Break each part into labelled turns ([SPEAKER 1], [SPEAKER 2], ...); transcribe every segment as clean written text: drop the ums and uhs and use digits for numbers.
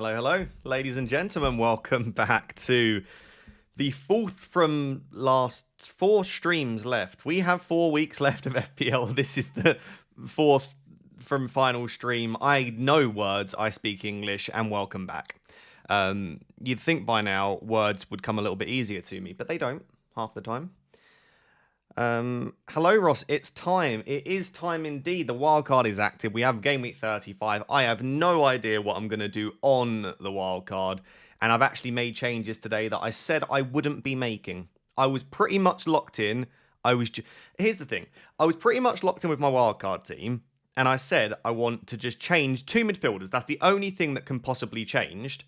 [SPEAKER 1] Hello, hello, ladies and gentlemen. Welcome back to the fourth from last 4 streams left. We have 4 weeks left of FPL. This is the 4th from final stream. I know words, I speak English, and welcome back. You'd think by now words would come a little bit easier to me, but they don't half the time. Hello, Ross. It's time. It is time indeed. The wildcard is active. We have game week 35. I have no idea what I'm going to do on the wildcard. And I've actually made changes today that I said I wouldn't be making. I was pretty much locked in. Here's the thing. I was pretty much locked in with my wildcard team. And I said I want to just change 2 midfielders. That's the only thing that can possibly change.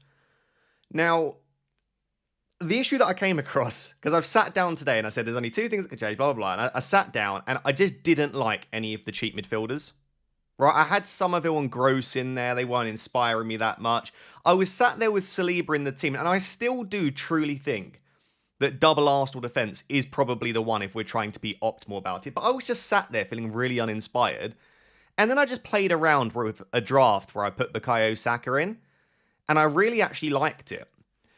[SPEAKER 1] Now, the issue that I came across, because I've sat down today and I said there's only 2 things that can change, blah, blah, blah. And I sat down and I just didn't like any of the cheap midfielders. Right, I had Somerville and Gross in there. They weren't inspiring me that much. I was sat there with Saliba in the team, and I still do truly think that double Arsenal defence is probably the one if we're trying to be optimal about it. But I was just sat there feeling really uninspired. And then I just played around with a draft where I put Bukayo Saka in, and I really actually liked it.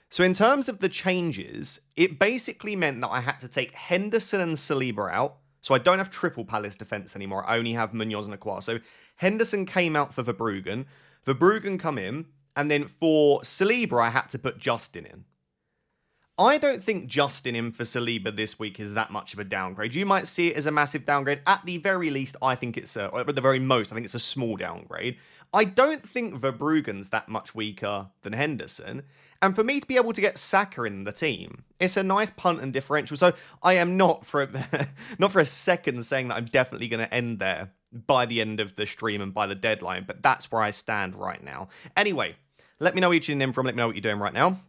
[SPEAKER 1] So in terms of the changes, it basically meant that I had to take Henderson and Saliba out. So I don't have triple Palace defence anymore. I only have Munoz and Aqua. So Henderson came out for Verbruggen. Verbruggen come in. And then for Saliba, I had to put Justin in. I don't think Justin in for Saliba this week is that much of a downgrade. You might see it as a massive downgrade. At the very least, I think it's or at the very most, I think it's a small downgrade. I don't think Verbruggen's that much weaker than Henderson. And for me to be able to get Saka in the team, it's a nice punt and differential. So I am not for a second saying that I'm definitely going to end there by the end of the stream and by the deadline. But that's where I stand right now. Anyway, let me know where you're tuning in from. Let me know what you're doing right now.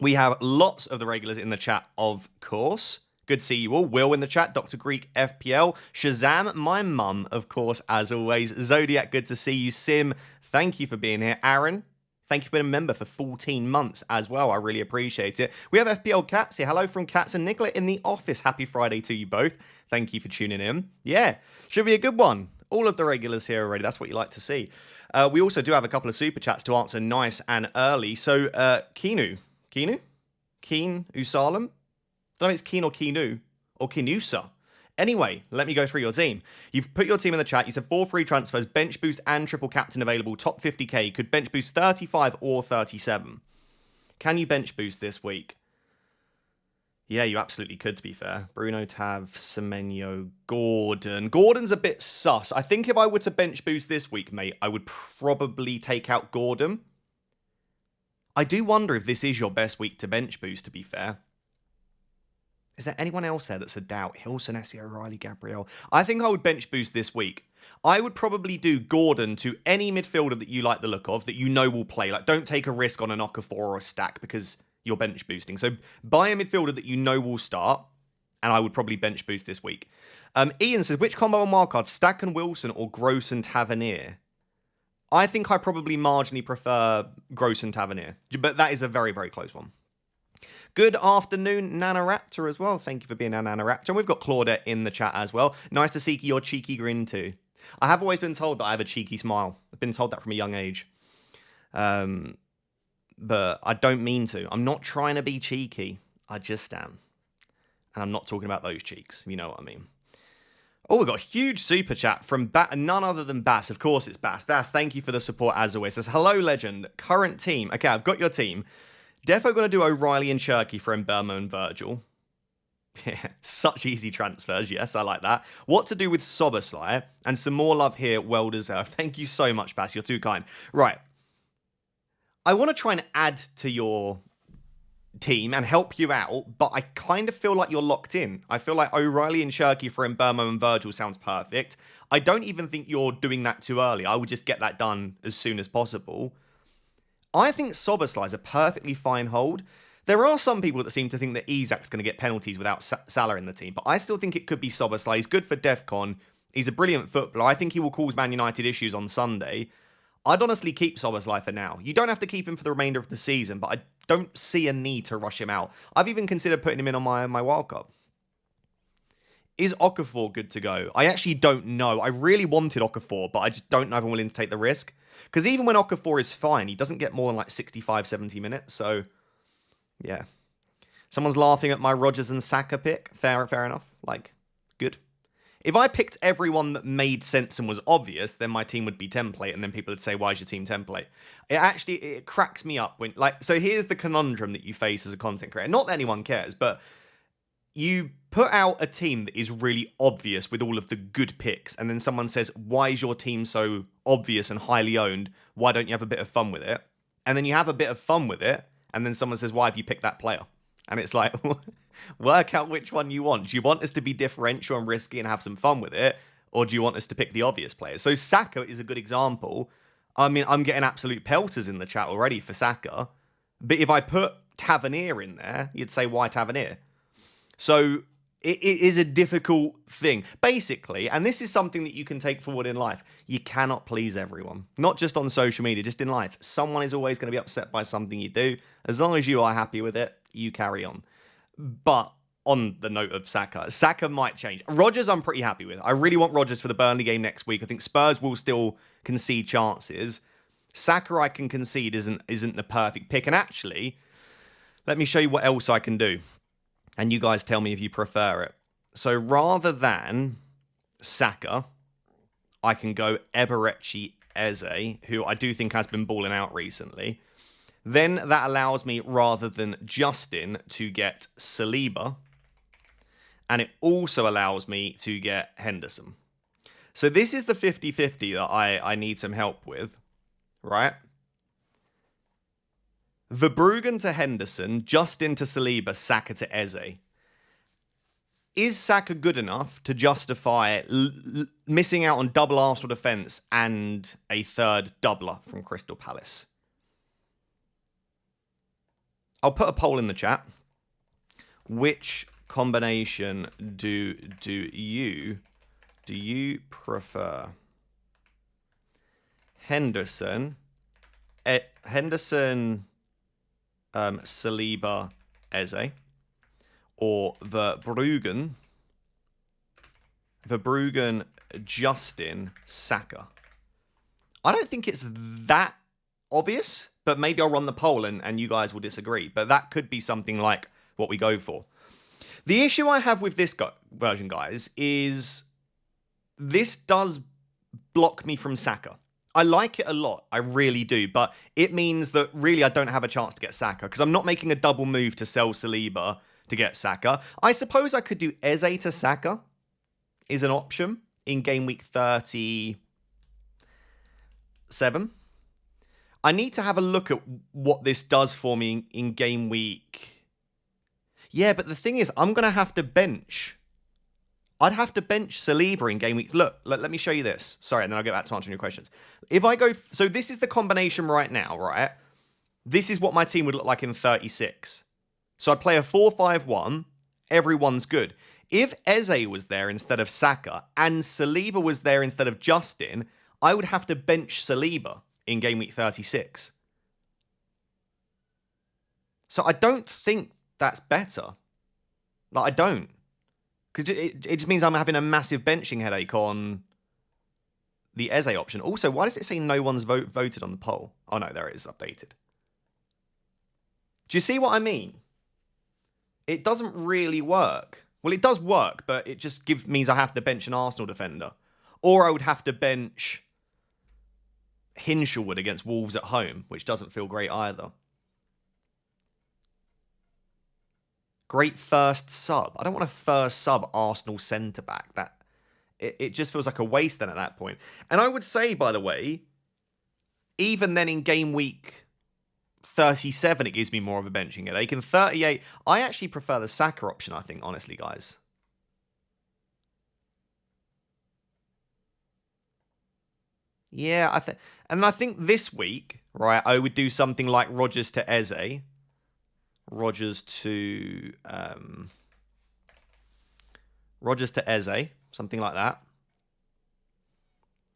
[SPEAKER 1] We have lots of the regulars in the chat, of course. Good to see you all. Will in the chat, Dr. Greek FPL, Shazam, my mum, of course, as always. Zodiac, good to see you. Sim, thank you for being here. Aaron, thank you for being a member for 14 months as well. I really appreciate it. We have FPL Cats here. Hello from Cats and Nicola in the office. Happy Friday to you both. Thank you for tuning in. Yeah, should be a good one. All of the regulars here already. That's what you like to see. We also do have a couple of super chats to answer nice and early. So, Keen Usalem? I don't know if it's Keen or Keenu or Kinusa. Anyway, let me go through your team. You've put your team in the chat. You said 4 free transfers, bench boost and triple captain available, top 50k. Could bench boost 35 or 37. Can you bench boost this week? Yeah, you absolutely could, to be fair. Bruno, Tav, Semenyo, Gordon. Gordon's a bit sus. I think if I were to bench boost this week, mate, I would probably take out Gordon. I do wonder if this is your best week to bench boost, to be fair. Is there anyone else there that's a doubt? Hilson, Essie, O'Reilly, Gabriel. I think I would bench boost this week. I would probably do Gordon to any midfielder that you like the look of, that you know will play. Like, don't take a risk on an Okafor or a Stack because you're bench boosting. So buy a midfielder that you know will start, and I would probably bench boost this week. Ian says, which combo on wildcard, Stack and Wilson or Gross and Tavernier? I think I probably marginally prefer Gross and Tavernier, but that is a very, very close one. Good afternoon, Nanaraptor as well. Thank you for being a Nanaraptor. And we've got Claudette in the chat as well. Nice to see your cheeky grin too. I have always been told that I have a cheeky smile. I've been told that from a young age. But I don't mean to. I'm not trying to be cheeky. I just am. And I'm not talking about those cheeks, if you know what I mean. Oh, we've got a huge super chat from none other than Bass. Of course it's Bass. Bass, thank you for the support as always. Says, hello, legend. Current team. Okay, I've got your team. Defo going to do O'Reilly and Cherky for Mbermo and Virgil. Yeah, such easy transfers. Yes, I like that. What to do with Soberslyer? And some more love here. Well deserved. Thank you so much, Bass. You're too kind. Right. I want to try and add to your team and help you out, but I kind of feel like you're locked in. I feel like O'Reilly and Cherky for Mbermo and Virgil sounds perfect. I don't even think you're doing that too early. I would just get that done as soon as possible. I think Soberslay is a perfectly fine hold. There are some people that seem to think that Isak's going to get penalties without Salah in the team, but I still think it could be Soberslay. He's good for DEFCON. He's a brilliant footballer. I think he will cause Man United issues on Sunday. I'd honestly keep Soberslay for now. You don't have to keep him for the remainder of the season, but I don't see a need to rush him out. I've even considered putting him in on my wildcard. Is Okafor good to go? I actually don't know. I really wanted Okafor, but I just don't know if I'm willing to take the risk. Because even when Okafor is fine, he doesn't get more than like 65, 70 minutes. So, yeah. Someone's laughing at my Rodgers and Saka pick. Fair enough. Like, good. If I picked everyone that made sense and was obvious, then my team would be template, and then people would say, why is your team template? It cracks me up when, like, so here's the conundrum that you face as a content creator. Not that anyone cares, but you put out a team that is really obvious with all of the good picks, and then someone says, why is your team so obvious and highly owned? Why don't you have a bit of fun with it? And then you have a bit of fun with it, and then someone says, why have you picked that player? And it's like, work out which one you want. Do you want us to be differential and risky and have some fun with it? Or do you want us to pick the obvious players? So Saka is a good example. I mean, I'm getting absolute pelters in the chat already for Saka. But if I put Tavernier in there, you'd say, why Tavernier? So it is a difficult thing. Basically, and this is something that you can take forward in life, you cannot please everyone. Not just on social media, just in life. Someone is always going to be upset by something you do. As long as you are happy with it, you carry on. But on the note of Saka might change. Rodgers, I'm pretty happy with. I really want Rodgers for the Burnley game next week. I think Spurs will still concede chances. Saka, I can concede, isn't the perfect pick. And actually, let me show you what else I can do. And you guys tell me if you prefer it. So rather than Saka, I can go Eberechi Eze, who I do think has been balling out recently. Then that allows me, rather than Justin, to get Saliba. And it also allows me to get Henderson. So this is the 50-50 that I need some help with, right? Verbruggen to Henderson, Justin to Saliba, Saka to Eze. Is Saka good enough to justify missing out on double Arsenal defence and a third doubler from Crystal Palace? I'll put a poll in the chat. Which combination do you prefer? Henderson, Saliba, Eze, or Verbruggen, Justin, Saka. I don't think it's that obvious, but maybe I'll run the poll and you guys will disagree. But that could be something like what we go for. The issue I have with this version, guys, is this does block me from Saka. I like it a lot. I really do. But it means that really I don't have a chance to get Saka because I'm not making a double move to sell Saliba to get Saka. I suppose I could do Eze to Saka is an option in game week 37. I need to have a look at what this does for me in game week. Yeah, but the thing is, I'm going to have to bench. I'd have to bench Saliba in game week. Look, let me show you this. Sorry, and then I'll get back to answering your questions. If I go... So this is the combination right now, right? This is what my team would look like in 36. So I'd play a 4-5-1. Everyone's good. If Eze was there instead of Saka and Saliba was there instead of Justin, I would have to bench Saliba in game week 36. So I don't think that's better. Like, I don't. Because it just means I'm having a massive benching headache on the Eze option. Also, why does it say no one's voted on the poll? Oh, no, there it is, updated. Do you see what I mean? It doesn't really work. Well, it does work, but it just means I have to bench an Arsenal defender. Or I would have to bench Hinshelwood against Wolves at home, which doesn't feel great either. Great first sub. I don't want a first sub Arsenal centre-back. It just feels like a waste then at that point. And I would say, by the way, even then in game week 37, it gives me more of a benching headache. In 38, I actually prefer the Saka option, I think, honestly, guys. Yeah, I think this week, right, I would do something like Rodgers to Eze. Rodgers to Eze, something like that.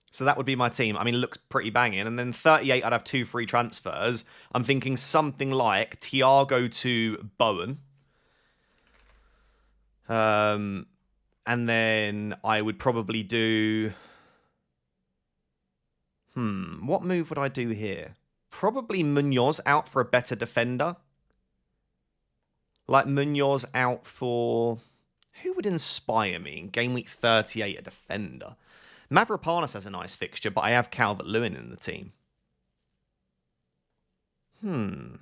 [SPEAKER 1] So that would be my team. I mean, it looks pretty banging. And then 38, I'd have 2 free transfers. I'm thinking something like Thiago to Bowen. And then I would probably do... what move would I do here? Probably Munoz out for a better defender. Like Munoz out for... Who would inspire me in Game Week 38, a defender? Mavropanos has a nice fixture, but I have Calvert-Lewin in the team. I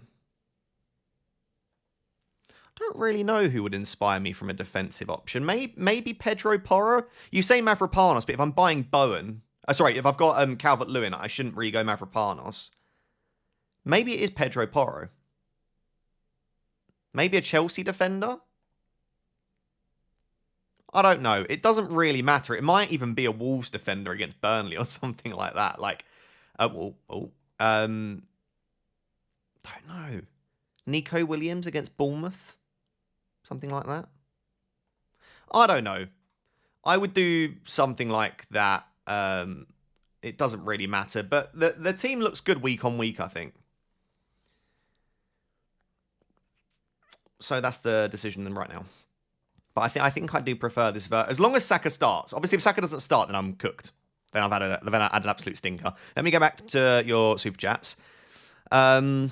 [SPEAKER 1] don't really know who would inspire me from a defensive option. Maybe Pedro Porro? You say Mavropanos, but if I'm buying Bowen... if I've got Calvert-Lewin, I shouldn't really go Mavropanos. Maybe it is Pedro Porro. Maybe a Chelsea defender? I don't know. It doesn't really matter. It might even be a Wolves defender against Burnley or something like that. Like, don't know. Nico Williams against Bournemouth? Something like that? I don't know. I would do something like that. It doesn't really matter. But the team looks good week on week, I think. So that's the decision then right now. But I think I do prefer this. As long as Saka starts. Obviously, if Saka doesn't start, then I'm cooked. Then I've had an absolute stinker. Let me go back to your super chats. Bass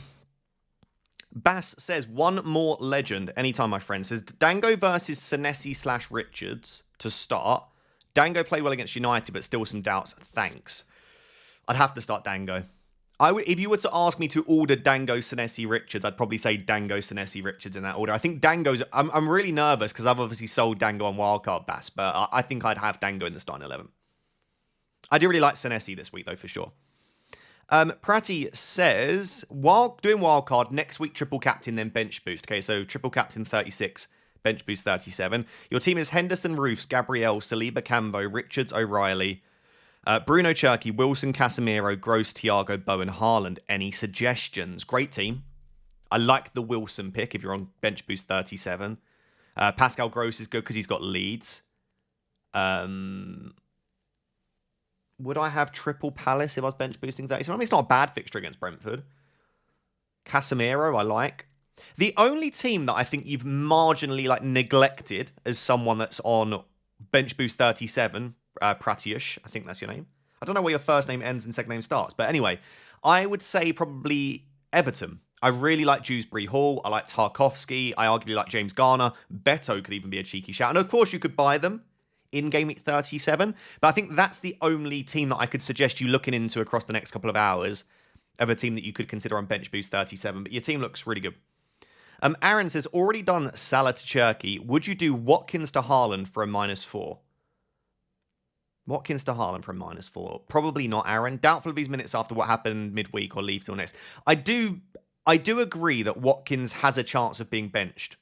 [SPEAKER 1] says, one more legend. Anytime, my friend. Says, Dango versus Senesi/Richards to start. Dango played well against United, but still some doubts. Thanks. I'd have to start Dango. If you were to ask me to order Dango, Senesi, Richards, I'd probably say Dango, Senesi, Richards in that order. I think Dango's... I'm really nervous because I've obviously sold Dango on Wildcard, Bass, but I think I'd have Dango in the starting 11. I do really like Senesi this week, though, for sure. Pratty says, while doing Wildcard, next week triple captain, then bench boost. Okay, so triple captain 36, bench boost 37. Your team is Henderson, Roofs, Gabriel, Saliba, Cambo, Richards, O'Reilly, Bruno Cherky, Wilson, Casemiro, Gross, Thiago, Bowen, Haaland. Any suggestions? Great team. I like the Wilson pick if you're on bench boost 37. Pascal Gross is good because he's got Leeds. Would I have triple Palace if I was bench boosting 37? I mean, it's not a bad fixture against Brentford. Casemiro, I like. The only team that I think you've marginally neglected as someone that's on bench boost 37, Pratiush, I think that's your name. I don't know where your first name ends and second name starts. But anyway, I would say probably Everton. I really like Dewsbury Hall. I like Tarkovsky. I arguably like James Garner. Beto could even be a cheeky shout. And of course, you could buy them in Game Week 37. But I think that's the only team that I could suggest you looking into across the next couple of hours of a team that you could consider on bench boost 37. But your team looks really good. Aaron says, already done Salah to Cherky. Would you do Watkins to Haaland for a -4? Watkins to Haaland for a -4. Probably not, Aaron. Doubtful of these minutes after what happened midweek or leave till next. I do agree that Watkins has a chance of being benched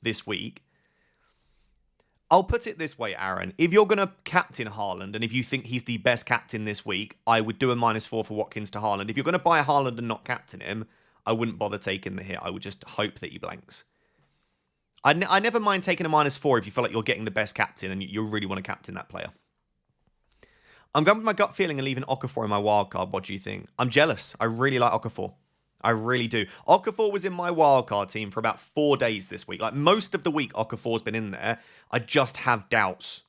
[SPEAKER 1] this week. I'll put it this way, Aaron. If you're going to captain Haaland, and if you think he's the best captain this week, I would do a -4 for Watkins to Haaland. If you're going to buy Haaland and not captain him, I wouldn't bother taking the hit. I would just hope that he blanks. I never mind taking a -4 if you feel like you're getting the best captain and you really want to captain that player. I'm going with my gut feeling and leaving Okafor in my wildcard. What do you think? I'm jealous. I really like Okafor. I really do. Okafor was in my wildcard team for about 4 days this week. Like most of the week, Okafor's been in there. I just have doubts.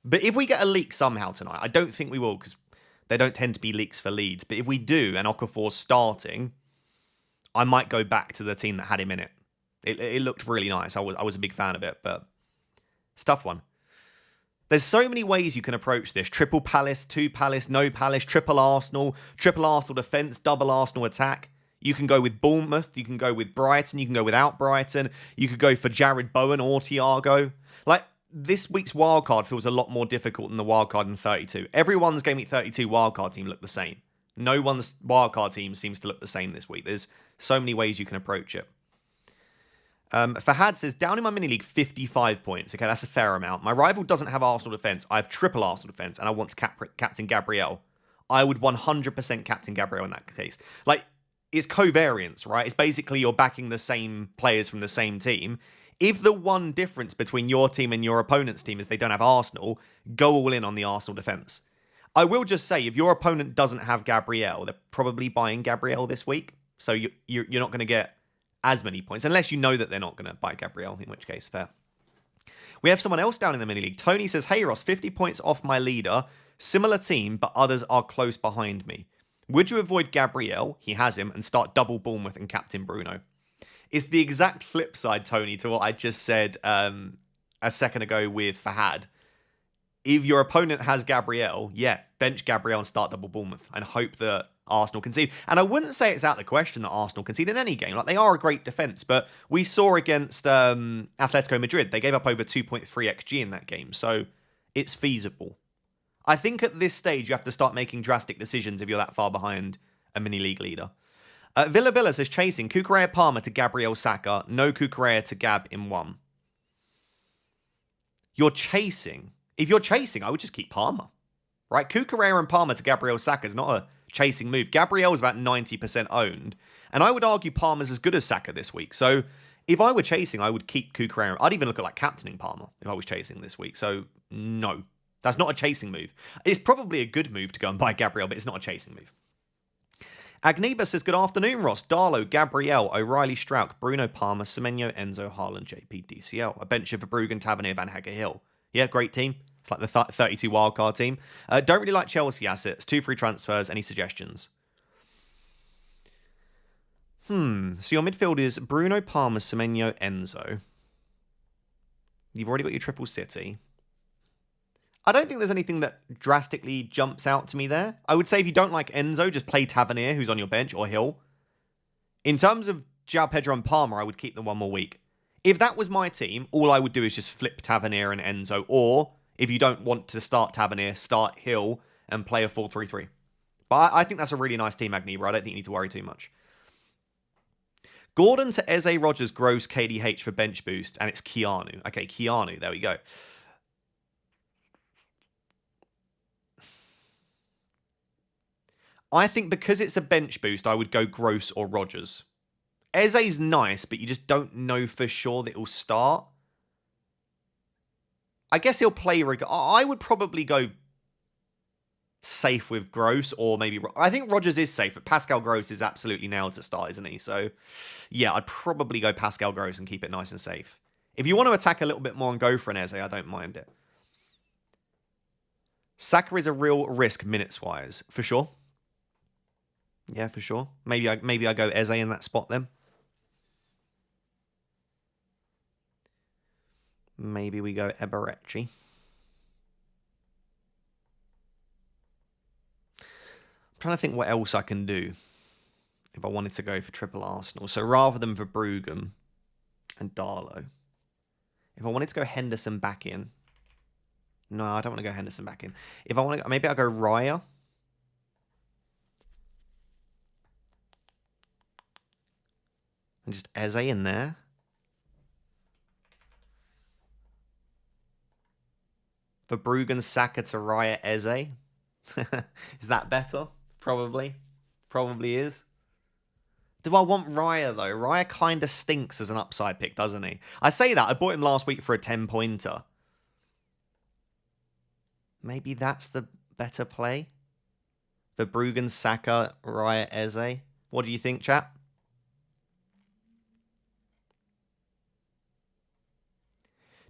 [SPEAKER 1] But if we get a leak somehow tonight, I don't think we will because there don't tend to be leaks for Leeds. But if we do and Okafor's starting, I might go back to the team that had him in it. It looked really nice. I was a big fan of it, but it's a tough one. There's so many ways you can approach this. Triple Palace, 2 Palace, no Palace, triple Arsenal defence, double Arsenal attack. You can go with Bournemouth. You can go with Brighton. You can go without Brighton. You could go for Jared Bowen or Thiago. Like, this week's wildcard feels a lot more difficult than the wildcard in 32. Everyone's Game Week 32 wildcard team look the same. No one's wildcard team seems to look the same this week. There's so many ways you can approach it. Fahad says, down in my mini league, 55 points. Okay, that's a fair amount. My rival doesn't have Arsenal defence. I have triple Arsenal defence, and I want to captain Gabriel. I would 100% captain Gabriel in that case. Like, it's covariance, right? It's basically you're backing the same players from the same team. If the one difference between your team and your opponent's team is they don't have Arsenal, go all in on the Arsenal defence. I will just say, if your opponent doesn't have Gabriel, they're probably buying Gabriel this week. So you're not going to get as many points, unless you know that they're not going to buy Gabriel, in which case, fair. We have someone else down in the mini league. Tony says, hey Ross, 50 points off my leader. Similar team, but others are close behind me. Would you avoid Gabriel? He has him, and start double Bournemouth and captain Bruno. It's the exact flip side, Tony, to what I just said a second ago with Fahad. If your opponent has Gabriel, yeah, bench Gabriel and start double Bournemouth and hope that Arsenal concede. And I wouldn't say it's out of the question that Arsenal concede in any game. Like, they are a great defence, but we saw against Atletico Madrid, they gave up over 2.3 XG in that game, so it's feasible. I think at this stage, you have to start making drastic decisions if you're that far behind a mini-league leader. Villa says, chasing Cucurella Palmer to Gabriel Saka, no Cucurella to Gab in one. You're chasing. If you're chasing, I would just keep Palmer. Right? Cucurella and Palmer to Gabriel Saka is not a chasing move. Gabriel is about 90% owned. And I would argue Palmer's as good as Saka this week. So if I were chasing, I would keep Cucurella. I'd even look at like captaining Palmer if I was chasing this week. So no, that's not a chasing move. It's probably a good move to go and buy Gabriel, but it's not a chasing move. Agneba says, good afternoon, Ross. Darlow, Gabriel, O'Reilly, Strauch, Bruno Palmer, Semenyo, Enzo, Haaland, JP, DCL. A bench of Verbruggen, Tavernier, Van Hecke, Hill. Yeah, great team. It's like the 32 wildcard team. Don't really like Chelsea assets. 2 free transfers. Any suggestions? So your midfield is Bruno, Palmer, Semenyo, Enzo. You've already got your triple City. I don't think there's anything that drastically jumps out to me there. I would say if you don't like Enzo, just play Tavernier, who's on your bench, or Hill. In terms of João Pedro and Palmer, I would keep them one more week. If that was my team, all I would do is just flip Tavernier and Enzo. Or, if you don't want to start Tavernier, start Hill and play a 4-3-3. But I think that's a really nice team, Agneba. I don't think you need to worry too much. Gordon to Eze, Rogers, Gross, KDH for bench boost. And it's Keanu. Okay, Keanu. There we go. I think because it's a bench boost, I would go Gross or Rogers. Eze's nice, but you just don't know for sure that he'll start. I guess he'll play... I would probably go safe with Gross, or maybe... I think Rogers is safe, but Pascal Gross is absolutely nailed to start, isn't he? So, yeah, I'd probably go Pascal Gross and keep it nice and safe. If you want to attack a little bit more and go for an Eze, I don't mind it. Saka is a real risk minutes-wise, for sure. Yeah, for sure. Maybe I go Eze in that spot then. Maybe we go Eberechi. I'm trying to think what else I can do if I wanted to go for triple Arsenal. So rather than Verbruggen and Darlow, if I wanted to go Henderson back in. No, I don't want to go Henderson back in. If I want to, maybe I'll go Raya. And just Eze in there. Verbruggen, Saka to Raya, Eze. Is that better? Probably. Probably is. Do I want Raya, though? Raya kind of stinks as an upside pick, doesn't he? I say that. I bought him last week for a 10-pointer. Maybe that's the better play. Verbruggen, Saka, Raya, Eze. What do you think, chap?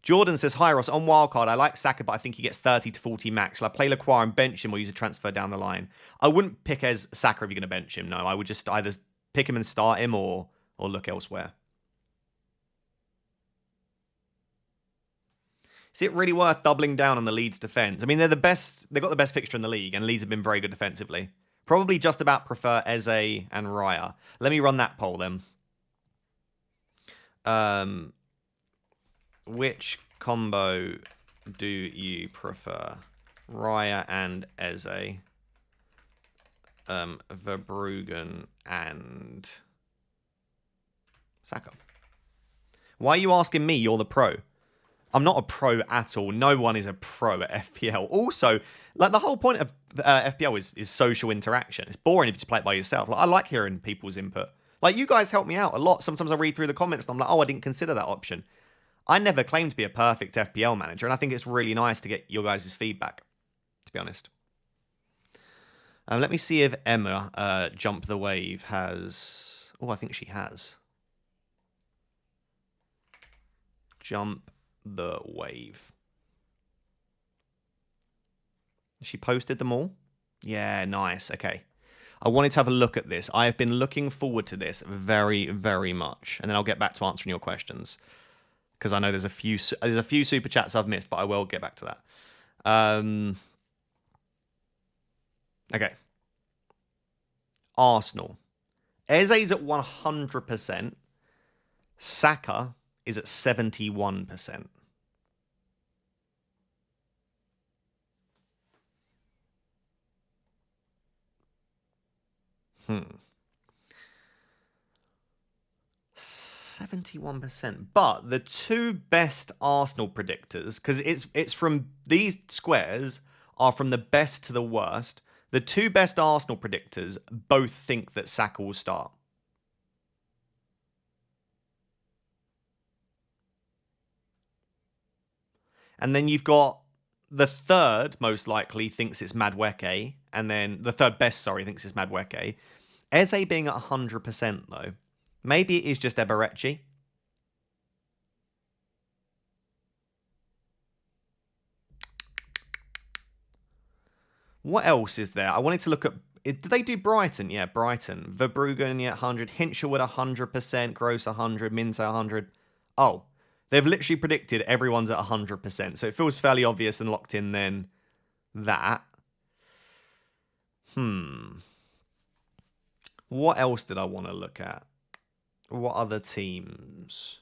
[SPEAKER 1] Jordan says, hi Ross, on Wildcard, I like Saka, but I think he gets 30 to 40 max. Shall I play Lacroix and bench him or use a transfer down the line? I wouldn't pick as Saka if you're going to bench him, no. I would just either pick him and start him or look elsewhere. Is it really worth doubling down on the Leeds defence? I mean, they're the best. They've got the best fixture in the league, and Leeds have been very good defensively. Probably just about prefer Eze and Raya. Let me run that poll then. Which combo do you prefer? Raya and Eze. Verbruggen and Saka. Why are you asking me? You're the pro. I'm not a pro at all. No one is a pro at FPL. Also, like the whole point of FPL is social interaction. It's boring if you just play it by yourself. Like, I like hearing people's input. Like, you guys help me out a lot. Sometimes I read through the comments and I'm like, oh, I didn't consider that option. I never claimed to be a perfect FPL manager, and I think it's really nice to get your guys' feedback, to be honest. Let me see if Emma, Jump the Wave, has... Oh, I think she has. Jump the wave. She posted them all? Yeah, nice. Okay. I wanted to have a look at this. I have been looking forward to this very, very much. And then I'll get back to answering your questions. Because I know there's a few super chats I've missed, but I will get back to that. Okay. Arsenal. Eze's at 100%. Saka is at 71%. 71%. But the two best Arsenal predictors, because it's from these squares are from the best to the worst. The two best Arsenal predictors both think that Saka will start. And then you've got the third most likely thinks it's Madueke, and then the third best, thinks it's Madueke. Eze being at 100% though. Maybe it is just Eberechi. What else is there? I wanted to look at... Did they do Brighton? Yeah, Brighton. Verbruggen, yeah, 100. Hinshelwood, 100%. Gross, 100. Minter, 100. Oh, they've literally predicted everyone's at 100%. So it feels fairly obvious and locked in then that. What else did I want to look at? What other teams?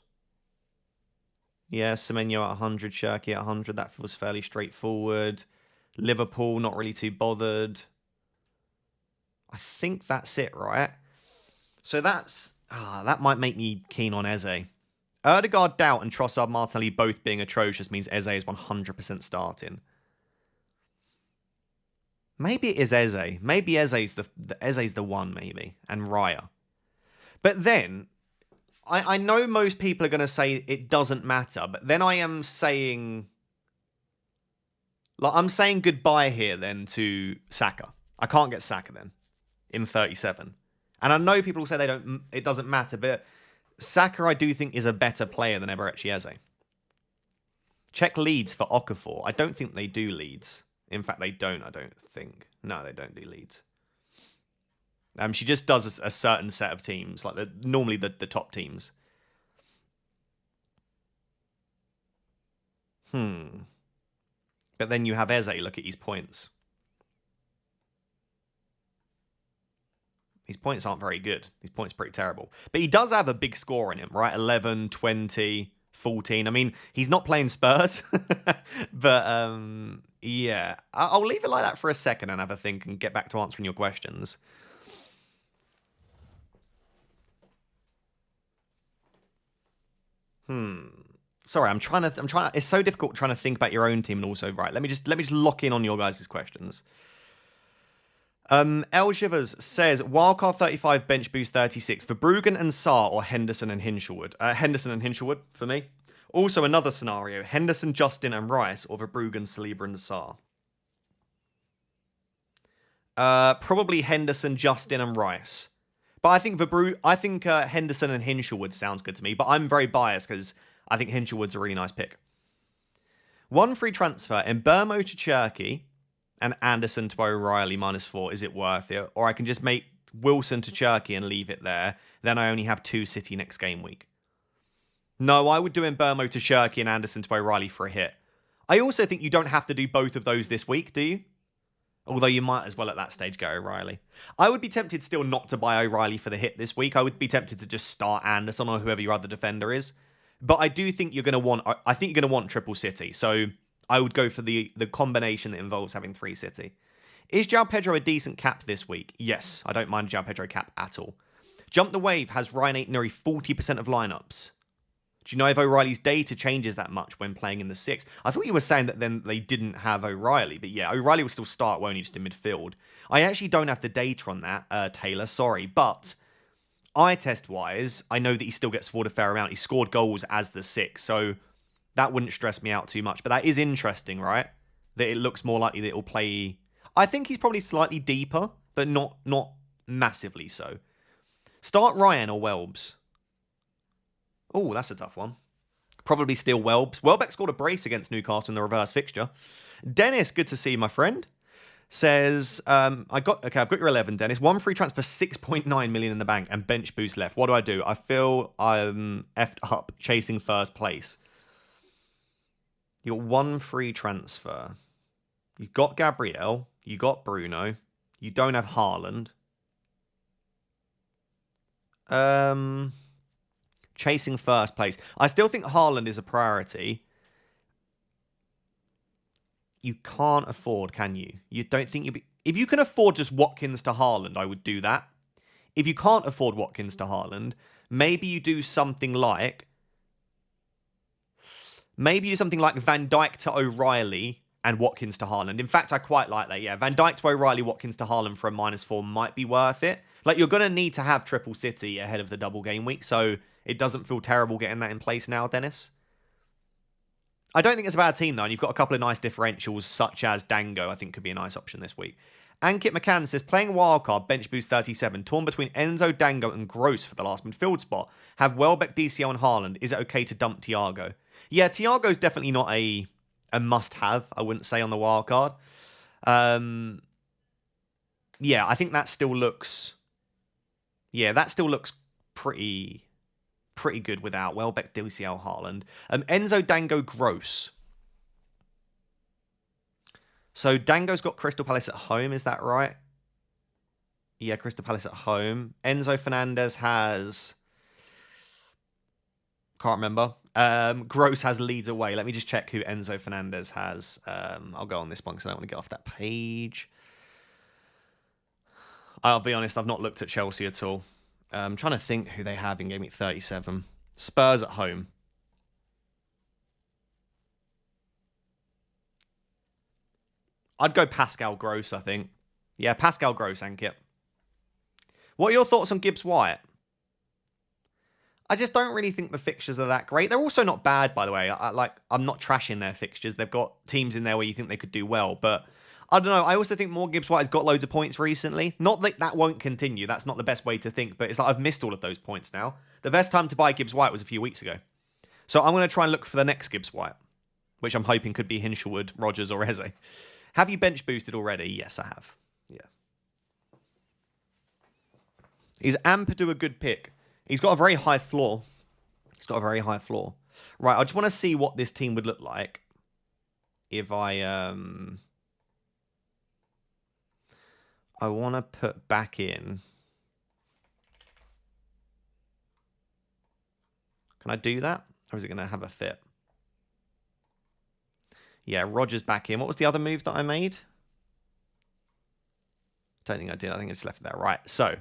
[SPEAKER 1] Yeah, Semenyo at 100, Shirky at 100. That feels fairly straightforward. Liverpool, not really too bothered. I think that's it, right? So that's... that might make me keen on Eze. Erdegaard, Doubt, and Trossard, Martinelli both being atrocious means Eze is 100% starting. Maybe it is Eze. Maybe Eze's the one, maybe. And Raya. But then, I know most people are going to say it doesn't matter, but then I am saying... I'm saying goodbye here then to Saka. I can't get Saka then in 37. And I know people will say it doesn't matter, but Saka I do think is a better player than Eberechi Eze. Check Leeds for Okafor. I don't think they do Leeds. In fact, they don't, I don't think. No, they don't do Leeds. She just does a certain set of teams, like normally the top teams. But then you have Eze, look at his points. His points aren't very good. His points are pretty terrible. But he does have a big score in him, right? 11, 20, 14. I mean, he's not playing Spurs. But, yeah. I'll leave it like that for a second and have a think and get back to answering your questions. Sorry, I'm trying to. It's so difficult trying to think about your own team and also right. Let me just lock in on your guys' questions. El Shivers says Wildcard 35, bench boost 36 for Bruggen and Sarr or Henderson and Hinshelwood. Henderson and Hinshelwood for me. Also another scenario: Henderson, Justin, and Rice, or Verbruggen, Saliba, and Sarr. Probably Henderson, Justin, and Rice. But I think Henderson and Hinshelwood sounds good to me. But I'm very biased because I think Hinshelwood's a really nice pick. One free transfer in Burmo to Cherky and Anderson to O'Reilly -4. Is it worth it? Or I can just make Wilson to Cherky and leave it there. Then I only have 2 City next game week. No, I would do in Burmo to Cherky and Anderson to O'Reilly for a hit. I also think you don't have to do both of those this week, do you? Although you might as well at that stage go O'Reilly. I would be tempted still not to buy O'Reilly for the hit this week. I would be tempted to just start Anderson or whoever your other defender is. But I do think you're going to want... I think you're going to want triple City. So I would go for the combination that involves having 3 City. Is João Pedro a decent cap this week? Yes, I don't mind João Pedro cap at all. Jump the Wave has Ryan Aitnery 40% of lineups. Do you know if O'Reilly's data changes that much when playing in the 6? I thought you were saying that then they didn't have O'Reilly. But yeah, O'Reilly will still start, won't he, just in midfield. I actually don't have the data on that, Taylor, sorry. But eye test-wise, I know that he still gets forward a fair amount. He scored goals as the 6, so that wouldn't stress me out too much. But that is interesting, right? That it looks more likely that it'll play... I think he's probably slightly deeper, but not massively so. Start Ryan or Welbs? Oh, that's a tough one. Probably still Welbs. Welbeck scored a brace against Newcastle in the reverse fixture. Dennis, good to see you, my friend. Says, I've got your 11, Dennis. One free transfer, 6.9 million in the bank, and bench boost left. What do? I feel I'm effed up chasing first place. You got one free transfer. You got Gabriel. You got Bruno. You don't have Haaland. Chasing first place. I still think Haaland is a priority. You can't afford, can you? You don't think you'll be... If you can afford just Watkins to Haaland, I would do that. If you can't afford Watkins to Haaland, maybe you do something like... Maybe you do something like Van Dijk to O'Reilly and Watkins to Haaland. In fact, I quite like that. Yeah, Van Dijk to O'Reilly, Watkins to Haaland for a -4 might be worth it. Like, you're going to need to have triple City ahead of the double game week, so it doesn't feel terrible getting that in place now, Dennis. I don't think it's a bad team, though, and you've got a couple of nice differentials, such as Dango, I think could be a nice option this week. Ankit McCann says, playing Wildcard, bench boost 37, torn between Enzo, Dango, and Gross for the last midfield spot. Have Welbeck, DCL, and Haaland. Is it okay to dump Thiago? Yeah, Thiago's definitely not a must-have, I wouldn't say, on the Wildcard. Yeah, I think that still looks... Yeah, that still looks pretty good without Welbeck, DCL, Haaland. Enzo, Dango, Gross. So Dango's got Crystal Palace at home, is that right? Yeah, Crystal Palace at home. Enzo Fernandez has... Can't remember. Gross has Leeds away. Let me just check who Enzo Fernandez has. I'll go on this one because I don't want to get off that page. I'll be honest, I've not looked at Chelsea at all. I'm trying to think who they have in Game Week 37. Spurs at home. I'd go Pascal Gross, I think. Yeah, Pascal Gross, Ankit. What are your thoughts on Gibbs White? I just don't really think the fixtures are that great. They're also not bad, by the way. I'm not trashing their fixtures. They've got teams in there where you think they could do well, but I don't know. I also think more Gibbs White has got loads of points recently. Not that that won't continue. That's not the best way to think, but it's like I've missed all of those points now. The best time to buy Gibbs White was a few weeks ago. So I'm going to try and look for the next Gibbs White, which I'm hoping could be Hinshelwood, Rodgers, or Eze. Have you bench boosted already? Yes, I have. Yeah. Is Ampadu a good pick? He's got a very high floor. Right, I just want to see what this team would look like if I want to put back in... Can I do that? Or is it going to have a fit? Yeah, Rodgers back in. What was the other move that I made? Don't think I did. I think I just left it there. Right, so...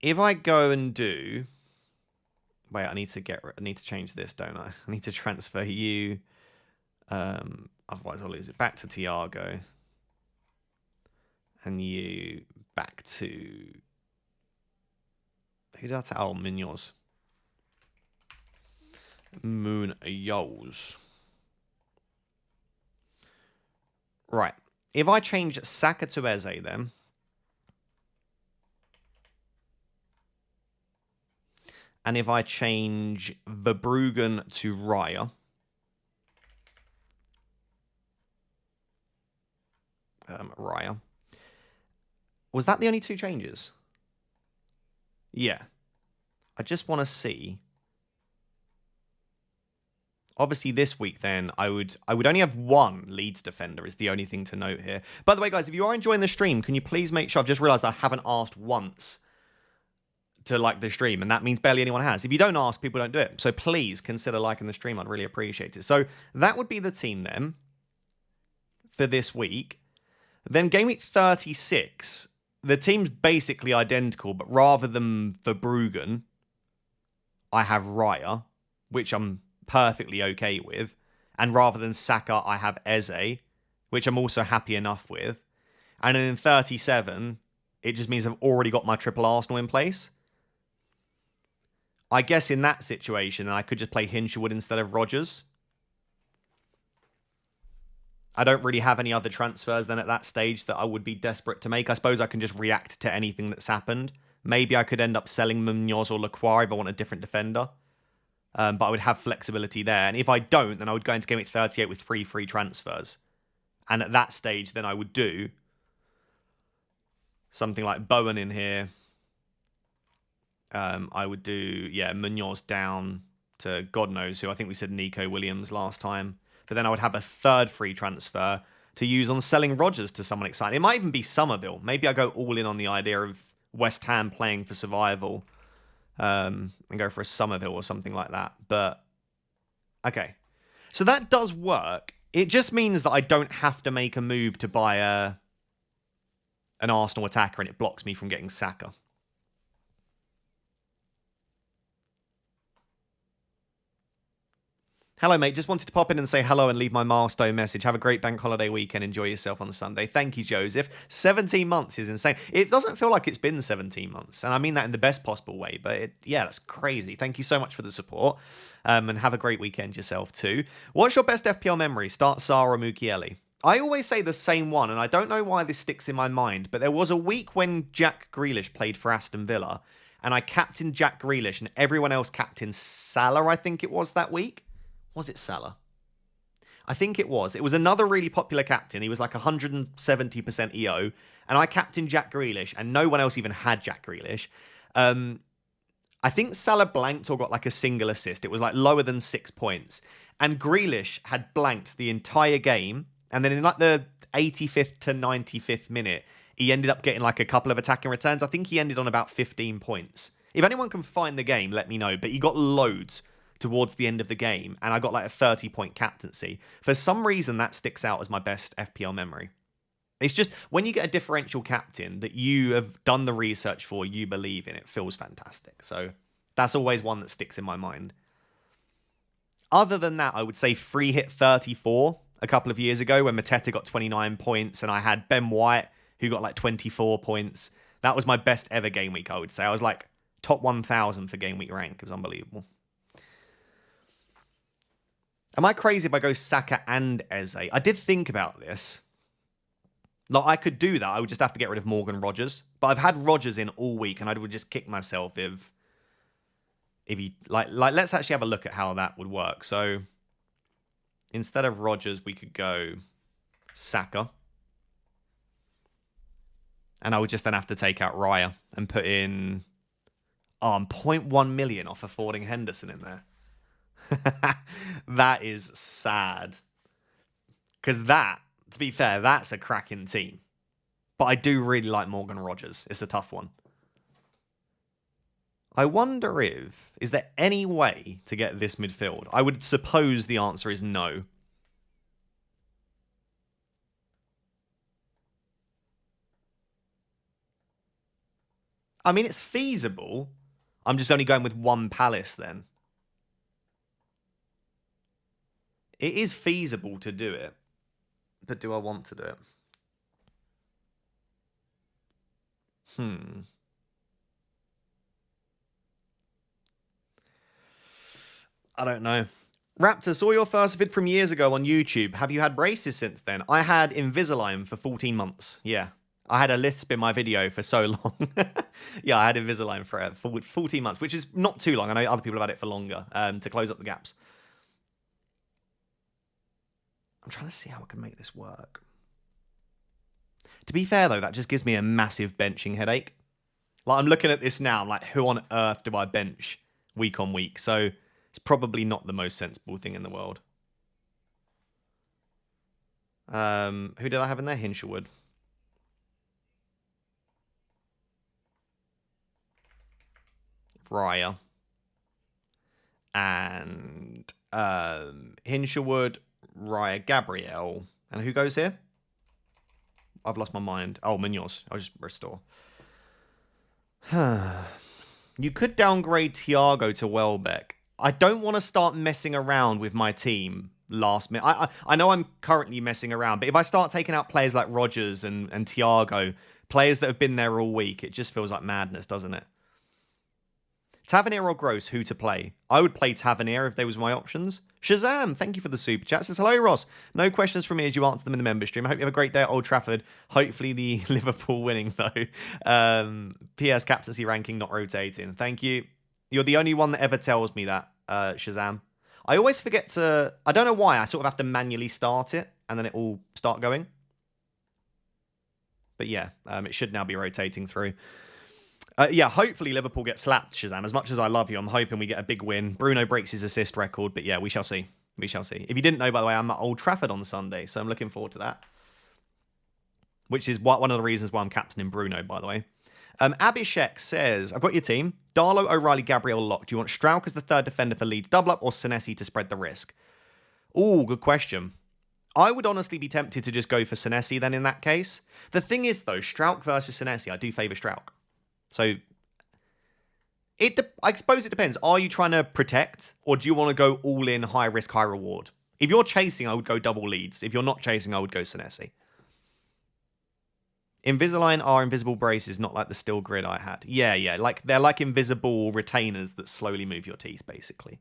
[SPEAKER 1] If I go and do... Wait, I need to change this, don't I? I need to transfer you. Otherwise, I'll lose it. Back to Thiago. And you back to... Who's that? Oh, Munoz. Munoz. Right. If I change Saka to Eze then... And if I change Verbruggen to Raya, was that the only two changes? Yeah. I just want to see. Obviously, this week, then, I would only have one Leeds defender is the only thing to note here. By the way, guys, if you are enjoying the stream, can you please make sure... I've just realised I haven't asked once to like the stream, and that means barely anyone has. If you don't ask, people don't do it. So please consider liking the stream. I'd really appreciate it. So that would be the team then for this week. Then game week 36, the team's basically identical, but rather than Verbruggen, I have Raya, which I'm perfectly okay with. And rather than Saka, I have Eze, which I'm also happy enough with. And then in 37, it just means I've already got my triple Arsenal in place. I guess in that situation, I could just play Hinshelwood instead of Rodgers. I don't really have any other transfers then at that stage that I would be desperate to make. I suppose I can just react to anything that's happened. Maybe I could end up selling Munoz or Lacroix if I want a different defender. But I would have flexibility there. And if I don't, then I would go into Game Week 38 with 3 free transfers. And at that stage, then I would do something like Bowen in here. I would do, yeah, Munoz down to God knows who. I think we said Nico Williams last time. But then I would have a 3rd free transfer to use on selling Rodgers to someone exciting. It might even be Somerville. Maybe I go all in on the idea of West Ham playing for survival and go for a Somerville or something like that. But, okay. So that does work. It just means that I don't have to make a move to buy an Arsenal attacker and it blocks me from getting Saka. Hello, mate. Just wanted to pop in and say hello and leave my milestone message. Have a great bank holiday weekend. Enjoy yourself on the Sunday. Thank you, Joseph. 17 months is insane. It doesn't feel like it's been 17 months. And I mean that in the best possible way. But yeah, that's crazy. Thank you so much for the support. And have a great weekend yourself too. What's your best FPL memory? Start Sarr or Mukiele? I always say the same one. And I don't know why this sticks in my mind. But there was a week when Jack Grealish played for Aston Villa. And I captained Jack Grealish. And everyone else captained Salah, I think it was that week. Was it Salah? I think it was. It was another really popular captain. He was like 170% EO. And I captained Jack Grealish, and no one else even had Jack Grealish. I think Salah blanked or got like a single assist. It was like lower than 6 points. And Grealish had blanked the entire game. And then in like the 85th to 95th minute, he ended up getting like a couple of attacking returns. I think he ended on about 15 points. If anyone can find the game, let me know. But he got loads towards the end of the game, and I got like a 30-point captaincy. For some reason, that sticks out as my best FPL memory. It's just, when you get a differential captain that you have done the research for, you believe in, it feels fantastic. So that's always one that sticks in my mind. Other than that, I would say free hit 34 a couple of years ago when Mateta got 29 points, and I had Ben White, who got like 24 points. That was my best ever game week, I would say. I was like top 1,000 for game week rank. It was unbelievable. Am I crazy if I go Saka and Eze? I did think about this. Like, I could do that. I would just have to get rid of Morgan Rogers. But I've had Rogers in all week, and I would just kick myself if he... Like, let's actually have a look at how that would work. So, instead of Rogers, we could go Saka. And I would just then have to take out Raya and put in 0.1 million off affording Henderson in there. That is sad. Because that, to be fair, that's a cracking team. But I do really like Morgan Rogers. It's a tough one. I wonder if... Is there any way to get this midfield? I would suppose the answer is no. I mean, it's feasible. I'm just only going with one Palace then. It is feasible to do it, but do I want to do it? I don't know. Raptor, saw your first vid from years ago on YouTube. Have you had braces since then? I had Invisalign for 14 months. Yeah. I had a lisp in my video for so long. Yeah, I had Invisalign for 14 months, which is not too long. I know other people have had it for longer to close up the gaps. I'm trying to see how I can make this work. To be fair, though, that just gives me a massive benching headache. Like, I'm looking at this now. I'm like, who on earth do I bench week on week? So it's probably not the most sensible thing in the world. Who did I have in there? Hinshelwood. Raya. And Hinshelwood, Raya, Gabriel. And who goes here? I've lost my mind. Oh, Munoz. I'll just restore. You could downgrade Thiago to Welbeck. I don't want to start messing around with my team last minute. I know I'm currently messing around, but if I start taking out players like Rodgers and Thiago, players that have been there all week, it just feels like madness, doesn't it? Tavernier or Gross, who to play? I would play Tavernier if they was my options. Shazam, thank you for the super chat. Says, hello, Ross. No questions from me as you answer them in the member stream. I hope you have a great day at Old Trafford. Hopefully the Liverpool winning, though. PS captaincy ranking not rotating. Thank you. You're the only one that ever tells me that. Shazam. I always forget to... I don't know why. I sort of have to manually start it, and then it will start going. But yeah, it should now be rotating through. Yeah, hopefully Liverpool get slapped, Shazam. As much as I love you, I'm hoping we get a big win. Bruno breaks his assist record, but yeah, we shall see. We shall see. If you didn't know, by the way, I'm at Old Trafford on Sunday, so I'm looking forward to that. Which is one of the reasons why I'm captaining Bruno, by the way. Abhishek says, I've got your team. Darlow, O'Reilly, Gabriel, Lock. Do you want Strauch as the third defender for Leeds double up or Senesi to spread the risk? Oh, good question. I would honestly be tempted to just go for Senesi then in that case. The thing is, though, Strauch versus Senesi, I do favour Strauch. So, I suppose it depends. Are you trying to protect or do you want to go all in, high risk, high reward? If you're chasing, I would go double Leeds. If you're not chasing, I would go Senesi. Invisalign are invisible braces, not like the steel grid I had. Yeah. They're like invisible retainers that slowly move your teeth, basically.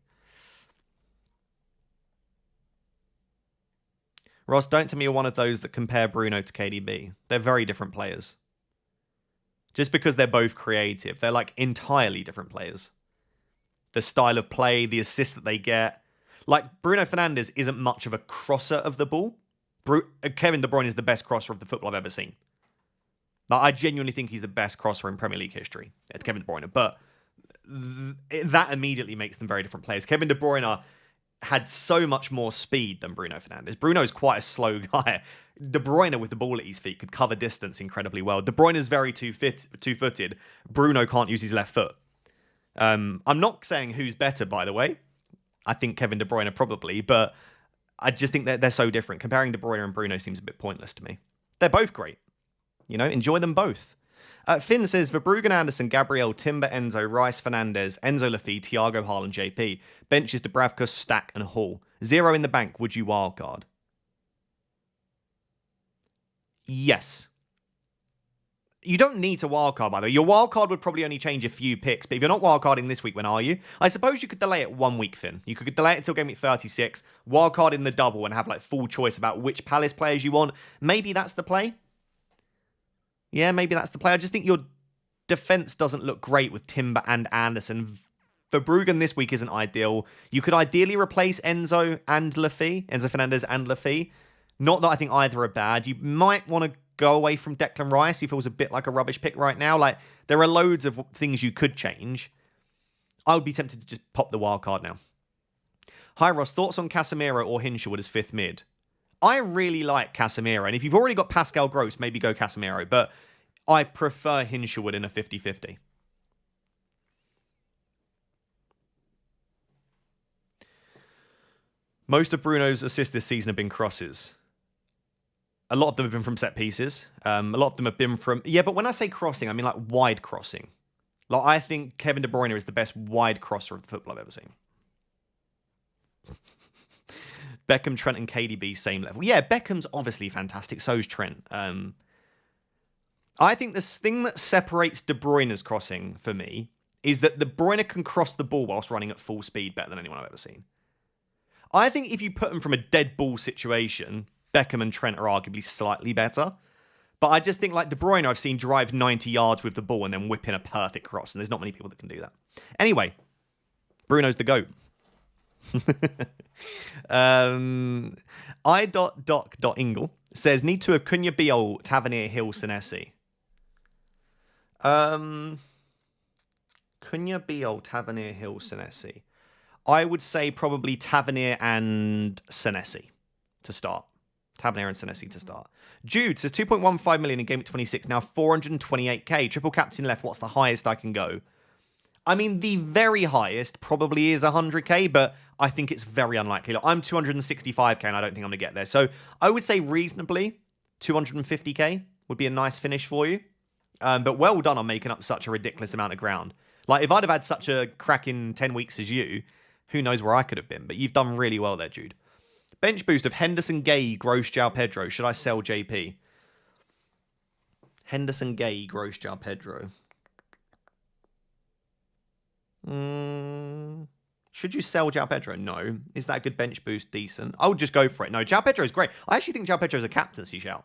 [SPEAKER 1] Ross, don't tell me you're one of those that compare Bruno to KDB. They're very different players. Just because they're both creative, they're like entirely different players. The style of play, the assists that they get. Like, Bruno Fernandes isn't much of a crosser of the ball. Kevin De Bruyne is the best crosser of the football I've ever seen. Like, I genuinely think he's the best crosser in Premier League history. It's Kevin De Bruyne. But that immediately makes them very different players. Kevin De Bruyne had so much more speed than Bruno Fernandes. Bruno's quite a slow guy. De Bruyne with the ball at his feet could cover distance incredibly well. De Bruyne is very two-footed. Bruno can't use his left foot. I'm not saying who's better, by the way. I think Kevin De Bruyne probably, but I just think that they're so different. Comparing De Bruyne and Bruno seems a bit pointless to me. They're both great. You know, enjoy them both. Finn says, Verbruggen, Anderson, Gabriel, Timber, Enzo, Rice, Fernandes, Enzo Lafitte, Thiago, Haaland, JP. Benches Dubravka, Stack, and Hall. 0 in the bank. Would you wildcard? Yes. You don't need to wildcard, by the way. Your wildcard would probably only change a few picks, but if you're not wildcarding this week, when are you? I suppose you could delay it 1 week, Finn. You could delay it until game week 36, wildcard in the double, and have like full choice about which Palace players you want. Maybe that's the play. Yeah, maybe that's the play. I just think your defense doesn't look great with Timber and Anderson. Verbruggen this week isn't ideal. You could ideally replace Enzo and Lafitte, Enzo Fernandez and Lafitte. Not that I think either are bad. You might want to go away from Declan Rice. He feels a bit like a rubbish pick right now. Like, there are loads of things you could change. I would be tempted to just pop the wild card now. Hi, Ross. Thoughts on Casemiro or Hinshelwood as fifth mid? I really like Casemiro, and if you've already got Pascal Gross, maybe go Casemiro, but I prefer Hinshelwood in a 50-50. Most of Bruno's assists this season have been crosses. A lot of them have been from set pieces. A lot of them have been from... Yeah, but when I say crossing, I mean like wide crossing. Like, I think Kevin De Bruyne is the best wide crosser of the football I've ever seen. Beckham, Trent, and KDB, same level. Yeah, Beckham's obviously fantastic. So is Trent. I think the thing that separates De Bruyne's crossing for me is that De Bruyne can cross the ball whilst running at full speed better than anyone I've ever seen. I think if you put him from a dead ball situation, Beckham and Trent are arguably slightly better. But I just think, like, De Bruyne, I've seen drive 90 yards with the ball and then whip in a perfect cross. And there's not many people that can do that. Anyway, Bruno's the GOAT. I.doc.ingle says, need to have Cunha, Biol, Tavernier, Hill, Senesi. Cunha, Biol, Tavernier, Hill, Senesi. I would say probably Tavernier and Senesi to start. Tavernier and Senesi to start. Jude says 2.15 million in game 26, now 428k. Triple captain left, what's the highest I can go? I mean, the very highest probably is 100k, but I think it's very unlikely. Like, I'm 265k and I don't think I'm going to get there. So I would say reasonably 250k would be a nice finish for you. But well done on making up such a ridiculous amount of ground. Like, if I'd have had such a cracking 10 weeks as you, who knows where I could have been. But you've done really well there, Jude. Bench boost of Henderson, Gay, Gross, João Pedro. Should I sell JP? Henderson, Gay, Gross, João Pedro. Should you sell João Pedro? No. Is that a good bench boost? Decent. I would just go for it. No, João Pedro is great. I actually think João Pedro is a captaincy shout.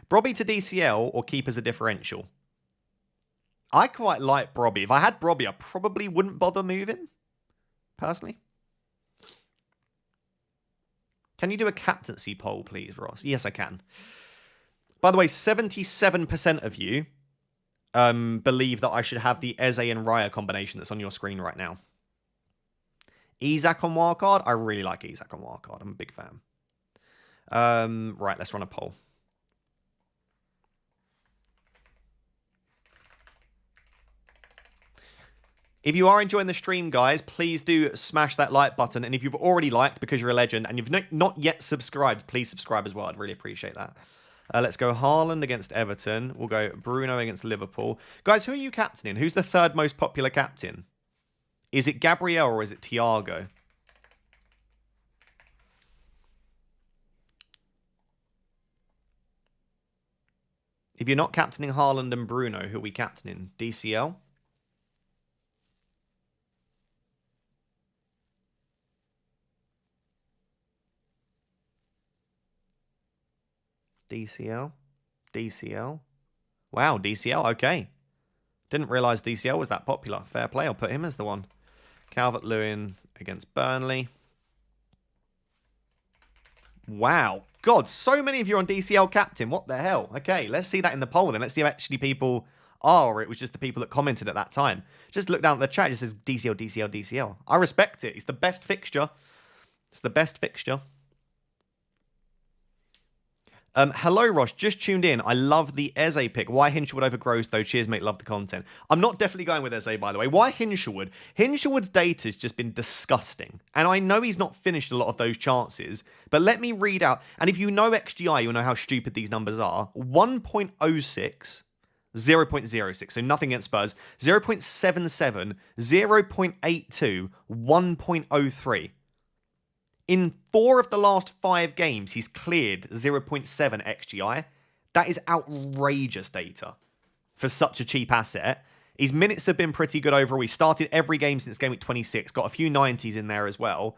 [SPEAKER 1] Brobby to DCL or keep as a differential? I quite like Brobby. If I had Brobby, I probably wouldn't bother moving. personally. Can you do a captaincy poll, please, Ross? Yes, I can. By the way, 77% of you believe that I should have the Eze and Raya combination that's on your screen right now. Isak on Wildcard? I really like Isak on Wildcard. I'm a big fan. Right, let's run a poll. If you are enjoying the stream, guys, please do smash that like button. And if you've already liked because you're a legend and you've not yet subscribed, please subscribe as well. I'd really appreciate that. Let's go Haaland against Everton. We'll go Bruno against Liverpool. Guys, who are you captaining? Who's the third most popular captain? Is it Gabriel or is it Thiago? If you're not captaining Haaland and Bruno, who are we captaining? DCL? DCL? DCL? Wow, DCL, okay. Didn't realise DCL was that popular. Fair play, I'll put him as the one. Calvert-Lewin against Burnley. Wow. God, so many of you are on DCL captain. What the hell? Okay, let's see that in the poll then. Let's see if actually people are, or it was just the people that commented at that time. Just look down at the chat. It just says DCL, DCL, DCL. I respect it. It's the best fixture. It's the best fixture. Hello, Ross. Just tuned in. I love the Eze pick. Why Hinshelwood over Gross, though? Cheers, mate. Love the content. I'm not definitely going with Eze, by the way. Why Hinshelwood? Hinshelwood's data's just been disgusting. And I know he's not finished a lot of those chances, but let me read out. And if you know XGI, you'll know how stupid these numbers are. 1.06, 0.06, so nothing against Spurs. 0.77, 0.82, 1.03. In 4 of the last 5 games, he's cleared 0.7 XGI. That is outrageous data for such a cheap asset. His minutes have been pretty good overall. He started every game since game week 26. Got a few 90s in there as well.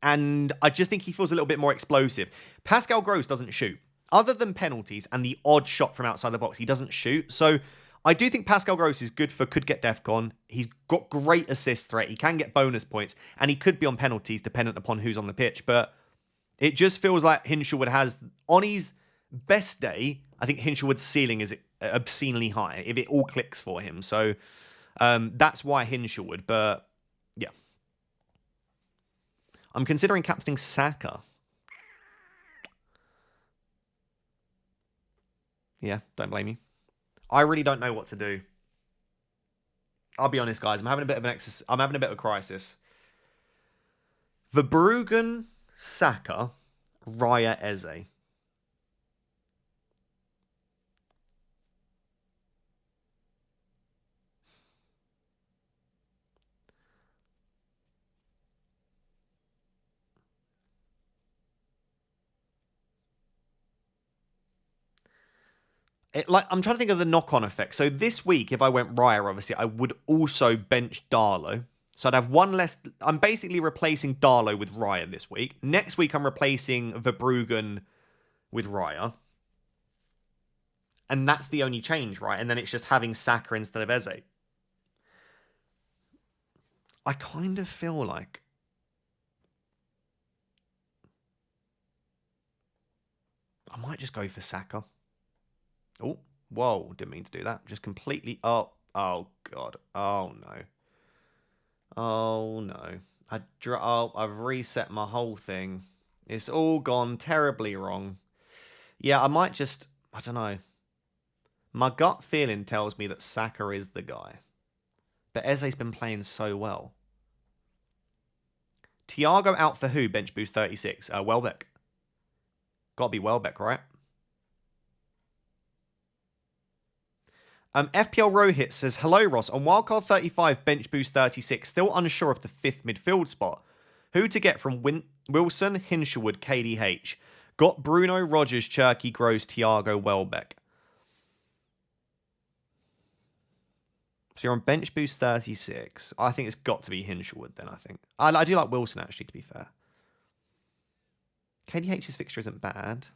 [SPEAKER 1] And I just think he feels a little bit more explosive. Pascal Gross doesn't shoot. Other than penalties and the odd shot from outside the box, he doesn't shoot. So I do think Pascal Gross is good for could get DEFCON. He's got great assist threat. He can get bonus points. And he could be on penalties dependent upon who's on the pitch. But it just feels like Hinshelwood has, on his best day, I think Hinshelwood's ceiling is obscenely high if it all clicks for him. So that's why Hinshelwood. But yeah. I'm considering captaining Saka. Yeah, don't blame me. I really don't know what to do. I'll be honest, guys. I'm having a bit of a crisis. Verbruggen, Saka, Raya, Eze. I'm trying to think of the knock-on effect. So this week, if I went Raya, obviously, I would also bench Darlow. So I'd have one less. I'm basically replacing Darlow with Raya this week. Next week, I'm replacing Verbruggen with Raya. And that's the only change, right? And then it's just having Saka instead of Eze. I kind of feel like I might just go for Saka. Oh, whoa, didn't mean to do that. Just completely, oh God, oh no. Oh no. I've reset my whole thing. It's all gone terribly wrong. Yeah, I might just, I don't know. My gut feeling tells me that Saka is the guy. But Eze's been playing so well. Thiago out for who? Bench boost 36. Welbeck. Gotta be Welbeck, right? FPL Rohit says, hello, Ross. On Wildcard 35, bench boost 36. Still unsure of the 5th midfield spot. Who to get from Wilson, Hinshelwood, KDH? Got Bruno, Rogers, Cherky, Gross, Thiago, Welbeck. So you're on bench boost 36. I think it's got to be Hinshelwood then, I think. I do like Wilson, actually, to be fair. KDH's fixture isn't bad.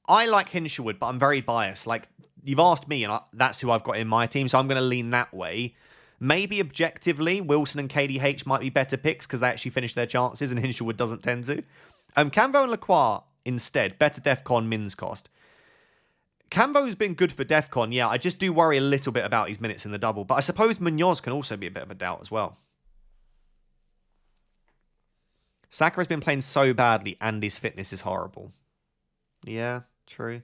[SPEAKER 1] I like Hinshelwood, but I'm very biased. Like, you've asked me, and that's who I've got in my team, so I'm going to lean that way. Maybe objectively, Wilson and KDH might be better picks because they actually finish their chances and Hinshelwood doesn't tend to. Cambo and Lacroix instead, better DEFCON mins cost. Cambo's been good for DEFCON, yeah. I just do worry a little bit about his minutes in the double. But I suppose Munoz can also be a bit of a doubt as well. Saka has been playing so badly and his fitness is horrible. Yeah, true.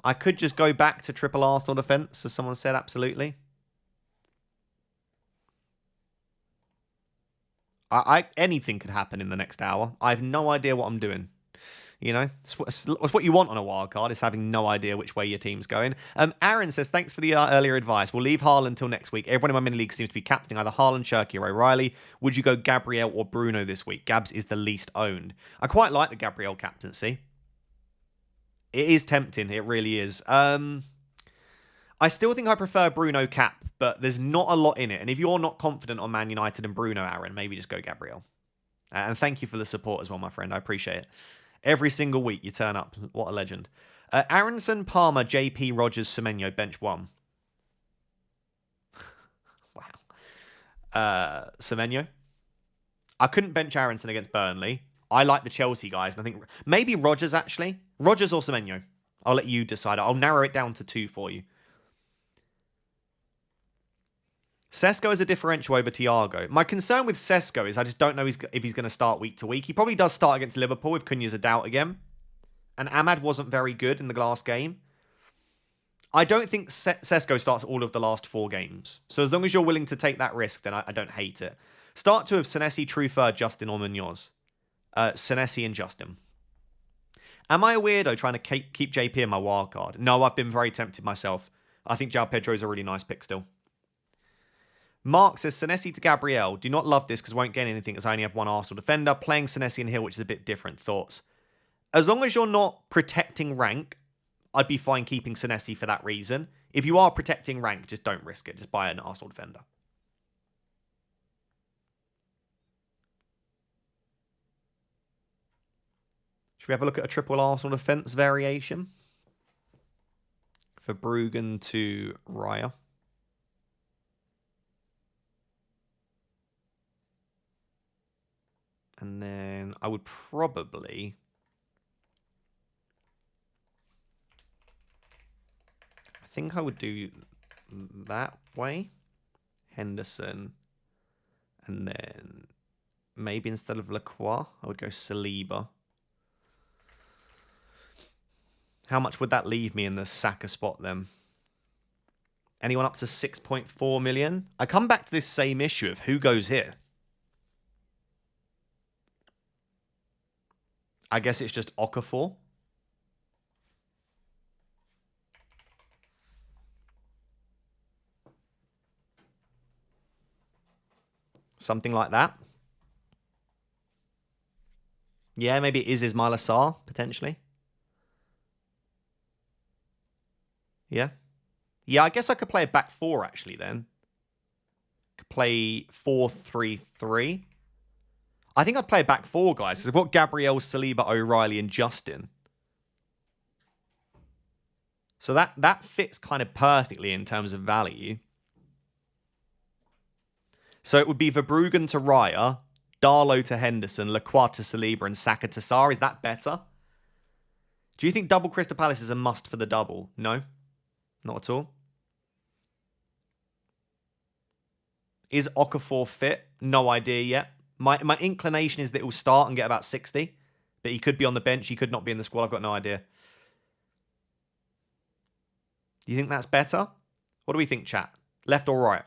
[SPEAKER 1] I could just go back to triple Arsenal defence, as someone said, absolutely. Anything could happen in the next hour. I have no idea what I'm doing. You know, it's what you want on a wildcard, is having no idea which way your team's going. Aaron says, thanks for the earlier advice. We'll leave Haaland until next week. Everyone in my mini league seems to be captaining either Haaland, Cherky, or O'Reilly. Would you go Gabriel or Bruno this week? Gabs is the least owned. I quite like the Gabriel captaincy. It is tempting. It really is. I still think I prefer Bruno cap, but there's not a lot in it. And if you're not confident on Man United and Bruno, Aaron, maybe just go Gabriel. And thank you for the support as well, my friend. I appreciate it. Every single week you turn up. What a legend. Aronson, Palmer, JP, Rogers, Semenyo, bench 1. Wow. Semenyo. I couldn't bench Aronson against Burnley. I like the Chelsea guys, and I think maybe Rogers, actually. Rogers or Semenyo. I'll let you decide. I'll narrow it down to 2 for you. Sesko is a differential over Thiago. My concern with Sesko is I just don't know if he's going to start week to week. He probably does start against Liverpool if Cunha's a doubt again. And Ahmad wasn't very good in the last game. I don't think Sesko starts all of the last 4 games. So as long as you're willing to take that risk, then I don't hate it. Start 2 of Senesi, Truffert, Justin, or Munoz. Senesi and Justin. Am I a weirdo trying to keep JP in my wildcard? No, I've been very tempted myself. I think João Pedro is a really nice pick still. Mark says, Senesi to Gabriel. Do not love this because I won't gain anything as I only have 1 Arsenal defender. Playing Senesi and Hill, which is a bit different. Thoughts? As long as you're not protecting rank, I'd be fine keeping Senesi for that reason. If you are protecting rank, just don't risk it. Just buy an Arsenal defender. Should we have a look at a triple Arsenal defence variation? For Bruggen to Raya. And then I would probably... I think I would do that way. Henderson. And then maybe instead of Lacroix, I would go Saliba. How much would that leave me in the Saka spot then? Anyone up to 6.4 million? I come back to this same issue of who goes here. I guess it's just Okafor. Something like that. Yeah, maybe it is Ismail Assar, potentially. Yeah. Yeah, I guess I could play a back 4, actually, then. Could play 4-3-3. I think I'd play a back 4, guys, because I've got Gabriel, Saliba, O'Reilly, and Justin. So that fits kind of perfectly in terms of value. So it would be Verbruggen to Raya, Darlow to Henderson, Lacroix to Saliba, and Saka to Sarr. Is that better? Do you think double Crystal Palace is a must for the double? No? Not at all? Is Okafor fit? No idea yet. My inclination is that he'll start and get about 60. But he could be on the bench. He could not be in the squad. I've got no idea. Do you think that's better? What do we think, chat? Left or right?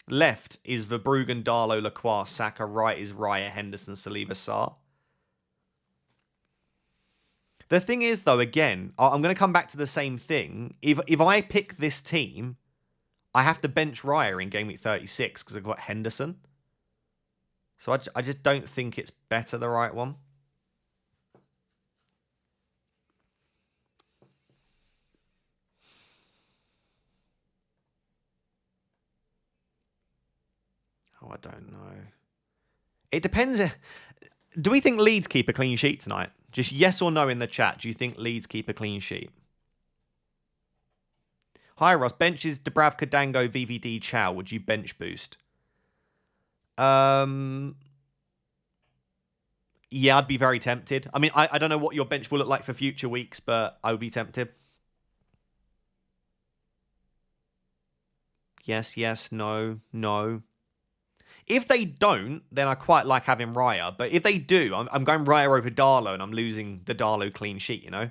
[SPEAKER 1] Left is Verbruggen, Darlow, Lacroix, Saka. Right is Raya, Henderson, Saliba, Sarr. The thing is, though, again, I'm going to come back to the same thing. If I pick this team, I have to bench Raya in Game Week 36 because I've got Henderson. So I just don't think it's better, the right one. Oh, I don't know. It depends. Do we think Leeds keep a clean sheet tonight? Just yes or no in the chat. Do you think Leeds keep a clean sheet? Hi, Ross. Benches Dubravka, Dango, VVD, Chow. Would you bench boost? Yeah, I'd be very tempted. I mean, I don't know what your bench will look like for future weeks, but I would be tempted. Yes, yes, no, no. If they don't, then I quite like having Raya. But if they do, I'm going Raya over Darlow and I'm losing the Darlow clean sheet, you know?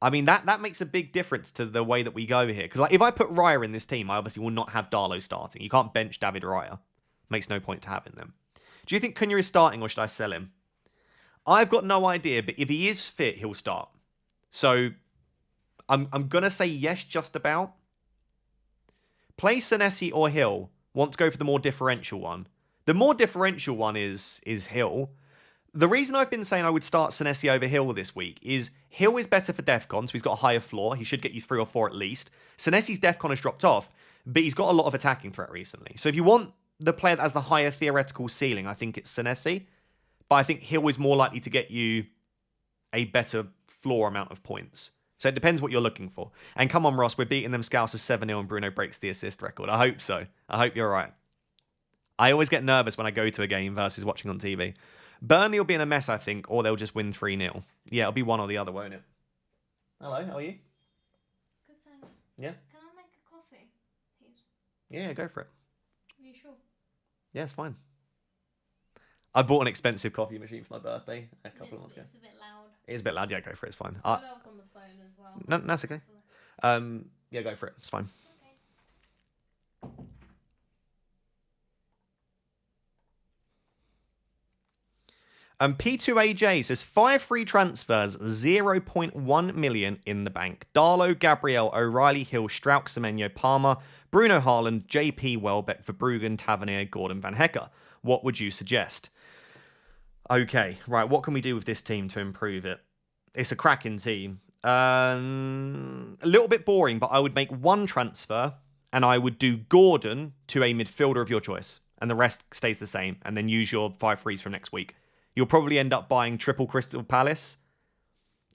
[SPEAKER 1] I mean, that makes a big difference to the way that we go here. Because like, if I put Raya in this team, I obviously will not have Darlow starting. You can't bench David Raya. Makes no point to having them. Do you think Cunha is starting or should I sell him? I've got no idea, but if he is fit, he'll start. So I'm going to say yes just about. Play Senesi or Hill. Want to go for the more differential one. The more differential one is Hill. The reason I've been saying I would start Senesi over Hill this week is Hill is better for Defcon, so he's got a higher floor. He should get you 3 or 4 at least. Senesi's Defcon has dropped off, but he's got a lot of attacking threat recently. So if you want the player that has the higher theoretical ceiling, I think it's Senesi. But I think Hill is more likely to get you a better floor amount of points. So it depends what you're looking for. And come on, Ross, we're beating them Scousers 7-0 and Bruno breaks the assist record. I hope so. I hope you're right. I always get nervous when I go to a game versus watching on TV. Burnley will be in a mess, I think, or they'll just win 3-0. Yeah, it'll be one or the other, won't it? Hello, how are you?
[SPEAKER 2] Good, thanks.
[SPEAKER 1] Yeah?
[SPEAKER 2] Can I make a coffee, please?
[SPEAKER 1] Yeah, go for it.
[SPEAKER 2] Are you sure?
[SPEAKER 1] Yeah, it's fine. I bought an expensive coffee machine for my birthday a couple of months ago.
[SPEAKER 2] It's a bit loud.
[SPEAKER 1] It is a bit loud. Yeah, go for it. It's fine.
[SPEAKER 2] Someone else on the phone as well.
[SPEAKER 1] No, that's okay. Yeah, go for it. It's fine.
[SPEAKER 2] Okay.
[SPEAKER 1] P2AJ says 5 free transfers, 0.1 million in the bank. Darlow, Gabriel, O'Reilly, Hill, Strauch, Semenyo, Palmer, Bruno Haaland, JP Welbeck, Verbruggen, Tavernier, Gordon Van Hecker. What would you suggest? Okay, right. What can we do with this team to improve it? It's a cracking team. A little bit boring, but I would make 1 transfer and I would do Gordon to a midfielder of your choice. And the rest stays the same. And then use your 5 frees from next week. You'll probably end up buying triple Crystal Palace.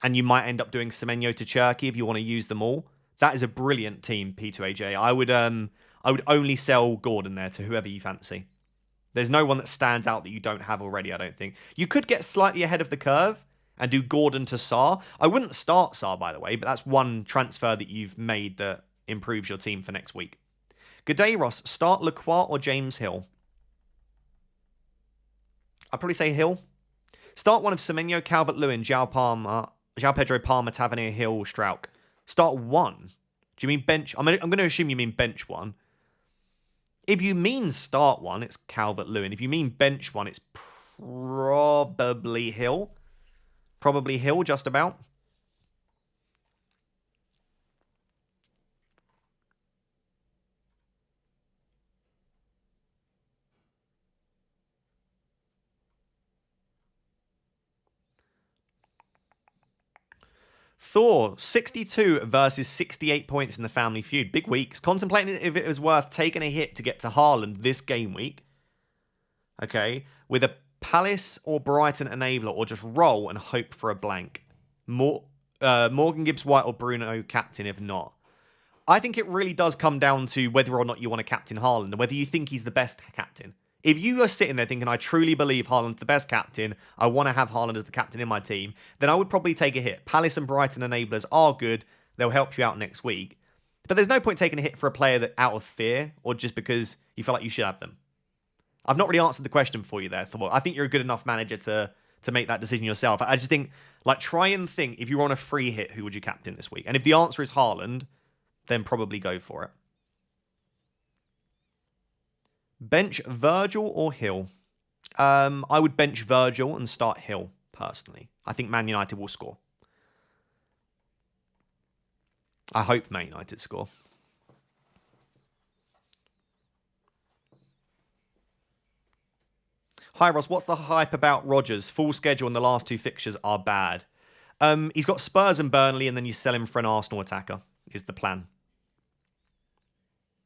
[SPEAKER 1] And you might end up doing Semenyo to Cherky if you want to use them all. That is a brilliant team, P2AJ. I would only sell Gordon there to whoever you fancy. There's no one that stands out that you don't have already, I don't think. You could get slightly ahead of the curve and do Gordon to Sarr. I wouldn't start Sarr, by the way, but that's 1 transfer that you've made that improves your team for next week. Good day, Ross. Start Lacroix or James Hill? I'd probably say Hill. Start one of Semenyo, Calvert-Lewin, João Pedro Palmer, Tavernier, Hill, Strauch. Start 1. Do you mean bench? I'm going to assume you mean bench 1. If you mean start 1, it's Calvert-Lewin. If you mean bench 1, it's probably Hill. Probably Hill, just about. Thor, 62 versus 68 points in the Family Feud. Big weeks. Contemplating if it was worth taking a hit to get to Haaland this game week. Okay. With a Palace or Brighton enabler, or just roll and hope for a blank. Morgan Gibbs White or Bruno captain if not. I think it really does come down to whether or not you want to captain Haaland and whether you think he's the best captain. If you are sitting there thinking, I truly believe Haaland's the best captain, I want to have Haaland as the captain in my team, then I would probably take a hit. Palace and Brighton enablers are good. They'll help you out next week. But there's no point taking a hit for a player that out of fear or just because you feel like you should have them. I've not really answered the question for you there, Thor. I think you're a good enough manager to make that decision yourself. I just think, like, try and think, if you were on a free hit, who would you captain this week? And if the answer is Haaland, then probably go for it. Bench Virgil or Hill? I would bench Virgil and start Hill, personally. I think Man United will score. I hope Man United score. Hi, Ross. What's the hype about Rodgers? Full schedule and the last 2 fixtures are bad. He's got Spurs and Burnley, and then you sell him for an Arsenal attacker, is the plan.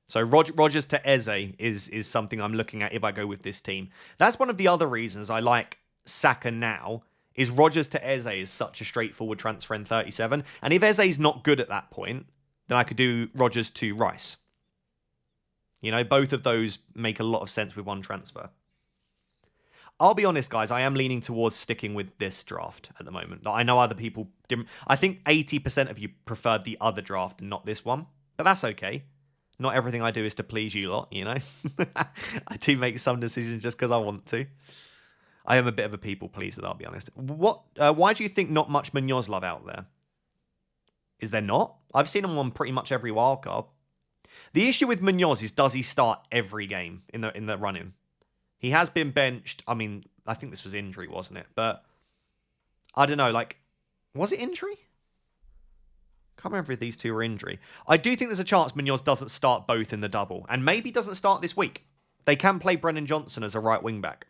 [SPEAKER 1] So Rodgers to Eze is something I'm looking at if I go with this team. That's one of the other reasons I like Saka now, is Rodgers to Eze is such a straightforward transfer in 37. And if Eze's not good at that point, then I could do Rodgers to Rice. You know, both of those make a lot of sense with one transfer. I'll be honest, guys, I am leaning towards sticking with this draft at the moment. I know other people didn't. I think 80% of you preferred the other draft and not this one, but that's okay. Not everything I do is to please you lot, you know. I do make some decisions just because I want to. I am a bit of a people pleaser, I'll be honest. Why do you think not much Munoz love out there? Is there not? I've seen him on pretty much every wildcard. The issue with Munoz is, does he start every game in the run-in? He has been benched. I mean, I think this was injury, wasn't it? But I don't know, like, was it injury? Can't remember if these two were injury. I do think there's a chance Munoz doesn't start both in the double, and maybe doesn't start this week. They can play Brennan Johnson as a right wing back.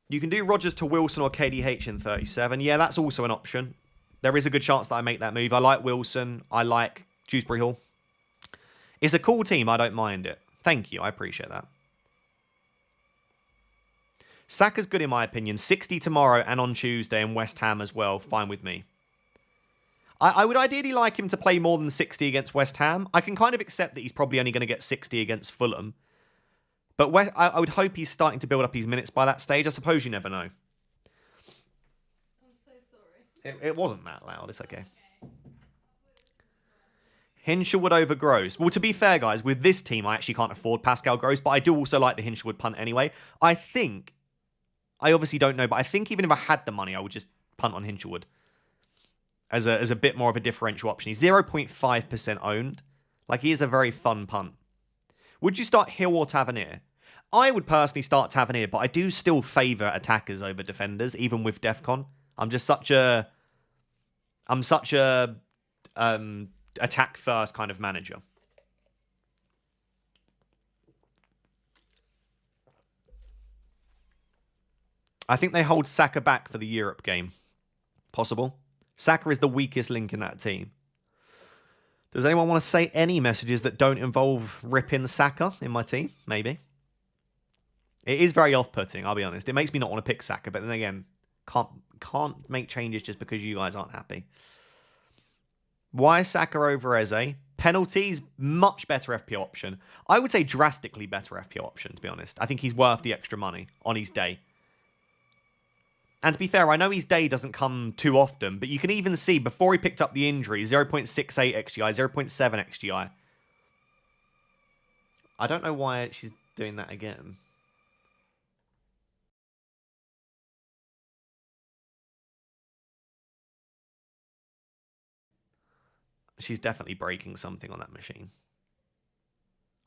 [SPEAKER 1] You can do Rodgers to Wilson or KDH in 37. Yeah, that's also an option. There is a good chance that I make that move. I like Wilson. I like Dewsbury Hall. It's a cool team. I don't mind it. Thank you. I appreciate that. Saka's good in my opinion. 60 tomorrow and on Tuesday, and West Ham as well. Fine with me. I would ideally like him to play more than 60 against West Ham. I can kind of accept that he's probably only going to get 60 against Fulham. But I would hope he's starting to build up his minutes by that stage. I suppose you never know.
[SPEAKER 2] I'm so sorry.
[SPEAKER 1] It wasn't that loud. It's okay. Hinshelwood over Gross. Well, to be fair, guys, with this team, I actually can't afford Pascal Gross, but I do also like the Hinshelwood punt anyway. I obviously don't know, but I think even if I had the money, I would just punt on Hinshelwood as a bit more of a differential option. He's 0.5% owned. Like, he is a very fun punt. Would you start Hill or Tavernier? I would personally start Tavernier, but I do still favour attackers over defenders, even with DEFCON. I'm such a attack first kind of manager. I think they hold Saka back for the Europe game. Possible. Saka is the weakest link in that team. Does anyone want to say any messages that don't involve ripping Saka in my team? Maybe. It is very off-putting, I'll be honest. It makes me not want to pick Saka, but then again, can't make changes just because you guys aren't happy. Why Saka over Eze? Penalties, much better FPL option. I would say drastically better FPL option, to be honest. I think he's worth the extra money on his day. And to be fair, I know his day doesn't come too often, but you can even see before he picked up the injury, 0.68 XGI, 0.7 XGI. I don't know why she's doing that again. She's definitely breaking something on that machine.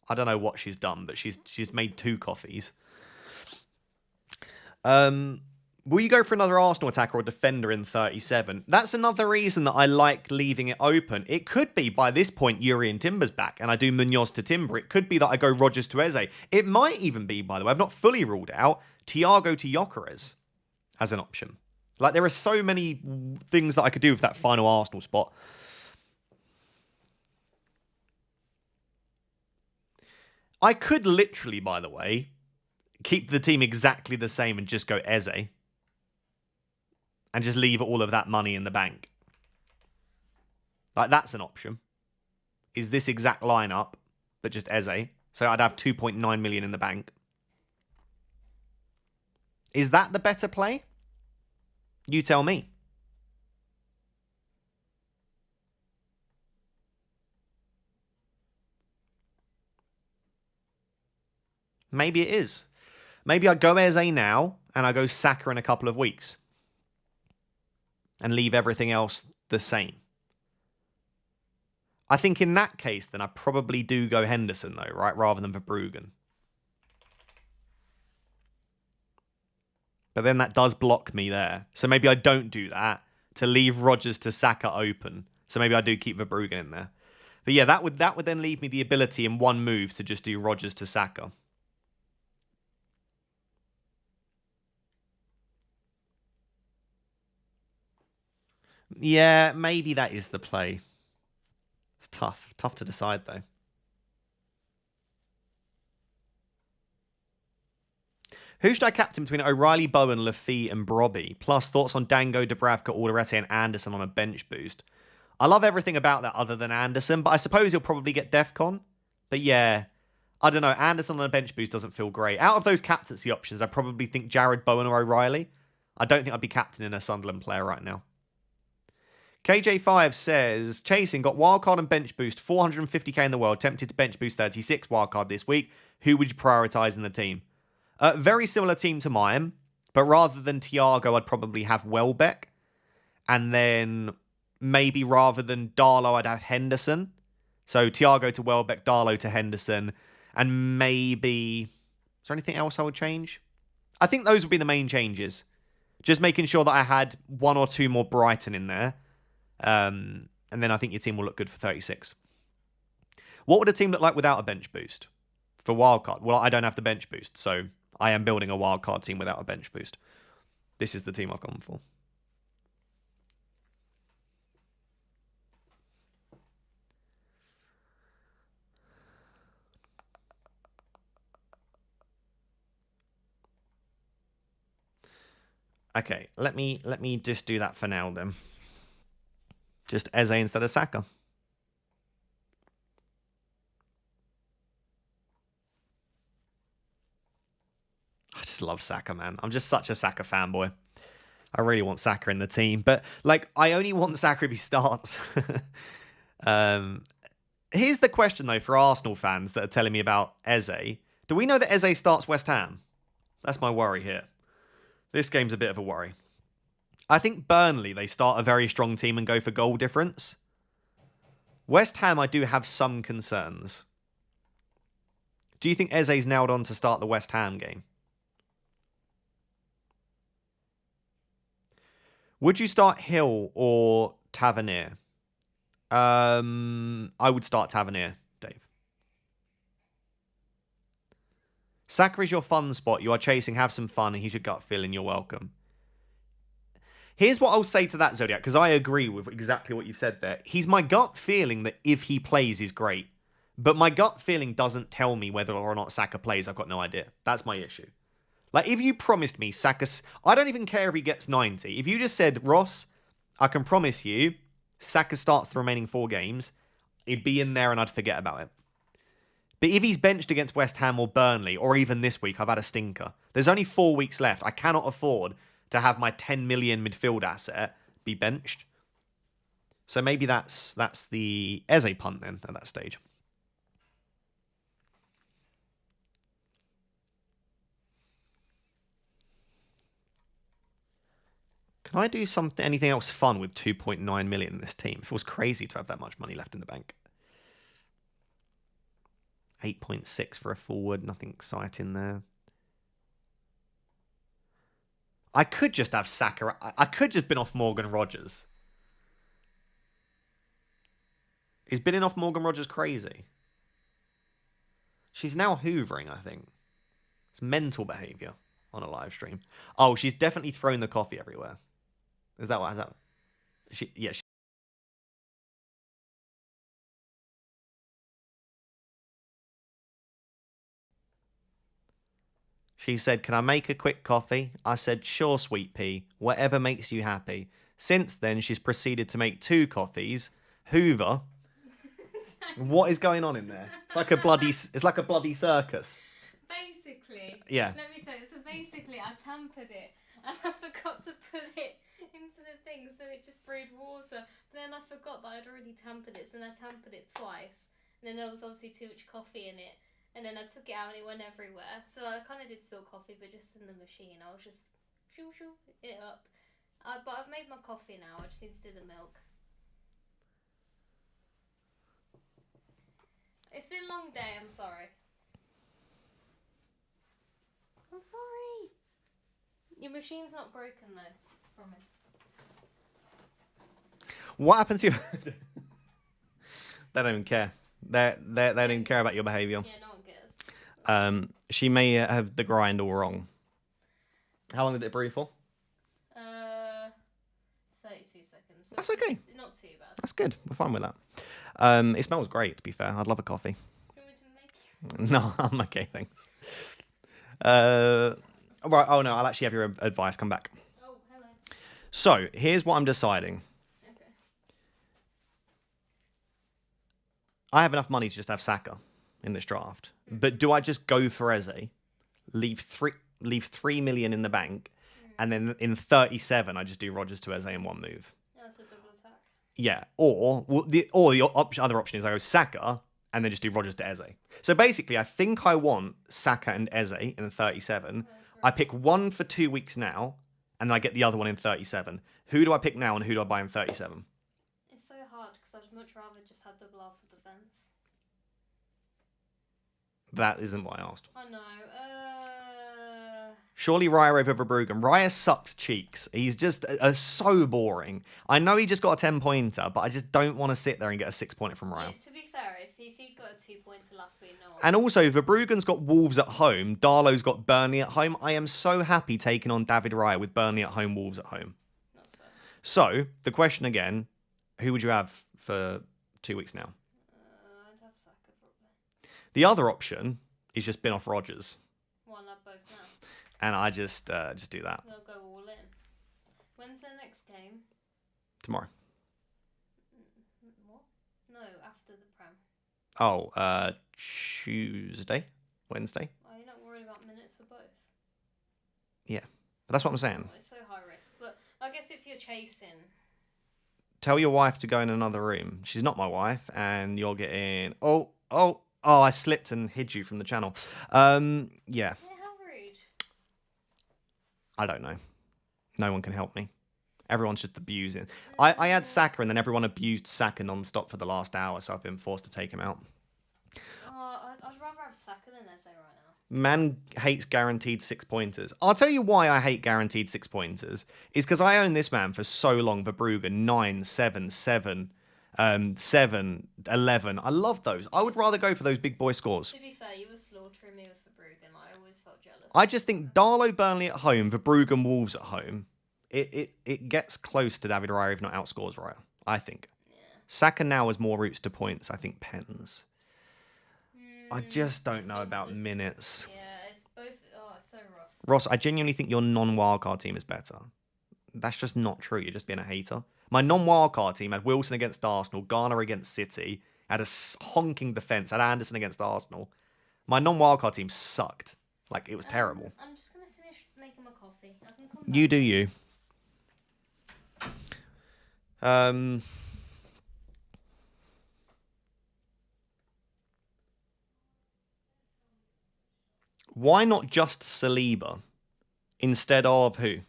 [SPEAKER 1] I don't know what she's done, but she's made 2 coffees. Will you go for another Arsenal attacker or defender in 37? That's another reason that I like leaving it open. It could be by this point Yuri and Timber's back and I do Munoz to Timber. It could be that I go Rodgers to Eze. It might even be, by the way, I've not fully ruled out, Thiago to Gyökeres as an option. Like, there are so many things that I could do with that final Arsenal spot. I could literally, by the way, keep the team exactly the same and just go Eze. And just leave all of that money in the bank. Like, that's an option. Is this exact lineup, but just Eze. So I'd have 2.9 million in the bank. Is that the better play? You tell me. Maybe it is. Maybe I go Eze now, and I go Saka in a couple of weeks. And leave everything else the same. I think in that case, then I probably do go Henderson, though, right? Rather than Verbruggen. But then that does block me there. So maybe I don't do that to leave Rodgers to Saka open. So maybe I do keep Verbruggen in there. But yeah, that would then leave me the ability in one move to just do Rodgers to Saka. Yeah, maybe that is the play. It's tough. Tough to decide, though. Who should I captain between O'Reilly, Bowen, Lafitte, and Brobby? Plus, thoughts on Dango, Dubravka, Alderete, and Anderson on a bench boost. I love everything about that other than Anderson, but I suppose he'll probably get DEFCON. But yeah, I don't know. Anderson on a bench boost doesn't feel great. Out of those captaincy options, I probably think Jared Bowen or O'Reilly. I don't think I'd be captaining a Sunderland player right now. KJ5 says, chasing, got wildcard and bench boost, 450k in the world, tempted to bench boost 36 wildcard this week. Who would you prioritise in the team? Very similar team to mine, but rather than Thiago, I'd probably have Welbeck. And then maybe rather than Darlow, I'd have Henderson. So Thiago to Welbeck, Darlow to Henderson. And maybe... Is there anything else I would change? I think those would be the main changes. Just making sure that I had one or two more Brighton in there. And then I think your team will look good for 36. What would a team look like without a bench boost? For wildcard? Well, I don't have the bench boost, so I am building a wildcard team without a bench boost. This is the team I've gone for. Okay, let me just do that for now then. Just Eze instead of Saka. I just love Saka, man. I'm just such a Saka fanboy. I really want Saka in the team, but like I only want Saka if he starts. Here's the question though for Arsenal fans that are telling me about Eze. Do we know that Eze starts West Ham? That's my worry here. This game's a bit of a worry. I think Burnley, they start a very strong team and go for goal difference. West Ham, I do have some concerns. Do you think Eze's nailed on to start the West Ham game? Would you start Hill or Tavernier? I would start Tavernier, Dave. Saka is your fun spot. You are chasing, have some fun, and he's your gut feeling. You're welcome. Here's what I'll say to that, Zodiac, because I agree with exactly what you've said there. He's my gut feeling that if he plays, is great. But my gut feeling doesn't tell me whether or not Saka plays. I've got no idea. That's my issue. Like, if you promised me Saka... I don't even care if he gets 90. If you just said, Ross, I can promise you, Saka starts the remaining 4 games, he'd be in there and I'd forget about it. But if he's benched against West Ham or Burnley, or even this week, I've had a stinker. There's only 4 weeks left. I cannot afford to have my 10 million midfield asset be benched. So maybe that's the Eze punt then at that stage. Can I do anything else fun with 2.9 million in this team? It feels crazy to have that much money left in the bank. 8.6 for a forward, nothing exciting there. I could just have Saka. I could just bin off Morgan Rogers. Is binning off Morgan Rogers crazy? She's now hoovering, I think. It's mental behaviour on a live stream. Oh, she's definitely thrown the coffee everywhere. Is that what has happened? Yeah. She said, can I make a quick coffee? I said, sure, sweet pea. Whatever makes you happy. Since then, she's proceeded to make 2 coffees. Hoover. What is going on in there? It's like a bloody circus.
[SPEAKER 2] Basically.
[SPEAKER 1] Yeah.
[SPEAKER 2] Let me tell you. So basically, I tampered it. And I forgot to put it into the thing, so it just brewed water. But then I forgot that I'd already tampered it, so then I tampered it twice. And then there was obviously too much coffee in it. And then I took it out and it went everywhere. So I kind of did spill coffee, but just in the machine. I was just shoo it up. But I've made my coffee now. I just need to do the milk. It's been a long day. I'm sorry. I'm sorry. Your machine's not broken though. Promise.
[SPEAKER 1] What happened to you? They don't even care. They don't even care about your behaviour.
[SPEAKER 2] Yeah, no one cares.
[SPEAKER 1] She may have the grind all wrong. How long did it brew for?
[SPEAKER 2] 32 seconds. So
[SPEAKER 1] That's okay.
[SPEAKER 2] Not too bad.
[SPEAKER 1] That's good. We're fine with that. It smells great, to be fair. I'd love a coffee.
[SPEAKER 2] Do you want me to make you?
[SPEAKER 1] No, I'm okay, thanks. Right. Oh, no, I'll actually have your advice. Come back.
[SPEAKER 2] Oh, hello.
[SPEAKER 1] So, here's what I'm deciding.
[SPEAKER 2] Okay.
[SPEAKER 1] I have enough money to just have Saka in this draft. But do I just go for Eze, leave 3 million in the bank, and then in 37 I just do Rodgers to Eze in one move?
[SPEAKER 2] That's a double attack.
[SPEAKER 1] Yeah, or the other option is I go Saka and then just do Rodgers to Eze. So basically, I think I want Saka and Eze in 37. I pick one for 2 weeks now, and then I get the other one in 37. Who do I pick now, and who do I buy in 37?
[SPEAKER 2] It's so hard because I'd much rather just have double Arsenal defense.
[SPEAKER 1] That isn't what I asked.
[SPEAKER 2] I know.
[SPEAKER 1] Surely Raya over Verbruggen. Raya sucks cheeks. He's just so boring. I know he just got a 10-pointer, but I just don't want to sit there and get a 6-pointer from Raya.
[SPEAKER 2] Yeah, to be fair, if he got a 2-pointer last week, no one.
[SPEAKER 1] And also, Verbruggen's got Wolves at home. Darlow's got Burnley at home. I am so happy taking on David Raya with Burnley at home, Wolves at home.
[SPEAKER 2] That's fair.
[SPEAKER 1] So, the question again, who would you have for 2 weeks now?
[SPEAKER 2] I'd have Saka probably.
[SPEAKER 1] The other option is just bin off Rodgers.
[SPEAKER 2] Well, I'll have both now.
[SPEAKER 1] And I just do that.
[SPEAKER 2] We'll go all in. When's their next game?
[SPEAKER 1] Tomorrow.
[SPEAKER 2] What? No, after the Prem.
[SPEAKER 1] Oh, Tuesday? Wednesday?
[SPEAKER 2] Are you not worried about minutes for both?
[SPEAKER 1] Yeah. But that's what I'm saying.
[SPEAKER 2] Oh, it's so high risk. But I guess if you're chasing...
[SPEAKER 1] Tell your wife to go in another room. She's not my wife, and you're getting... Oh, I slipped and hid you from the channel. Yeah.
[SPEAKER 2] Yeah, how rude.
[SPEAKER 1] I don't know. No one can help me. Everyone's just abusing. I had Saka, and then everyone abused Saka non-stop for the last hour, so I've been forced to take him out.
[SPEAKER 2] I'd rather have Saka than Eze right now.
[SPEAKER 1] Man hates guaranteed 6-pointers. I'll tell you why I hate guaranteed 6-pointers. Is because I own this man for so long. Verbruggen, 9, 7, 7, 7, 11. I love those. I would rather go for those big boy scores.
[SPEAKER 2] To be fair, you were slaughtering me with Verbruggen. I always felt jealous.
[SPEAKER 1] I just think Darlow, Burnley at home, Verbruggen, Wolves at home. It gets close to David Raya, if not outscores Raya, I think.
[SPEAKER 2] Yeah.
[SPEAKER 1] Saka now has more routes to points, I think, pens. I just don't know about minutes.
[SPEAKER 2] Yeah, it's both. Oh, it's so rough.
[SPEAKER 1] Ross, I genuinely think your non-wildcard team is better. That's just not true. You're just being a hater. My non-wildcard team had Wilson against Arsenal, Garner against City, had a honking defence, had Anderson against Arsenal. My non-wildcard team sucked. Like, it was terrible.
[SPEAKER 2] I'm just going to finish making my coffee. I can come back.
[SPEAKER 1] You do you. Why not just Saliba instead of who?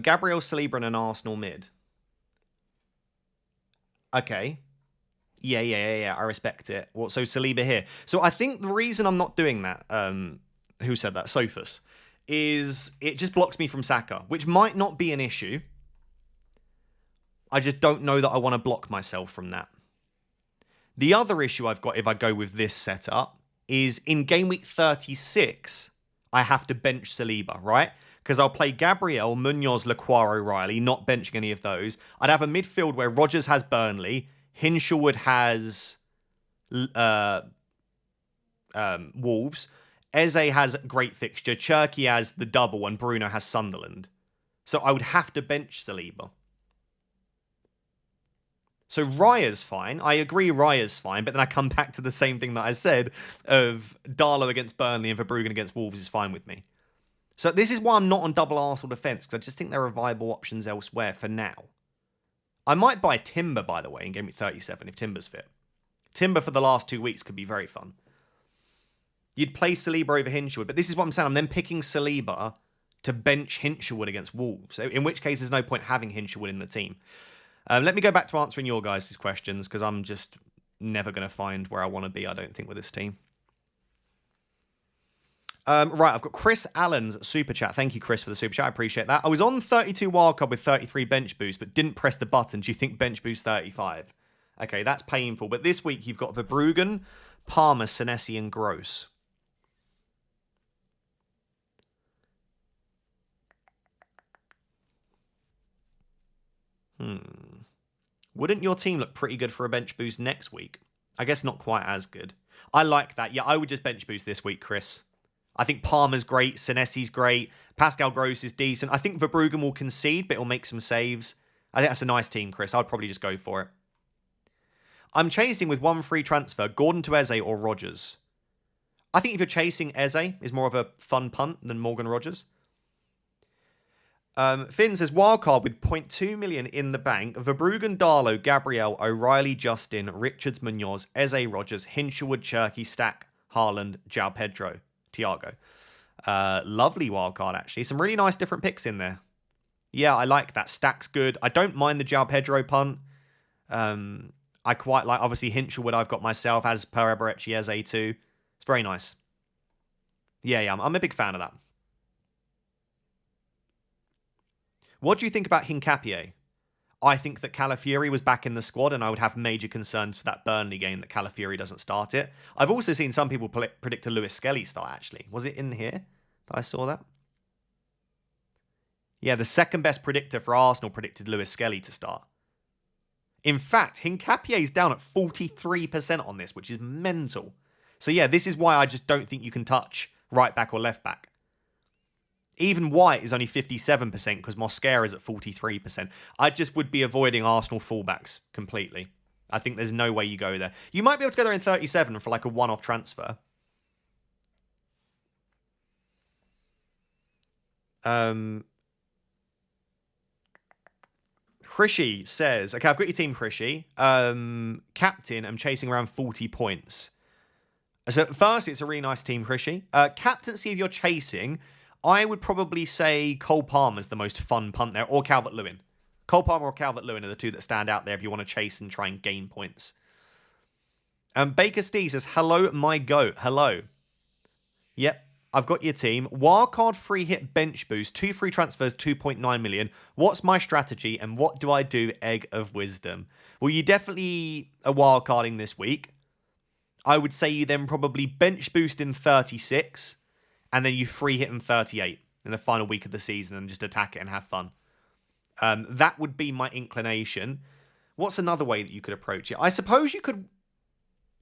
[SPEAKER 1] Gabriel Saliba and an Arsenal mid. Okay. Yeah. I respect it. What? So Saliba here. So I think the reason I'm not doing that, who said that? Sophus, is it just blocks me from Saka, which might not be an issue. I just don't know that I want to block myself from that. The other issue I've got if I go with this setup is in game week 36, I have to bench Saliba, right? Because I'll play Gabriel, Munoz, Lacroix, O'Reilly, not benching any of those. I'd have a midfield where Rodgers has Burnley, Hinshelwood has Wolves, Eze has great fixture, Cherky has the double, and Bruno has Sunderland. So I would have to bench Saliba. So Raya's fine. I agree Raya's fine, but then I come back to the same thing that I said of Darlow against Burnley and Verbruggen against Wolves is fine with me. So this is why I'm not on double Arsenal defence, because I just think there are viable options elsewhere for now. I might buy Timber, by the way, in game week 37 if Timber's fit. Timber for the last 2 weeks could be very fun. You'd play Saliba over Hinshelwood, but this is what I'm saying. I'm then picking Saliba to bench Hinshelwood against Wolves, in which case there's no point having Hinshelwood in the team. Let me go back to answering your guys' questions, because I'm just never going to find where I want to be, I don't think, with this team. Right, I've got Chris Allen's super chat. Thank you, Chris, for the super chat. I appreciate that. I was on 32 wildcard with 33 bench boost, but didn't press the button. Do you think bench boost 35? Okay, that's painful. But this week, you've got Verbruggen, Palmer, Senesi, and Gross. Wouldn't your team look pretty good for a bench boost next week? I guess not quite as good. I like that. Yeah, I would just bench boost this week, Chris. I think Palmer's great. Senesi's great. Pascal Gross is decent. I think Verbruggen will concede, but he'll make some saves. I think that's a nice team, Chris. I'd probably just go for it. I'm chasing with one free transfer, Gordon to Eze or Rogers. I think if you're chasing, Eze is more of a fun punt than Morgan Rogers. Finn says, wildcard with 0.2 million in the bank. Verbruggen, Darlow, Gabriel, O'Reilly, Justin, Richards, Munoz, Eze, Rogers, Hinshelwood, Cherky, Stack, Haaland, João Pedro, Thiago. Lovely wildcard, actually. Some really nice different picks in there. Yeah, I like that. Stack's good. I don't mind the João Pedro punt. I quite like, obviously, Hinshelwood I've got myself, as per Eberechi, Eze too. It's very nice. Yeah, I'm a big fan of that. What do you think about Hincapié? I think that Calafiori was back in the squad, and I would have major concerns for that Burnley game that Calafiori doesn't start it. I've also seen some people predict a Lewis Skelly start, actually. Was it in here that I saw that? Yeah, the second best predictor for Arsenal predicted Lewis Skelly to start. In fact, Hincapié is down at 43% on this, which is mental. So yeah, this is why I just don't think you can touch right back or left back. Even White is only 57% because Mosquera is at 43%. I just would be avoiding Arsenal fullbacks completely. I think there's no way you go there. You might be able to go there in 37 for like a one-off transfer. Hrishi says, okay, I've got your team, Hrishi. Captain, I'm chasing around 40 points. So first, it's a really nice team, Hrishi. Captaincy, if you're chasing, I would probably say Cole Palmer's the most fun punt there, or Calvert-Lewin. Cole Palmer or Calvert-Lewin are the two that stand out there if you want to chase and try and gain points. Baker Steve says, hello, my goat. Hello. Yep, I've got your team. Wildcard free hit bench boost, 2 free transfers, 2.9 million. What's my strategy and what do I do? Egg of wisdom. Well, you definitely are wildcarding this week. I would say you then probably bench boost in 36 and then you free hit in 38 in the final week of the season and just attack it and have fun. That would be my inclination. What's another way that you could approach it? I suppose you could...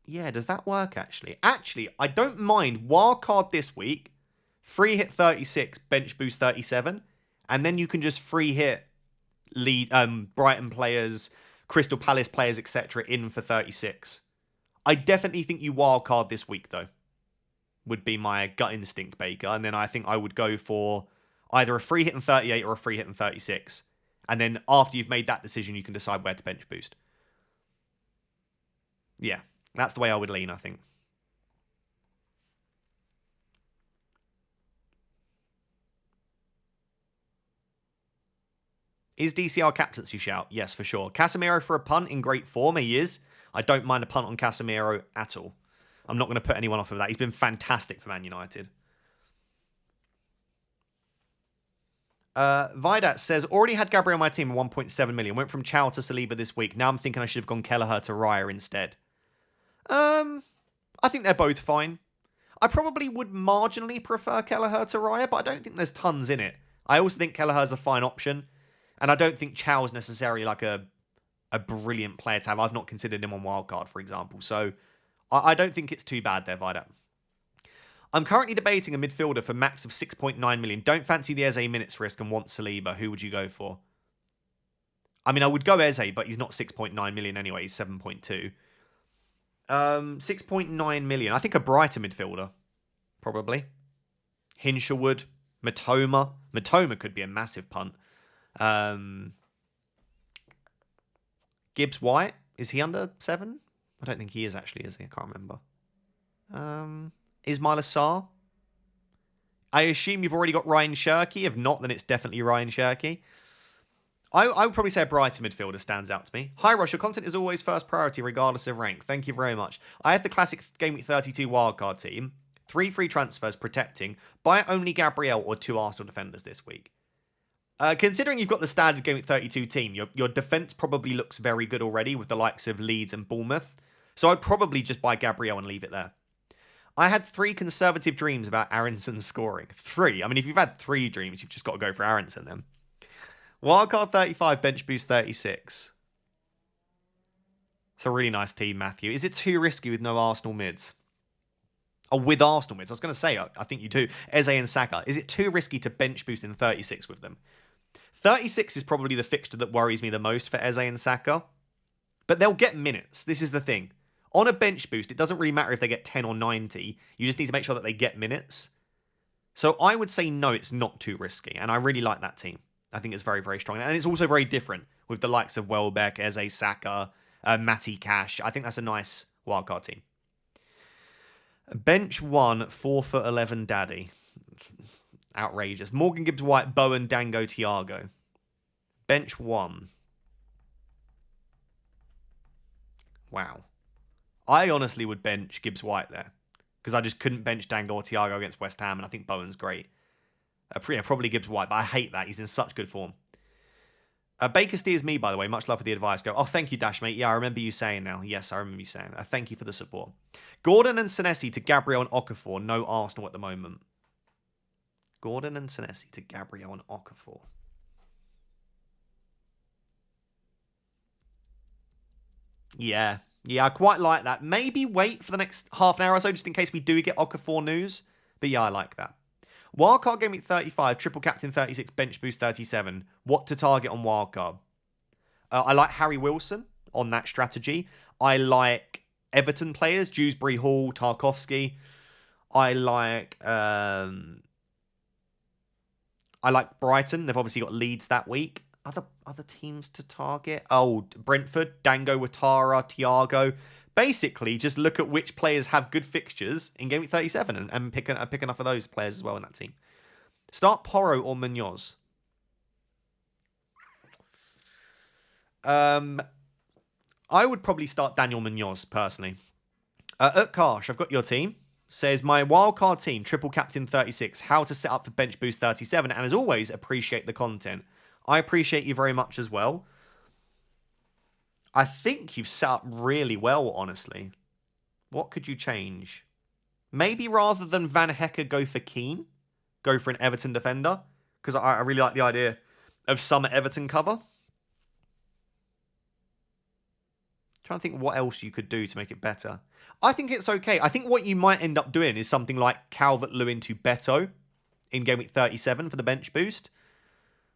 [SPEAKER 1] Yeah, does that work, actually? Actually, I don't mind wildcard this week, free hit 36, bench boost 37, and then you can just free hit lead Brighton players, Crystal Palace players, etc. in for 36. I definitely think you wildcard this week, though, would be my gut instinct, Baker. And then I think I would go for either a free hit in 38 or a free hit in 36. And then after you've made that decision, you can decide where to bench boost. Yeah, that's the way I would lean, I think. Is DCR captaincy shout? Yes, for sure. Casemiro for a punt in great form. He is. I don't mind a punt on Casemiro at all. I'm not going to put anyone off of that. He's been fantastic for Man United. Vidat says, already had Gabriel on my team at 1.7 million. Went from Chow to Saliba this week. Now I'm thinking I should have gone Kelleher to Raya instead. I think they're both fine. I probably would marginally prefer Kelleher to Raya, but I don't think there's tons in it. I also think Kelleher's a fine option. And I don't think Chow's necessarily like a brilliant player to have. I've not considered him on wildcard, for example. So I don't think it's too bad there, Vidat. I'm currently debating a midfielder for max of 6.9 million. Don't fancy the Eze minutes risk and want Saliba. Who would you go for? I mean, I would go Eze, but he's not 6.9 million anyway. He's 7.2. 6.9 million. I think a brighter midfielder, probably. Hinshelwood, Matoma. Matoma could be a massive punt. Gibbs White, is he under 7? I don't think he is actually, is he? I can't remember. Ismail Assar. I assume you've already got Ryan Shirky. If not, then it's definitely Ryan Shirky. I would probably say a brighter midfielder stands out to me. Hi, Ross. Your content is always first priority, regardless of rank. Thank you very much. I had the classic Gameweek 32 wildcard team. 3 free transfers protecting. Buy only Gabriel or 2 Arsenal defenders this week. Considering you've got the standard Gameweek 32 team, your defence probably looks very good already with the likes of Leeds and Bournemouth. So I'd probably just buy Gabriel and leave it there. I had 3 conservative dreams about Aronson scoring. 3? I mean, if you've had 3 dreams, you've just got to go for Aronson then. Wildcard 35, bench boost 36. It's a really nice team, Matthew. Is it too risky with no Arsenal mids? Oh, with Arsenal mids. I was going to say, I think you do. Eze and Saka. Is it too risky to bench boost in 36 with them? 36 is probably the fixture that worries me the most for Eze and Saka. But they'll get minutes. This is the thing. On a bench boost, it doesn't really matter if they get 10 or 90. You just need to make sure that they get minutes. So I would say no, it's not too risky. And I really like that team. I think it's very, very strong. And it's also very different with the likes of Welbeck, Eze, Saka, Matty Cash. I think that's a nice wildcard team. Bench 1, 4'11" daddy. Outrageous. Morgan Gibbs White, Bowen, Dango, Thiago. Bench 1. Wow. I honestly would bench Gibbs White there. Because I just couldn't bench Dango or Thiago against West Ham. And I think Bowen's great. Probably Gibbs White, but I hate that. He's in such good form. Baker steers me, by the way. Much love for the advice. Go, oh, thank you, Dashmate. Yeah, I remember you saying now. Yes, I remember you saying. Thank you for the support. Gordon and Senesi to Gabriel and Okafor. No Arsenal at the moment. Gordon and Senesi to Gabriel and Okafor. Yeah. Yeah, I quite like that. Maybe wait for the next half an hour or so, just in case we do get Okafor news. But yeah, I like that. Wildcard Gameweek 35, Triple Captain 36, Bench Boost 37. What to target on Wildcard? I like Harry Wilson on that strategy. I like Everton players, Dewsbury Hall, Tarkovsky. I like Brighton. They've obviously got Leeds that week. Other teams to target? Oh, Brentford, Dango, Ouattara, Thiago. Basically, just look at which players have good fixtures in Game Week 37 and pick enough of those players as well in that team. Start Porro or Munoz. I would probably start Daniel Munoz, personally. Utkarsh, I've got your team. Says, my wildcard team, Triple Captain 36, how to set up for Bench Boost 37. And as always, appreciate the content. I appreciate you very much as well. I think you've set up really well, honestly. What could you change? Maybe rather than Van Hecke go for Keane, go for an Everton defender. Because I really like the idea of some Everton cover. Trying to think what else you could do to make it better. I think it's okay. I think what you might end up doing is something like Calvert-Lewin to Beto in Game Week 37 for the bench boost.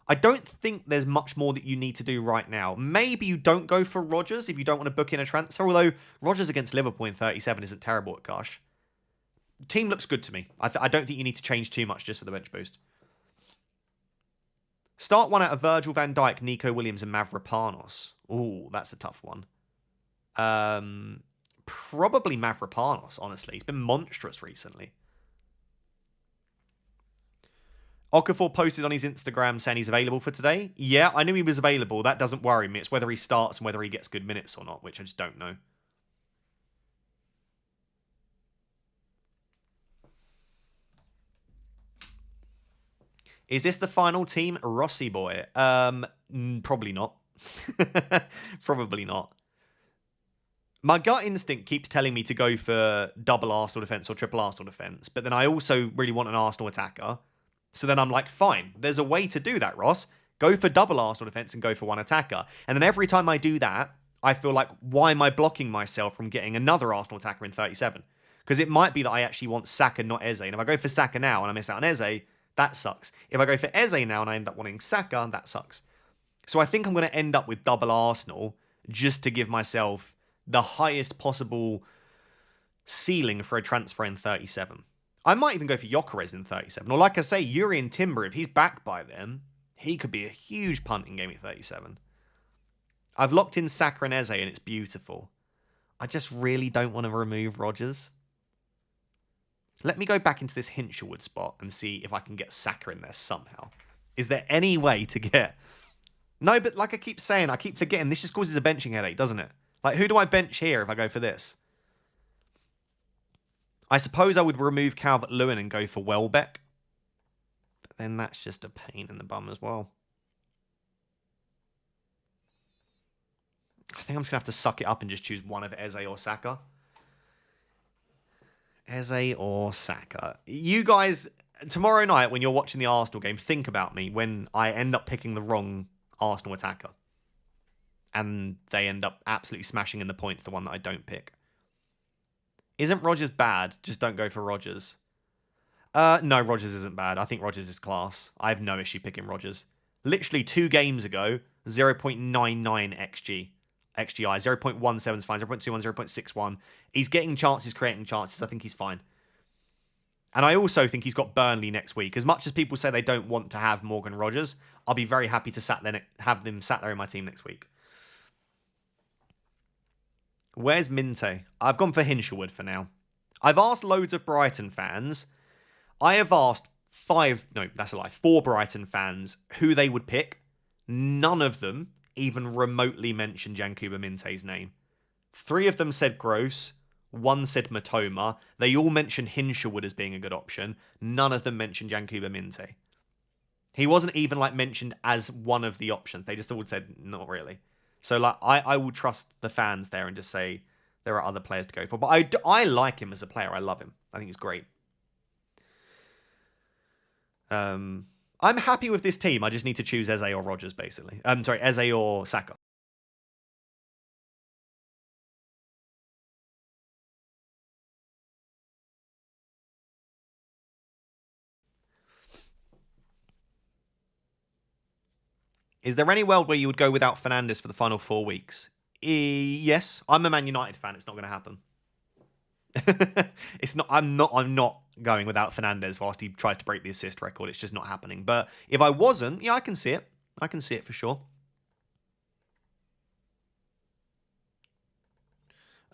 [SPEAKER 1] I don't think there's much more that you need to do right now. Maybe you don't go for Rodgers if you don't want to book in a transfer, although Rodgers against Liverpool in 37 isn't terrible at Gosh. Team looks good to me. I don't think you need to change too much just for the bench boost. Start one out of Virgil van Dijk, Nico Williams, and Mavropanos. Ooh, that's a tough one. Probably Mavropanos, honestly. He's been monstrous recently. Okafor posted on his Instagram saying he's available for today. Yeah, I knew he was available. That doesn't worry me. It's whether he starts and whether he gets good minutes or not, which I just don't know. Is this the final team? Rossi boy. Probably not. Probably not. My gut instinct keeps telling me to go for double Arsenal defence or triple Arsenal defence, but then I also really want an Arsenal attacker. So then I'm like, fine, there's a way to do that, Ross. Go for double Arsenal defence and go for one attacker. And then every time I do that, I feel like, why am I blocking myself from getting another Arsenal attacker in 37? Because it might be that I actually want Saka, not Eze. And if I go for Saka now and I miss out on Eze, that sucks. If I go for Eze now and I end up wanting Saka, that sucks. So I think I'm going to end up with double Arsenal just to give myself the highest possible ceiling for a transfer in 37. I might even go for Gyökeres in 37. Or like I say, Yuri and Timber, if he's back by then, he could be a huge punt in Game Week 37. I've locked in Saka and Eze and it's beautiful. I just really don't want to remove Rodgers. Let me go back into this Hinshelwood spot and see if I can get Saka in there somehow. Is there any way to get... No, but like I keep saying, I keep forgetting, this just causes a benching headache, doesn't it? Like, who do I bench here if I go for this? I suppose I would remove Calvert-Lewin and go for Welbeck. But then that's just a pain in the bum as well. I think I'm just going to have to suck it up and just choose one of Eze or Saka. Eze or Saka. You guys, tomorrow night when you're watching the Arsenal game, think about me when I end up picking the wrong Arsenal attacker. and they end up absolutely smashing in the points, the one that I don't pick. Isn't Rodgers bad? Just don't go for Rodgers. No, Rodgers isn't bad. I think Rodgers is class. I have no issue picking Rodgers. Literally 2 games ago, 0.99 XG. XGI, 0.17 is fine, 0.21, 0.61. He's getting chances, creating chances. I think he's fine. And I also think he's got Burnley next week. As much as people say they don't want to have Morgan Rodgers, I'll be very happy to have them sat there in my team next week. Where's Minte? I've gone for Hinshelwood for now. I've asked loads of Brighton fans. I have asked 4 Brighton fans who they would pick. None of them even remotely mentioned Yankuba Minte's name. 3 of them said Gross. 1 said Matoma. They all mentioned Hinshelwood as being a good option. None of them mentioned Yankuba Minte. He wasn't even mentioned as one of the options. They just all said not really. So I will trust the fans there and just say there are other players to go for. But I like him as a player. I love him. I think he's great. I'm happy with this team. I just need to choose Eze or Rodgers, basically. Eze or Saka. Is there any world where you would go without Fernandes for the final 4 weeks? Yes. I'm a Man United fan. It's not going to happen. It's not. I'm not going without Fernandes whilst he tries to break the assist record. It's just not happening. But if I wasn't, yeah, I can see it. I can see it for sure.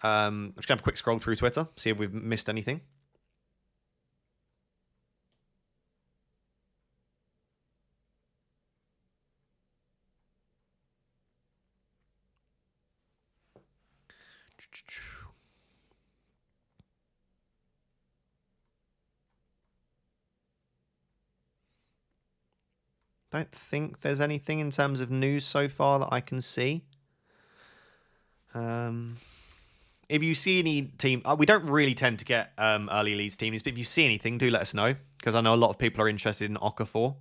[SPEAKER 1] I'm just gonna have a quick scroll through Twitter, see if we've missed anything. Don't think there's anything in terms of news so far that I can see. If you see any team, we don't really tend to get early leads teams, but if you see anything, do let us know, because I know a lot of people are interested in Okafor.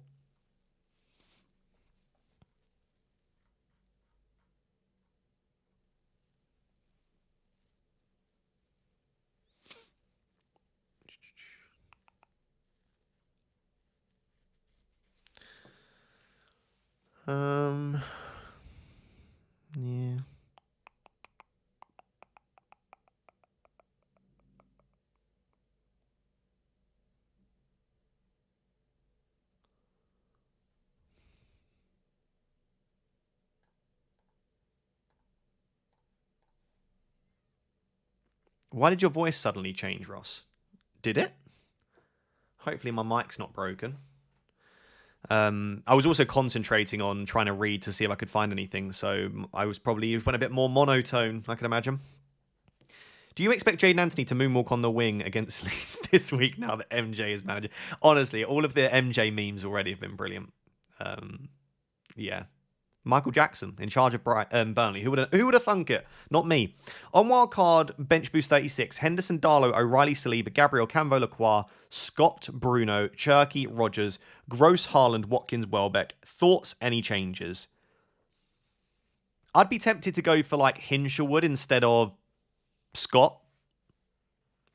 [SPEAKER 1] Yeah. Why did your voice suddenly change, Ross? Did it? Hopefully my mic's not broken. I was also concentrating on trying to read to see if I could find anything, so I was probably went a bit more monotone, I can imagine. Do you expect Jayden Anthony to moonwalk on the wing against Leeds this week now that MJ is manager? Honestly, all of the MJ memes already have been brilliant. Yeah. Michael Jackson in charge of Burnley. Who would have thunk it? Not me. On Wildcard, bench boost 36, Henderson, Darlow, O'Reilly, Saliba, Gabriel, Camvo, Lacroix, Scott, Bruno, Cherky, Rodgers, Gross, Haaland, Watkins, Welbeck. Thoughts? Any changes? I'd be tempted to go for Hinshelwood instead of Scott.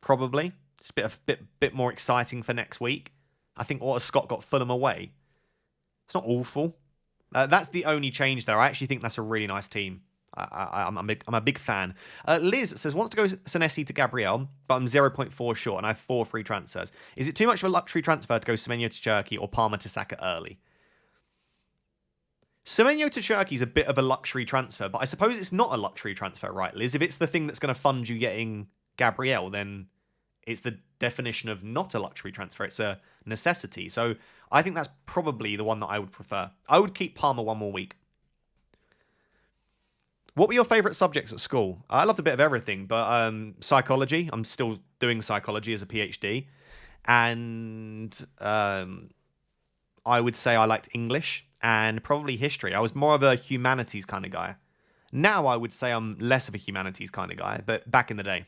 [SPEAKER 1] Probably. It's a bit more exciting for next week. I think Scott got Fulham away. It's not awful. That's the only change there. I actually think that's a really nice team. I'm a big fan. Liz says, wants to go Senesi to Gabriel, but I'm 0.4 short and I have 4 free transfers. Is it too much of a luxury transfer to go Semenyo to Cherky or Palmer to Saka early? Semenyo to Cherky is a bit of a luxury transfer, but I suppose it's not a luxury transfer, right, Liz? If it's the thing that's going to fund you getting Gabriel, then it's the definition of not a luxury transfer. It's a necessity. So I think that's probably the one that I would prefer. I would keep Palmer 1 more week. What were your favourite subjects at school? I loved a bit of everything, but psychology. I'm still doing psychology as a PhD. And I would say I liked English and probably history. I was more of a humanities kind of guy. Now I would say I'm less of a humanities kind of guy, but back in the day.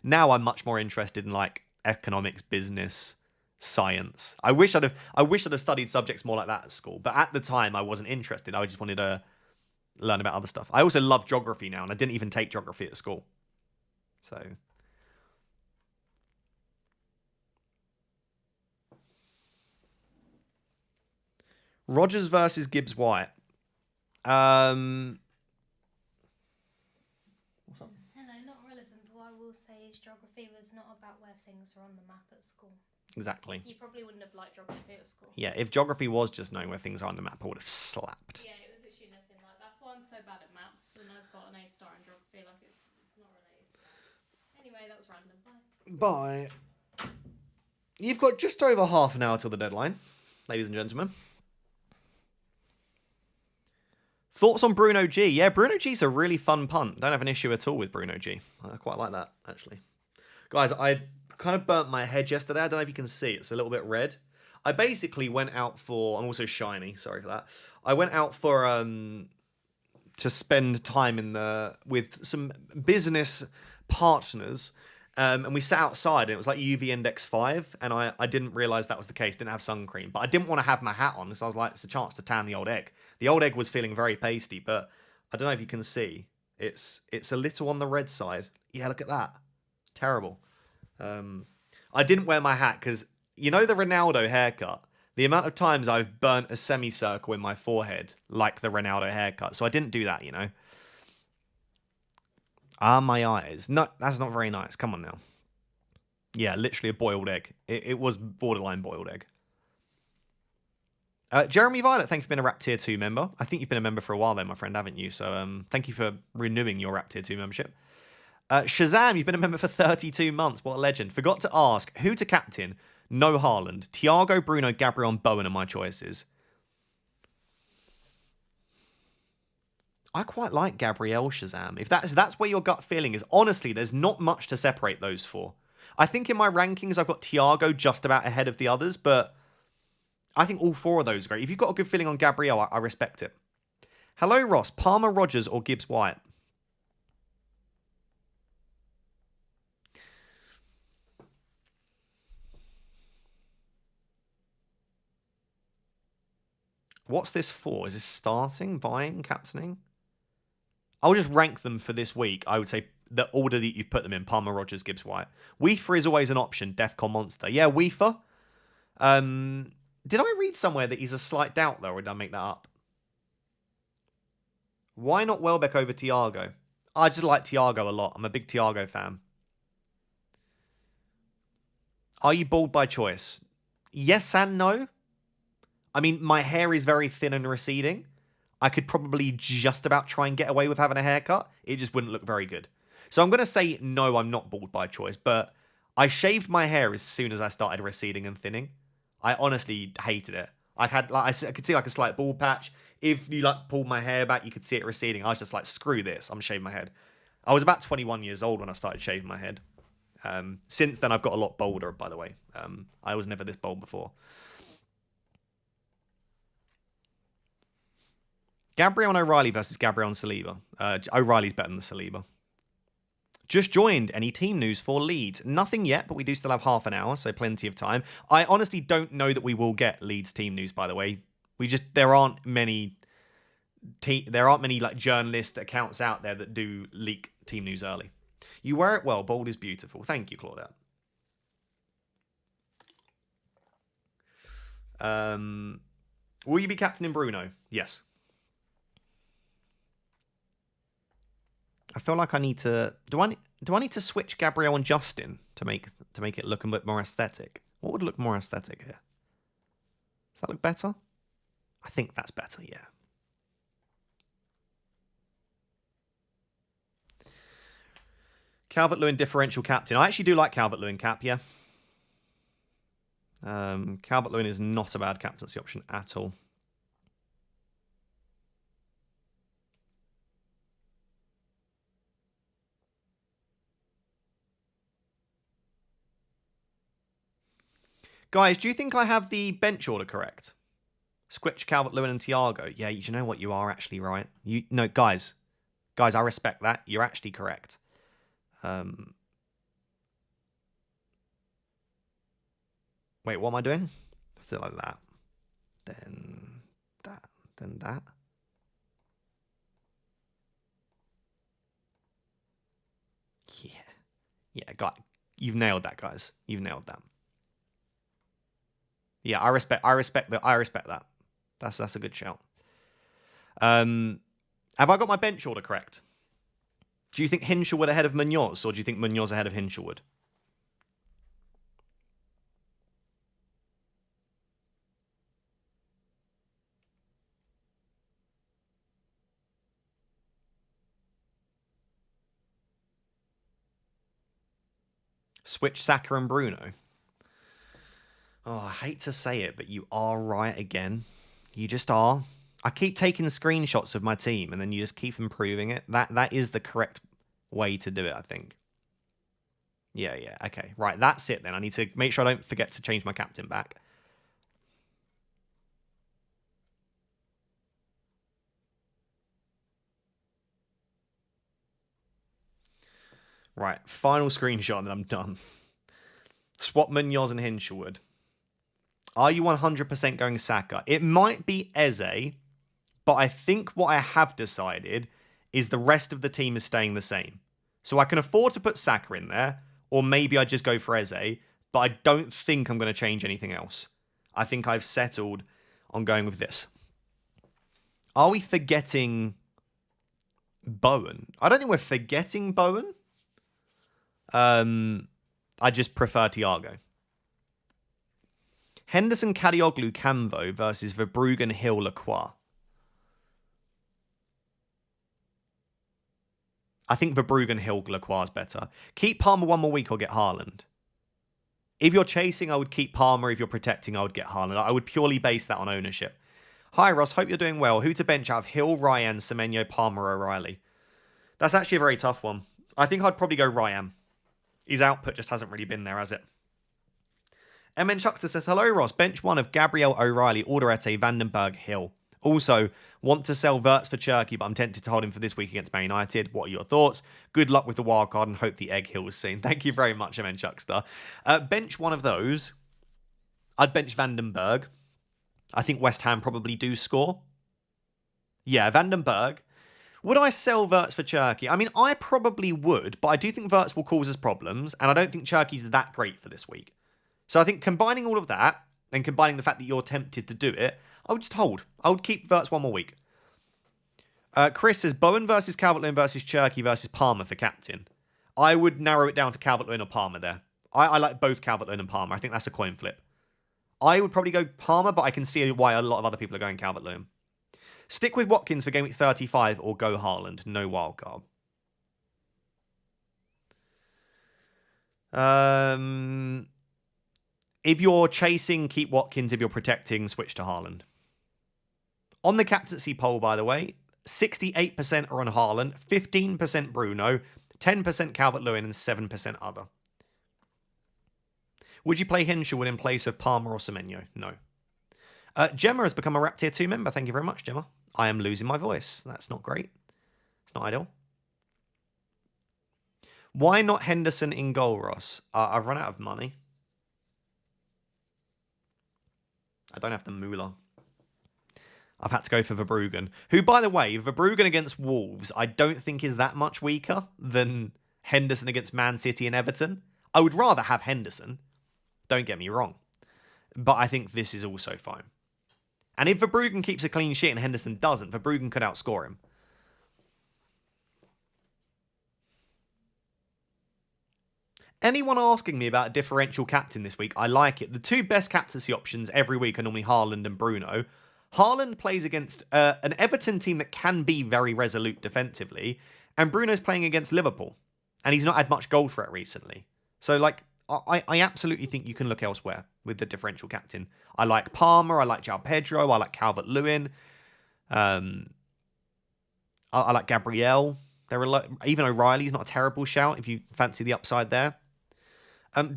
[SPEAKER 1] Now I'm much more interested in economics, business, science. I wish I'd have studied subjects more like that at school, but at the time I wasn't interested. I just wanted a learn about other stuff. I also love geography now, and I didn't even take geography at school. So... Rogers versus Gibbs White. What's up?
[SPEAKER 2] Hello, not relevant, but what I will say is geography was not about where things are on the map at school.
[SPEAKER 1] Exactly.
[SPEAKER 2] You probably wouldn't have liked geography at school.
[SPEAKER 1] Yeah, if geography was just knowing where things are on the map, I would have slapped.
[SPEAKER 2] Yeah, it was literally nothing like. That's why I'm so bad at maps, and I've got an A star in geography. Like it's not related. Anyway, that was random. Bye.
[SPEAKER 1] Bye. You've got just over half an hour till the deadline, ladies and gentlemen. Thoughts on Bruno G? Yeah, Bruno G's a really fun punt. Don't have an issue at all with Bruno G. I quite like that, actually. Guys, I kind of burnt my head yesterday. I don't know if you can see. It's a little bit red. I basically went out for... I'm also shiny. Sorry for that. I went out for... to spend time with some business partners. And we sat outside, and it was like UV index 5. And I didn't realise that was the case. Didn't have sun cream. But I didn't want to have my hat on. So I was like, it's a chance to tan the old egg. The old egg was feeling very pasty. But I don't know if you can see. It's a little on the red side. Yeah, look at that. Terrible. I didn't wear my hat because, you know the Ronaldo haircut? The amount of times I've burnt a semicircle in my forehead like the Ronaldo haircut. So I didn't do that, you know. Ah, my eyes. No, that's not very nice. Come on now. Yeah, literally a boiled egg. It was borderline boiled egg. Jeremy Violet, thank you for being a Rap Tier 2 member. I think you've been a member for a while then, my friend, haven't you? So thank you for renewing your Rap Tier 2 membership. Shazam, you've been a member for 32 months. What a legend. Forgot to ask, who to captain? No Haaland. Thiago, Bruno, Gabriel, and Bowen are my choices. I quite like Gabriel Shazam. If that's where your gut feeling is. Honestly, there's not much to separate those for. I think in my rankings, I've got Thiago just about ahead of the others, but I think all four of those are great. If you've got a good feeling on Gabriel, I respect it. Hello, Ross. Palmer, Rogers, or Gibbs White? What's this for? Is this starting, buying, captaining? I'll just rank them for this week. I would say the order that you've put them in: Palmer, Rogers, Gibbs, White. Weefer is always an option. Defcon Monster. Yeah, Weefer. Did I read somewhere that he's a slight doubt, though, or did I make that up? Why not Welbeck over Thiago? I just like Thiago a lot. I'm a big Thiago fan. Are you bald by choice? Yes and no. I mean, my hair is very thin and receding. I could probably just about try and get away with having a haircut. It just wouldn't look very good. So I'm going to say no, I'm not bald by choice, but I shaved my hair as soon as I started receding and thinning. I honestly hated it. I could see like a slight bald patch. If you like pulled my hair back, you could see it receding. I was just like, screw this, I'm shaving my head. I was about 21 years old when I started shaving my head. Since then, I've got a lot bolder, by the way. I was never this bald before. Gabriel and O'Reilly versus Gabriel and Saliba. O'Reilly's better than Saliba. Just joined. Any team news for Leeds? Nothing yet, but we do still have half an hour, so plenty of time. I honestly don't know that we will get Leeds team news, by the way. There aren't many like journalist accounts out there that do leak team news early. You wear it well. Bold is beautiful. Thank you, Claudette. Will you be captaining Bruno? Yes. I feel like I need to. Do I need to switch Gabriel and Justin to make it look a bit more aesthetic? What would look more aesthetic here? Does that look better? I think that's better. Yeah. Calvert-Lewin differential captain. I actually do like Calvert-Lewin cap. Yeah. Calvert-Lewin is not a bad captaincy option at all. Guys, do you think I have the bench order correct? Squitch, Calvert-Lewin, and Thiago. Yeah, you know what? You are actually right. No, guys, I respect that. You're actually correct. Wait, what am I doing? I feel like that. Then that. Then that. Yeah, you've nailed that, guys. You've nailed that. Yeah, I respect that. That's a good shout. Have I got my bench order correct? Do you think Hinshelwood ahead of Munoz, or do you think Munoz ahead of Hinshelwood? Switch Saka and Bruno. Oh, I hate to say it, but you are right again. You just are. I keep taking screenshots of my team, and then you just keep improving it. That is the correct way to do it, I think. Yeah. Okay, right. That's it then. I need to make sure I don't forget to change my captain back. Right, final screenshot, and then I'm done. Swap Munoz and Hinshelwood. Are you 100% going Saka? It might be Eze, but I think what I have decided is the rest of the team is staying the same. So I can afford to put Saka in there, or maybe I just go for Eze, but I don't think I'm going to change anything else. I think I've settled on going with this. Are we forgetting Bowen? I don't think we're forgetting Bowen. I just prefer Thiago. Henderson, Kadioglu, Camvo versus Verbruggen, Hill, Lacroix. I think Verbruggen, Hill, Lacroix is better. Keep Palmer one more week or get Haaland. If you're chasing, I would keep Palmer. If you're protecting, I would get Haaland. I would purely base that on ownership. Hi, Ross. Hope you're doing well. Who to bench out of Hill, Ryan, Semenyo, Palmer, O'Reilly? That's actually a very tough one. I think I'd probably go Ryan. His output just hasn't really been there, has it? MN Chuckster says, hello, Ross. Bench one of Gabriel, O'Reilly, Alderete, Vandenberg, Hill. Also, want to sell Wirtz for Cherky, but I'm tempted to hold him for this week against Man United. What are your thoughts? Good luck with the wildcard and hope the egg heals soon. Thank you very much, MN Chuckster. Bench one of those. I'd bench Vandenberg. I think West Ham probably do score. Yeah, Vandenberg. Would I sell Wirtz for Cherky? I mean, I probably would, but I do think Wirtz will cause us problems, and I don't think Cherky's that great for this week. So I think combining all of that, and combining the fact that you're tempted to do it, I would just hold. I would keep Wirtz one more week. Chris says, Bowen versus Calvert-Lewin versus Cherky versus Palmer for captain. I would narrow it down to Calvert-Lewin or Palmer there. I like both Calvert-Lewin and Palmer. I think that's a coin flip. I would probably go Palmer, but I can see why a lot of other people are going Calvert-Lewin. Stick with Watkins for Gameweek 35 or go Haaland. No wildcard. If you're chasing, keep Watkins. If you're protecting, switch to Haaland. On the captaincy poll, by the way, 68% are on Haaland, 15% Bruno, 10% Calvert-Lewin, and 7% other. Would you play Hinshelwood in place of Palmer or Semenyo? No. Gemma has become a Rap Tier 2 member. Thank you very much, Gemma. I am losing my voice. That's not great. It's not ideal. Why not Henderson in goal, Ross? I've run out of money. I don't have the moolah. I've had to go for Verbruggen. Who, by the way, Verbruggen against Wolves, I don't think is that much weaker than Henderson against Man City and Everton. I would rather have Henderson. Don't get me wrong. But I think this is also fine. And if Verbruggen keeps a clean sheet and Henderson doesn't, Verbruggen could outscore him. Anyone asking me about a differential captain this week, I like it. The two best captaincy options every week are normally Haaland and Bruno. Haaland plays against an Everton team that can be very resolute defensively, and Bruno's playing against Liverpool, and he's not had much goal threat recently. So, like, I absolutely think you can look elsewhere with the differential captain. I like Palmer, I like João Pedro, I like Calvert-Lewin, I like Gabriel. Even O'Reilly's not a terrible shout if you fancy the upside there.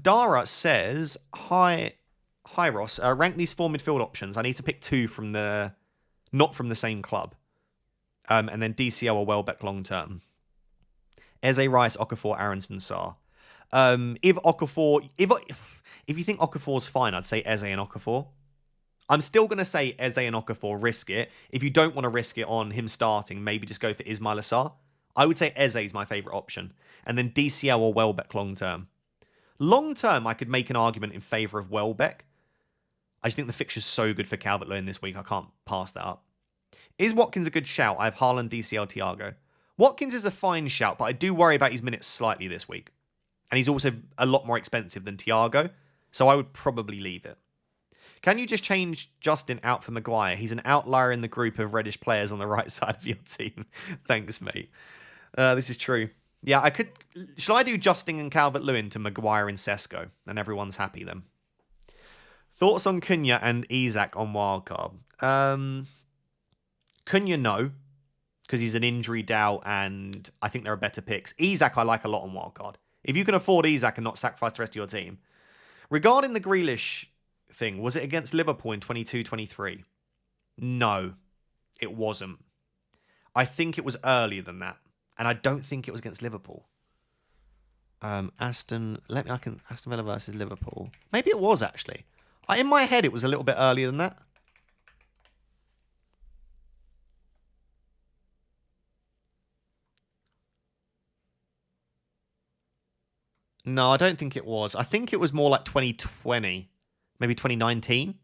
[SPEAKER 1] Dara says, Hi Ross, rank these four midfield options. I need to pick two from not from the same club. And then DCL or Welbeck long term. Eze, Rice, Okafor, Aronson, Sarr. If you think Okafor's fine, I'd say Eze and Okafor. I'm still going to say Eze and Okafor, risk it. If you don't want to risk it on him starting, maybe just go for Ismail Assar. I would say Eze is my favourite option. And then DCL or Welbeck long term. Long term, I could make an argument in favour of Welbeck. I just think the fixture's so good for Calvert-Lewin this week, I can't pass that up. Is Watkins a good shout? I have Haaland, DCL, Thiago. Watkins is a fine shout, but I do worry about his minutes slightly this week. And he's also a lot more expensive than Thiago, so I would probably leave it. Can you just change Justin out for Maguire? He's an outlier in the group of reddish players on the right side of your team. Thanks, mate. This is true. Yeah, I could... Shall I do Justin and Calvert-Lewin to Maguire and Sesko? And everyone's happy then. Thoughts on Cunha and Isak on Wildcard? Cunha, no. Because he's an injury doubt and I think there are better picks. Isak I like a lot on Wildcard. If you can afford Isak and not sacrifice the rest of your team. Regarding the Grealish thing, was it against Liverpool in 22-23? No, it wasn't. I think it was earlier than that. And I don't think it was against Liverpool. Aston Villa versus Liverpool. Maybe it was actually. In my head, it was a little bit earlier than that. No, I don't think it was. I think it was more like 2020. Maybe 2019.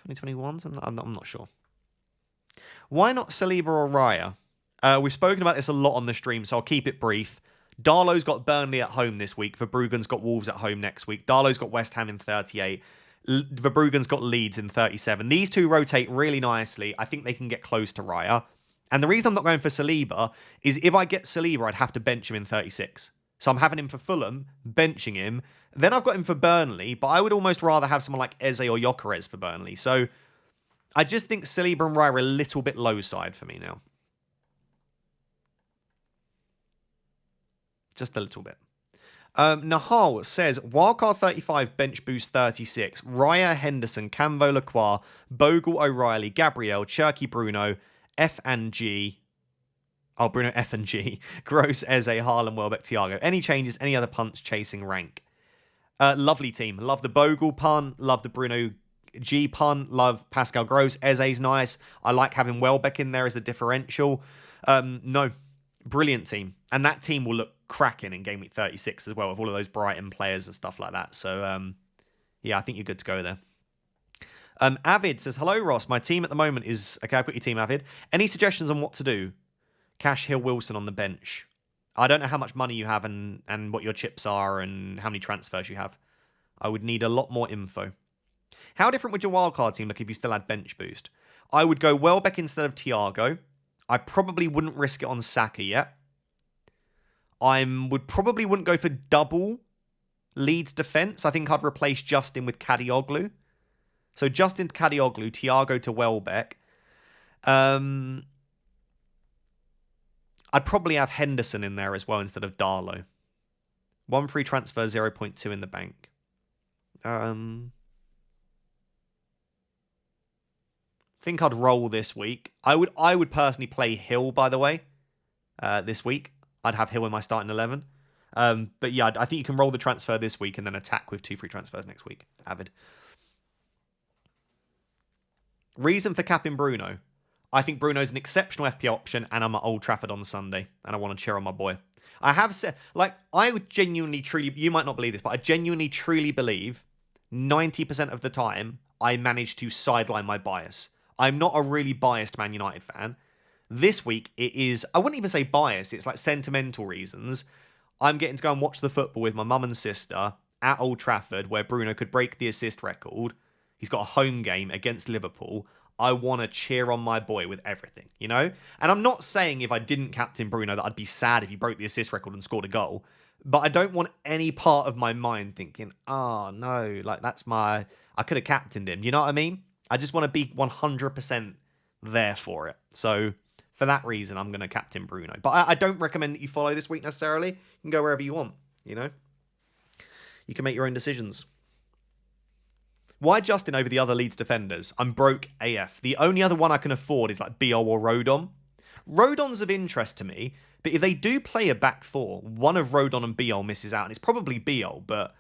[SPEAKER 1] 2021? I'm not sure. Why not Saliba or Raya? We've spoken about this a lot on the stream, so I'll keep it brief. Darlow's got Burnley at home this week. Verbruggen's got Wolves at home next week. Darlow's got West Ham in 38. Verbruggen's got Leeds in 37. These two rotate really nicely. I think they can get close to Raya. And the reason I'm not going for Saliba is if I get Saliba, I'd have to bench him in 36. So I'm having him for Fulham, benching him. Then I've got him for Burnley, but I would almost rather have someone like Eze or Gyökeres for Burnley. So I just think Saliba and Raya are a little bit low side for me now. Just a little bit. Nahal says, Wildcard 35, bench boost 36. Raya, Henderson, Camvo, Lacroix, Bogle, O'Reilly, Gabriel, Cherky, Bruno, F and G. Oh, Bruno, F and G. Gross, Eze, Haaland, Welbeck, Thiago. Any changes? Any other punts chasing rank? Lovely team. Love the Bogle punt. Love the Bruno G punt. Love Pascal Gross. Eze's nice. I like having Welbeck in there as a differential. No. Brilliant team. And that team will look cracking in Game Week 36 as well, with all of those Brighton players and stuff like that. So, yeah, I think you're good to go there. Avid says, hello, Ross. My team at the moment is... Okay, I've got your team, Avid. Any suggestions on what to do? Cash, Hill, Wilson on the bench. I don't know how much money you have and what your chips are and how many transfers you have. I would need a lot more info. How different would your wildcard team look if you still had bench boost? I would go Welbeck instead of Thiago. I probably wouldn't risk it on Saka yet. Probably wouldn't go for double Leeds defence. I think I'd replace Justin with Kadioglu. So Justin to Kadioglu, Thiago to Welbeck. I'd probably have Henderson in there as well instead of Darlow. 1 free transfer, 0.2 in the bank. I think I'd roll this week. I would personally play Hill, by the way, this week. I'd have Hill in my starting 11. But yeah, I think you can roll the transfer this week and then attack with 2 free transfers next week. Avid. Reason for capping Bruno. I think Bruno's an exceptional FP option and I'm at Old Trafford on Sunday and I want to cheer on my boy. I have said, I would genuinely, truly, you might not believe this, but I genuinely, truly believe 90% of the time I manage to sideline my bias. I'm not a really biased Man United fan. This week, it is, I wouldn't even say bias, it's like sentimental reasons. I'm getting to go and watch the football with my mum and sister at Old Trafford where Bruno could break the assist record. He's got a home game against Liverpool. I want to cheer on my boy with everything, you know? And I'm not saying if I didn't captain Bruno that I'd be sad if he broke the assist record and scored a goal. But I don't want any part of my mind thinking, oh no, I could have captained him. You know what I mean? I just want to be 100% there for it. So for that reason, I'm going to captain Bruno. But I don't recommend that you follow this week necessarily. You can go wherever you want, you know? You can make your own decisions. Why Justin over the other Leeds defenders? I'm broke AF. The only other one I can afford is like Biol or Rodon. Rodon's of interest to me, but if they do play a back four, one of Rodon and Biol misses out, and it's probably Biol, but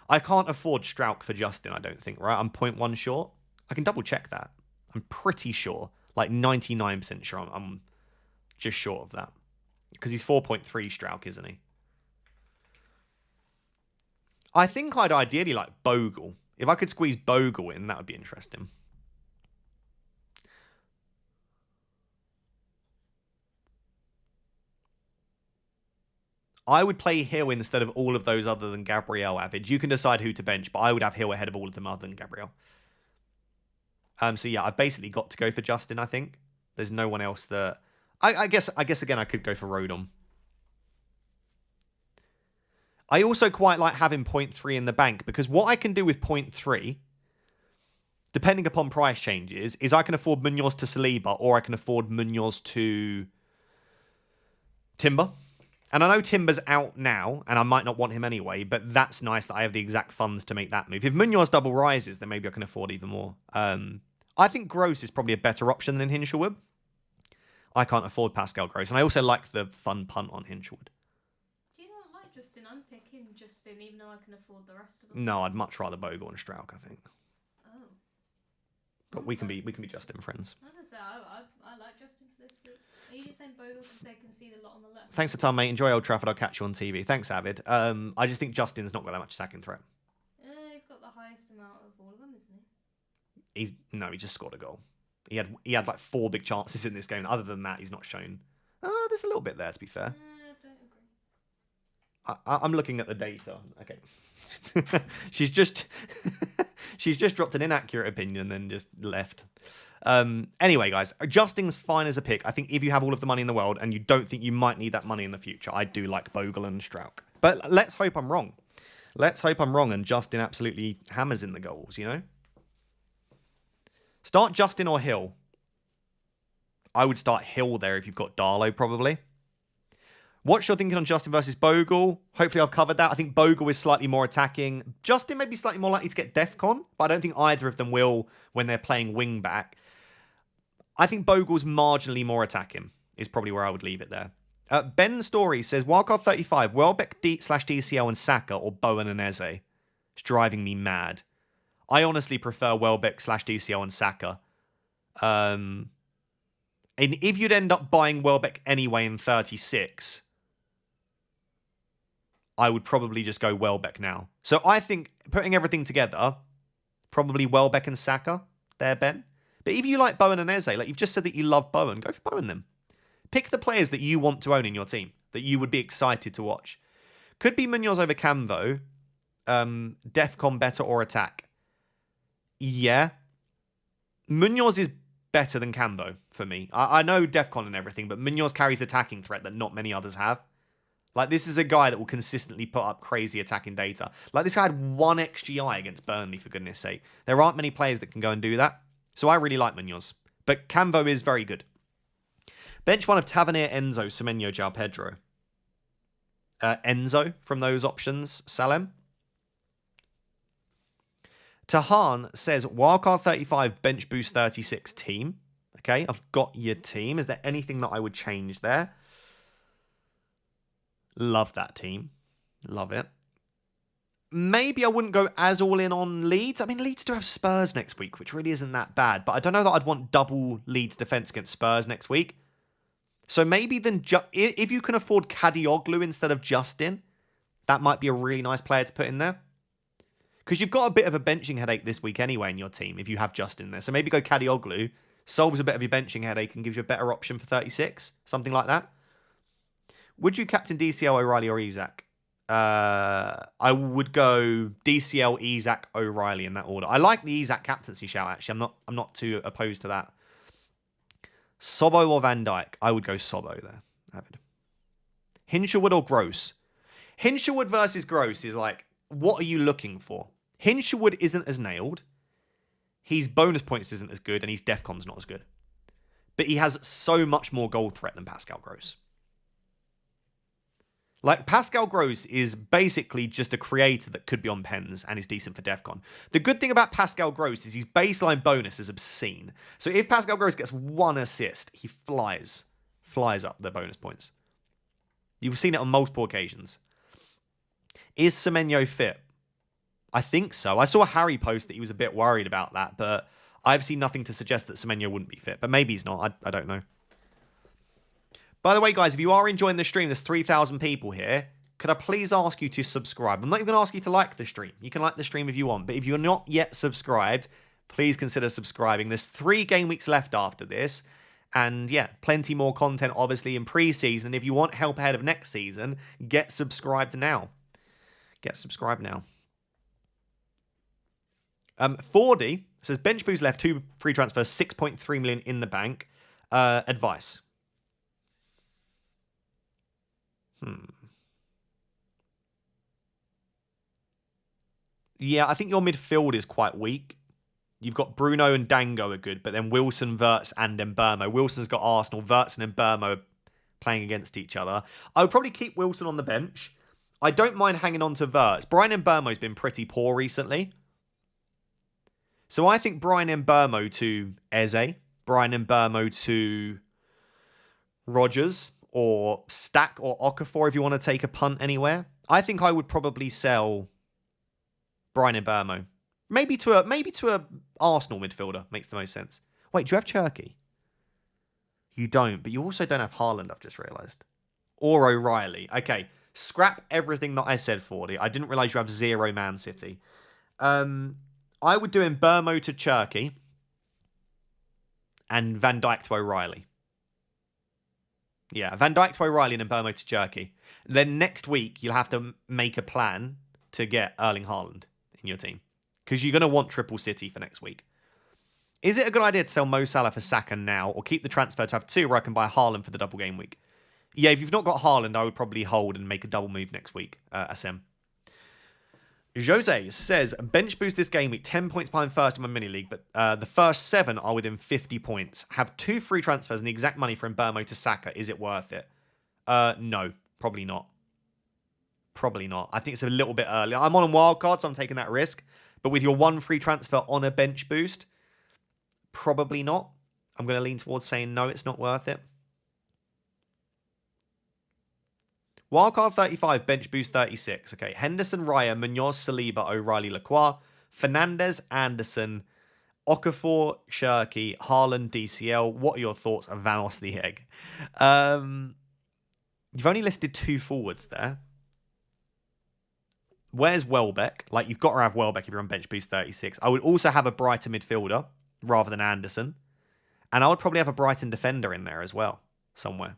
[SPEAKER 1] I can't afford Strauch for Justin, I don't think, right? I'm 0.1 short. I can double check that. I'm pretty sure. Like 99% sure. I'm just short of that. Because he's 4.3 Strauch, isn't he? I think I'd ideally like Bogle. If I could squeeze Bogle in, that would be interesting. I would play Hill instead of all of those other than Gabriel, Avid. You can decide who to bench, but I would have Hill ahead of all of them other than Gabriel. So yeah, I've basically got to go for Justin, I think. There's no one else that... I guess again, I could go for Rodon. I also quite like having 0.3 in the bank, because what I can do with 0.3, depending upon price changes, is I can afford Munoz to Saliba, or I can afford Munoz to Timber. And I know Timber's out now, and I might not want him anyway, but that's nice that I have the exact funds to make that move. If Munoz double rises, then maybe I can afford even more. I think Gross is probably a better option than Hinshelwood. I can't afford Pascal Gross, and I also like the fun punt on Hinshelwood.
[SPEAKER 2] Do you not like Justin? I'm picking Justin, even though I can afford the rest of them.
[SPEAKER 1] No, I'd much rather Bogle and Strauch, I think.
[SPEAKER 2] Oh.
[SPEAKER 1] But we can be Justin friends.
[SPEAKER 2] I was gonna say, I like Justin for this week. Are you just saying Bogle because they can see the lot on the left?
[SPEAKER 1] Thanks for time, mate. Enjoy Old Trafford. I'll catch you on TV. Thanks, Avid. I just think Justin's not got that much attacking threat.
[SPEAKER 2] He's got the highest amount of all of them, isn't he?
[SPEAKER 1] He just scored a goal. He had like 4 big chances in this game. Other than that, he's not shown. Oh, there's a little bit there, to be fair.
[SPEAKER 2] I don't agree.
[SPEAKER 1] I'm looking at the data. Okay. she's just dropped an inaccurate opinion and then just left. Anyway, guys, Justin's fine as a pick. I think if you have all of the money in the world and you don't think you might need that money in the future, I do like Bogle and Strauch. But let's hope I'm wrong. Let's hope I'm wrong and Justin absolutely hammers in the goals, you know? Start Justin or Hill. I would start Hill there if you've got Darlow, probably. What's your thinking on Justin versus Bogle? Hopefully I've covered that. I think Bogle is slightly more attacking. Justin may be slightly more likely to get DEFCON, but I don't think either of them will when they're playing wing back. I think Bogle's marginally more attacking is probably where I would leave it there. Ben Story says, Wildcard 35, Welbeck /DCL and Saka or Bowen and Eze. It's driving me mad. I honestly prefer Welbeck /DCL and Saka. And if you'd end up buying Welbeck anyway in 36, I would probably just go Welbeck now. So I think putting everything together, probably Welbeck and Saka there, Ben. But if you like Bowen and Eze, like you've just said that you love Bowen, go for Bowen then. Pick the players that you want to own in your team, that you would be excited to watch. Could be Munoz over Camvo, Defcon better or attack. Yeah. Munoz is better than Camvo for me. I know Defcon and everything, but Munoz carries attacking threat that not many others have. Like, this is a guy that will consistently put up crazy attacking data. Like, this guy had 1 XGI against Burnley, for goodness sake. There aren't many players that can go and do that. So I really like Munoz. But Camvo is very good. Bench 1 of Tavernier, Enzo, Semenyo, João Pedro. Enzo from those options, Salem. Tahan says, Wildcard 35, Bench Boost 36 team. Okay, I've got your team. Is there anything that I would change there? Love that team. Love it. Maybe I wouldn't go as all in on Leeds. I mean, Leeds do have Spurs next week, which really isn't that bad. But I don't know that I'd want double Leeds defence against Spurs next week. So maybe then, if you can afford Kadioglu instead of Justin, that might be a really nice player to put in there. Because you've got a bit of a benching headache this week anyway in your team if you have Justin there. So maybe go Kadioglu, solves a bit of your benching headache and gives you a better option for 36. Something like that. Would you captain DCL, O'Reilly or Isak? I would go DCL, Isak, O'Reilly in that order. I like the Isak captaincy shout, actually. I'm not too opposed to that. Sobbo or Van Dijk? I would go Sobbo there. Avid. Hinshelwood or Gross? Hinshelwood versus Gross is like, what are you looking for? Hinshelwood isn't as nailed. His bonus points isn't as good, and his Defcon's not as good. But he has so much more goal threat than Pascal Gross. Like, Pascal Gross is basically just a creator that could be on pens and is decent for Defcon. The good thing about Pascal Gross is his baseline bonus is obscene. So if Pascal Gross gets 1 assist, he flies up the bonus points. You've seen it on multiple occasions. Is Semenyo fit? I think so. I saw Harry post that he was a bit worried about that, but I've seen nothing to suggest that Semenyo wouldn't be fit, but maybe he's not. I don't know. By the way, guys, if you are enjoying the stream, there's 3,000 people here. Could I please ask you to subscribe? I'm not even going to ask you to like the stream. You can like the stream if you want, but if you're not yet subscribed, please consider subscribing. There's 3 game weeks left after this. And yeah, plenty more content, obviously, in pre-season. If you want help ahead of next season, get subscribed now. Get subscribed now. 4D says, bench boost left, 2 free transfers, 6.3 million in the bank. Advice. Yeah, I think your midfield is quite weak. You've got Bruno and Dango are good, but then Wilson, Wirtz, and Mbeumo. Wilson's got Arsenal. Wirtz and Mbeumo are playing against each other. I would probably keep Wilson on the bench. I don't mind hanging on to Wirtz. Brian Mbeumo's been pretty poor recently. So I think Brian Mbeumo to Eze. Brian Mbeumo to Rodgers. Or Stack or Okafor if you want to take a punt anywhere. I think I would probably sell Brian Mbeumo. Maybe to a Arsenal midfielder makes the most sense. Wait, do you have Cherky? You don't, but you also don't have Haaland, I've just realised. Or O'Reilly. Okay, scrap everything that I said, Fordy. I didn't realise you have 0 Man City. I would do Mbeumo to Cherky and Van Dijk to O'Reilly. Yeah, Van Dijk to O'Reilly and Mbeumo to Cherky. Then next week, you'll have to make a plan to get Erling Haaland in your team. Because you're going to want triple City for next week. Is it a good idea to sell Mo Salah for Saka now, or keep the transfer to have 2 where I can buy Haaland for the double game week? Yeah, if you've not got Haaland, I would probably hold and make a double move next week, SM. Jose says, bench boost this game week, 10 points behind first in my mini league, but the first 7 are within 50 points. Have 2 free transfers and the exact money for Mbeumo to Saka. Is it worth it? No, probably not. Probably not. I think it's a little bit early. I'm on a wildcard, so I'm taking that risk. But with your 1 free transfer on a bench boost, probably not. I'm going to lean towards saying no, it's not worth it. Wildcard 35, bench boost 36. Okay, Henderson, Raya, Munoz, Saliba, O'Reilly, Lacroix, Fernandez, Anderson, Okafor, Cherky, Haaland, DCL. What are your thoughts of Vanos the Egg? You've only listed 2 forwards there. Where's Welbeck? Like, you've got to have Welbeck if you're on bench boost 36. I would also have a Brighton midfielder rather than Anderson. And I would probably have a Brighton defender in there as well, somewhere.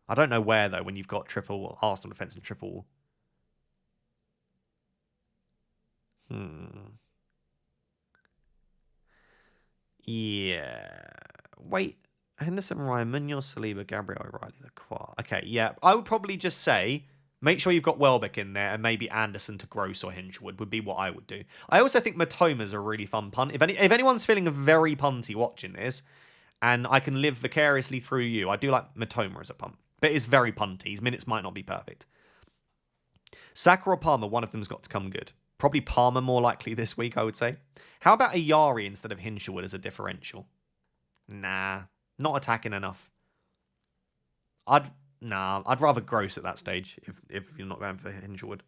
[SPEAKER 1] I don't know where, though, when you've got triple Arsenal defence and triple... Yeah. Wait. Henderson, Ryan, Munoz, Saliba, Gabriel, O'Reilly, Lacroix. Okay, yeah. I would probably just say, make sure you've got Welbeck in there and maybe Anderson to Gross or Hinchwood would be what I would do. I also think Matoma's a really fun punt. If anyone's feeling very punty watching this, and I can live vicariously through you, I do like Matoma as a punt. But it's very punty. His minutes might not be perfect. Saka or Palmer, one of them's got to come good. Probably Palmer more likely this week, I would say. How about a Yari instead of Hinshelwood as a differential? Nah, not attacking enough. I'd rather Gross at that stage if you're not going for Hinshelwood.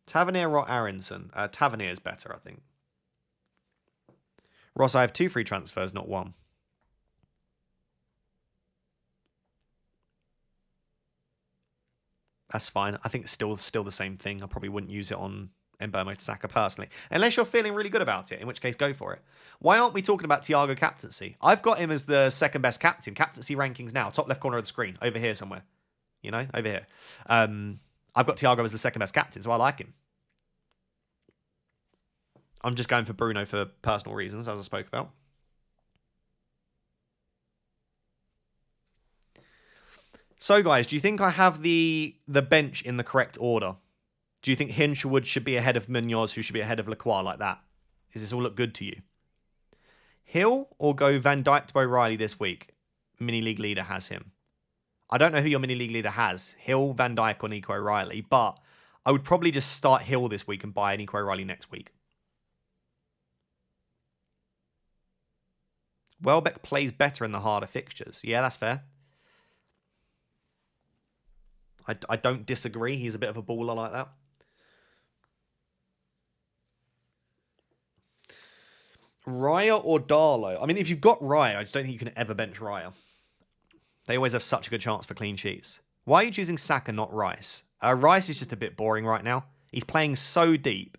[SPEAKER 1] Tavernier or Aronson? Tavernier is better, I think. Ross, I have 2 free transfers, not 1. That's fine. I think it's still the same thing. I probably wouldn't use it on Mbeumo to Saka personally. Unless you're feeling really good about it, in which case go for it. Why aren't we talking about Thiago captaincy? I've got him as the 2nd best captain. Captaincy rankings now. Top left corner of the screen. Over here somewhere. You know? Over here. I've got Thiago as the 2nd best captain, so I like him. I'm just going for Bruno for personal reasons, as I spoke about. So, guys, do you think I have the bench in the correct order? Do you think Hinshelwood should be ahead of Munoz, who should be ahead of Lacroix like that? Does this all look good to you? Hill or go Van Dijk to O'Reilly this week? Mini League leader has him. I don't know who your Mini League leader has. Hill, Van Dijk or Nico O'Reilly. But I would probably just start Hill this week and buy Nico O'Reilly next week. Welbeck plays better in the harder fixtures. Yeah, that's fair. I don't disagree. He's a bit of a baller like that. Raya or Darlow? I mean, if you've got Raya, I just don't think you can ever bench Raya. They always have such a good chance for clean sheets. Why are you choosing Saka, not Rice? Rice is just a bit boring right now. He's playing so deep.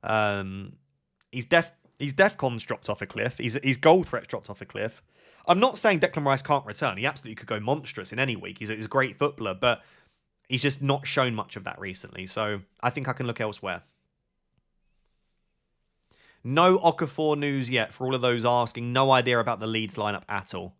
[SPEAKER 1] He's Defcon's dropped off a cliff. His goal threat's dropped off a cliff. I'm not saying Declan Rice can't return. He absolutely could go monstrous in any week. He's a great footballer, but he's just not shown much of that recently. So I think I can look elsewhere. No Okafor news yet for all of those asking. No idea about the Leeds lineup at all.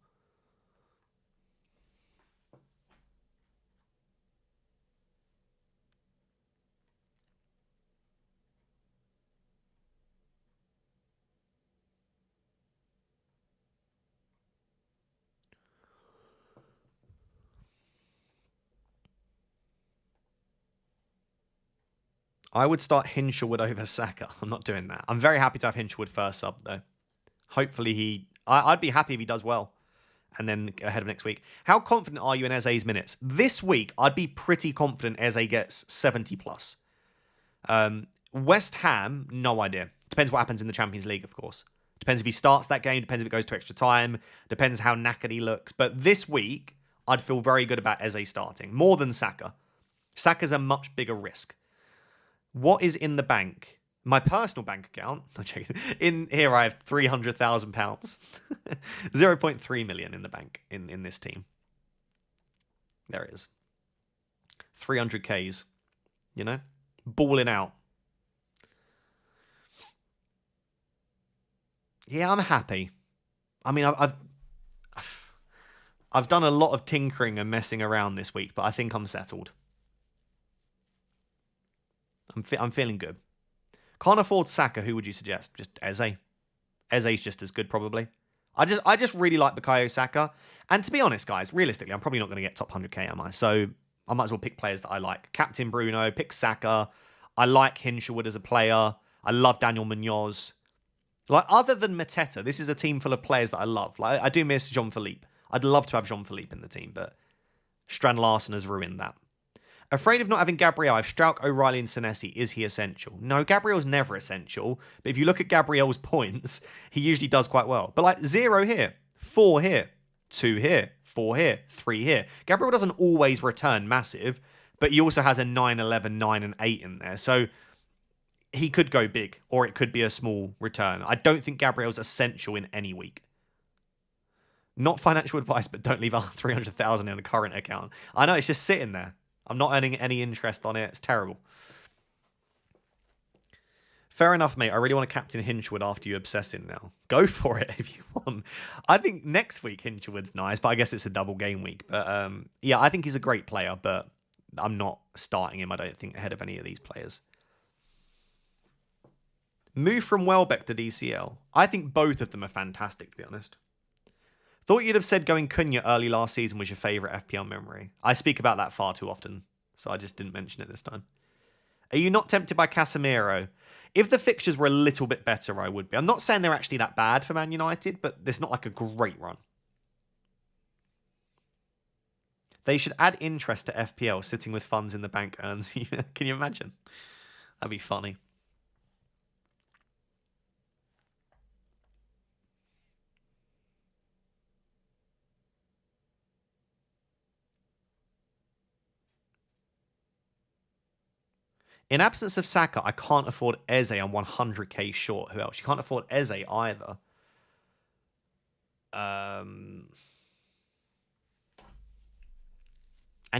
[SPEAKER 1] I would start Hinshelwood over Saka. I'm not doing that. I'm very happy to have Hinshelwood first sub, though. Hopefully I'd be happy if he does well. And then ahead of next week. How confident are you in Eze's minutes? This week, I'd be pretty confident Eze gets 70 plus. West Ham, no idea. Depends what happens in the Champions League, of course. Depends if he starts that game. Depends if it goes to extra time. Depends how knackered he looks. But this week, I'd feel very good about Eze starting. More than Saka. Saka's a much bigger risk. What is in the bank? My personal bank account. In here, I have £300,000. 0.3 million in the bank in this team. There it is. 300Ks. You know? Balling out. Yeah, I'm happy. I mean, I've done a lot of tinkering and messing around this week, but I think I'm settled. I'm feeling good. Can't afford Saka. Who would you suggest? Just Eze. Eze's just as good, probably. I just really like Bukayo Saka. And to be honest, guys, realistically, I'm probably not going to get top 100k, am I? So I might as well pick players that I like. Captain Bruno, pick Saka. I like Hinshelwood as a player. I love Daniel Munoz. Like, other than Mateta, this is a team full of players that I love. Like, I do miss Jean-Philippe. I'd love to have Jean-Philippe in the team, but Strand Larsen has ruined that. Afraid of not having Gabriel. I have Strauch, O'Reilly, and Senesi. Is he essential? No, Gabriel's never essential. But if you look at Gabriel's points, he usually does quite well. But like 0 here, 4 here, 2 here, 4 here, 3 here. Gabriel doesn't always return massive, but he also has a 9, 11, 9, and 8 in there. So he could go big, or it could be a small return. I don't think Gabriel's essential in any week. Not financial advice, but don't leave 300,000 in a current account. I know, it's just sitting there. I'm not earning any interest on it. It's terrible. Fair enough, mate. I really want to captain Hinshelwood after you obsessing now. Go for it if you want. I think next week Hinshelwood's nice, but I guess it's a double game week. But yeah, I think he's a great player, but I'm not starting him, I don't think, ahead of any of these players. Move from Welbeck to DCL. I think both of them are fantastic, to be honest. Thought you'd have said going Cunha early last season was your favourite FPL memory. I speak about that far too often, so I just didn't mention it this time. Are you not tempted by Casemiro? If the fixtures were a little bit better, I would be. I'm not saying they're actually that bad for Man United, but it's not like a great run. They should add interest to FPL. Sitting with funds in the bank earns you. Can you imagine? That'd be funny. In absence of Saka, I can't afford Eze. I'm 100k short. Who else? You can't afford Eze either. And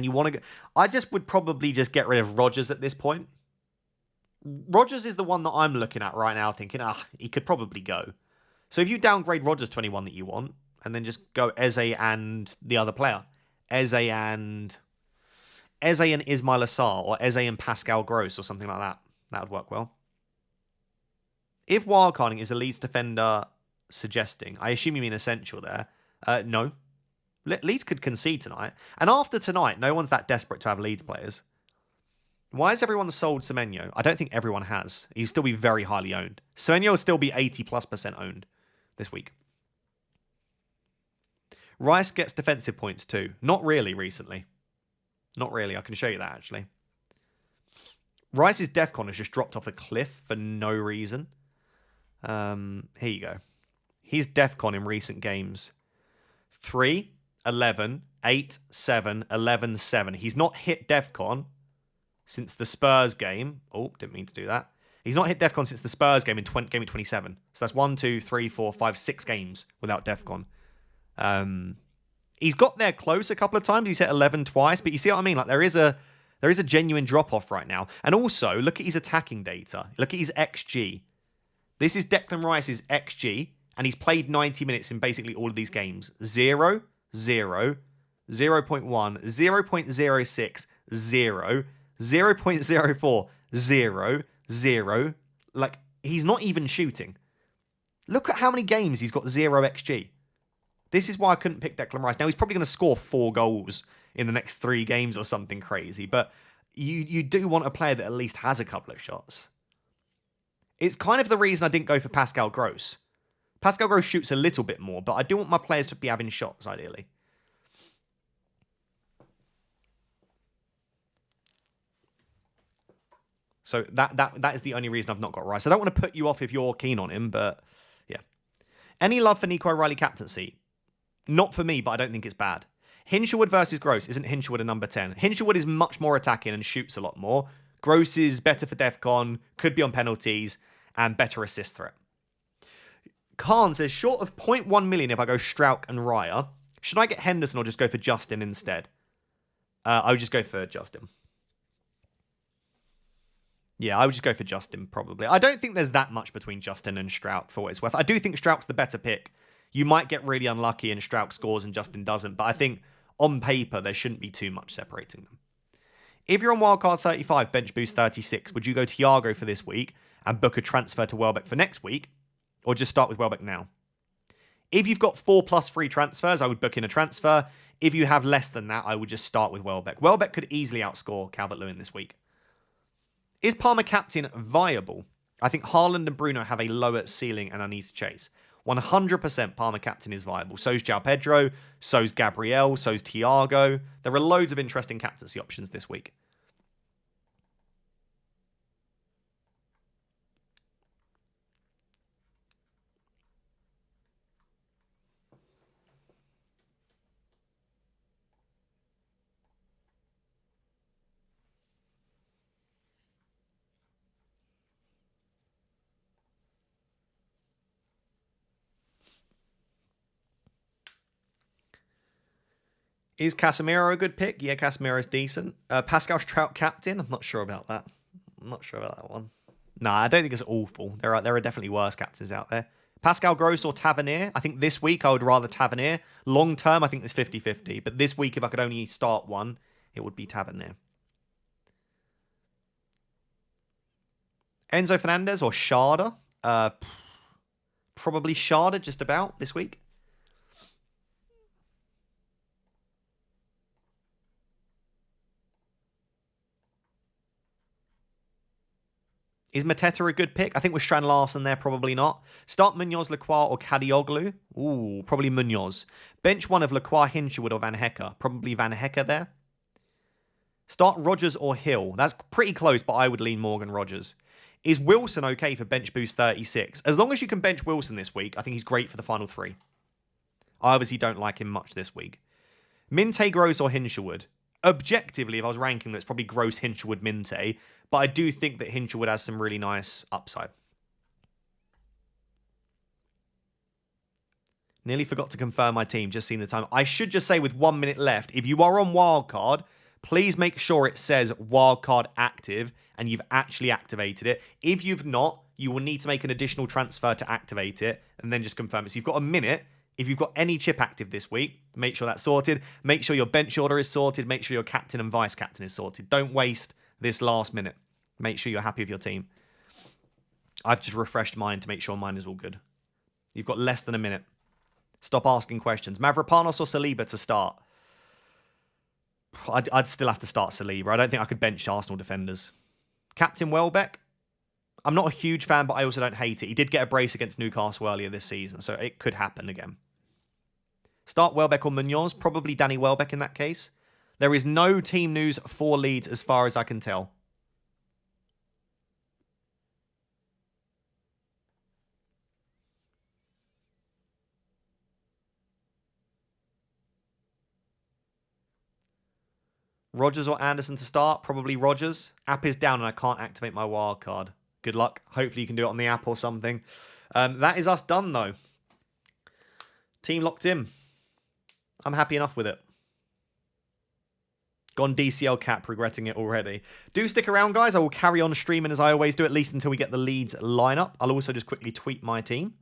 [SPEAKER 1] you want to go... I just would probably just get rid of Rodgers at this point. Rodgers is the one that I'm looking at right now thinking, he could probably go. So if you downgrade Rodgers to anyone that you want, and then just go Eze and the other player. Eze and Ismail Assar, or Eze and Pascal Gross, or something like that. That would work well. If wildcarding is a Leeds defender suggesting, I assume you mean essential there. No. Leeds could concede tonight. And after tonight, no one's that desperate to have Leeds players. Why has everyone sold Semenyo? I don't think everyone has. He'll still be very highly owned. Semenyo will still be 80+% owned this week. Rice gets defensive points too. Not really recently. Not really. I can show you that, actually. Rice's DEFCON has just dropped off a cliff for no reason. Here you go. He's DEFCON in recent games. 3, 11, 8, 7, 11, 7. He's not hit DEFCON since the Spurs game. Oh, didn't mean to do that. He's not hit DEFCON since the Spurs game in game week 27. So that's 1, 2, 3, 4, 5, 6 games without DEFCON. He's got there close a couple of times. He's hit 11 twice, but you see what I mean? Like there is a genuine drop-off right now. And also, look at his attacking data. Look at his XG. This is Declan Rice's XG, and he's played 90 minutes in basically all of these games. 0, 0, 0.1, 0.06, 0, 0.04, 0, 0. Like, he's not even shooting. Look at how many games he's got 0 XG. This is why I couldn't pick Declan Rice. Now, he's probably going to score 4 goals in the next 3 games or something crazy, but you do want a player that at least has a couple of shots. It's kind of the reason I didn't go for Pascal Gross. Pascal Gross shoots a little bit more, but I do want my players to be having shots, ideally. So that is the only reason I've not got Rice. I don't want to put you off if you're keen on him, but yeah. Any love for Nico O'Reilly captaincy? Not for me, but I don't think it's bad. Hinshelwood versus Gross. Isn't Hinshelwood a number 10? Hinshelwood is much more attacking and shoots a lot more. Gross is better for DEFCON, could be on penalties, and better assist threat. Khan says, short of 0.1 million if I go Strauch and Raya, should I get Henderson or just go for Justin instead? I would just go for Justin. Yeah, I would just go for Justin, probably. I don't think there's that much between Justin and Strauch for what it's worth. I do think Strauch's the better pick. You might get really unlucky and Strauch scores and Justin doesn't, but I think on paper, there shouldn't be too much separating them. If you're on Wildcard 35, bench boost 36, would you go Thiago for this week and book a transfer to Welbeck for next week, or just start with Welbeck now? If you've got 4+ free transfers, I would book in a transfer. If you have less than that, I would just start with Welbeck. Welbeck could easily outscore Calvert-Lewin this week. Is Palmer captain viable? I think Haaland and Bruno have a lower ceiling and I need to chase. 100% Palmer captain is viable. So's João Pedro, so's Gabriel, so's Thiago. There are loads of interesting captaincy options this week. Is Casemiro a good pick? Yeah, Casemiro's decent. Pascal Strauch captain? I'm not sure about that. I'm not sure about that one. Nah, I don't think it's awful. There are definitely worse captains out there. Pascal Gross or Tavernier? I think this week I would rather Tavernier. Long term, I think it's 50-50. But this week, if I could only start one, it would be Tavernier. Enzo Fernandez or Sharda? Probably Sharda just about this week. Is Mateta a good pick? I think with Strand Larson there, probably not. Start Munoz, Lacroix, or Kadioglu. Ooh, probably Munoz. Bench one of Lacroix, Hinshelwood, or Van Hecke. Probably Van Hecke there. Start Rodgers or Hill. That's pretty close, but I would lean Morgan Rodgers. Is Wilson okay for bench boost 36? As long as you can bench Wilson this week, I think he's great for the final 3. I obviously don't like him much this week. Minte, Gross, or Hinshelwood? Objectively, if I was ranking, that's probably Gross, Hinshelwood, Minte. But I do think that Hinshelwood has some really nice upside. Nearly forgot to confirm my team, just seen the time. I should just say with 1 minute left, if you are on Wildcard, please make sure it says Wildcard active and you've actually activated it. If you've not, you will need to make an additional transfer to activate it and then just confirm it. So you've got a minute. If you've got any chip active this week, make sure that's sorted. Make sure your bench order is sorted. Make sure your captain and vice captain is sorted. Don't waste this last minute. Make sure you're happy with your team. I've just refreshed mine to make sure mine is all good. You've got less than a minute. Stop asking questions. Mavropanos or Saliba to start? I'd still have to start Saliba. I don't think I could bench Arsenal defenders. Captain Welbeck? I'm not a huge fan, but I also don't hate it. He did get a brace against Newcastle earlier this season, so it could happen again. Start Welbeck or Munoz? Probably Danny Welbeck in that case. There is no team news for Leeds as far as I can tell. Rodgers or Anderson to start? Probably Rodgers. App is down and I can't activate my wildcard. Good luck. Hopefully you can do it on the app or something. That is us done, though. Team locked in. I'm happy enough with it. Gone DCL cap, regretting it already. Do stick around, guys. I will carry on streaming as I always do, at least until we get the Leeds lineup. I'll also just quickly tweet my team.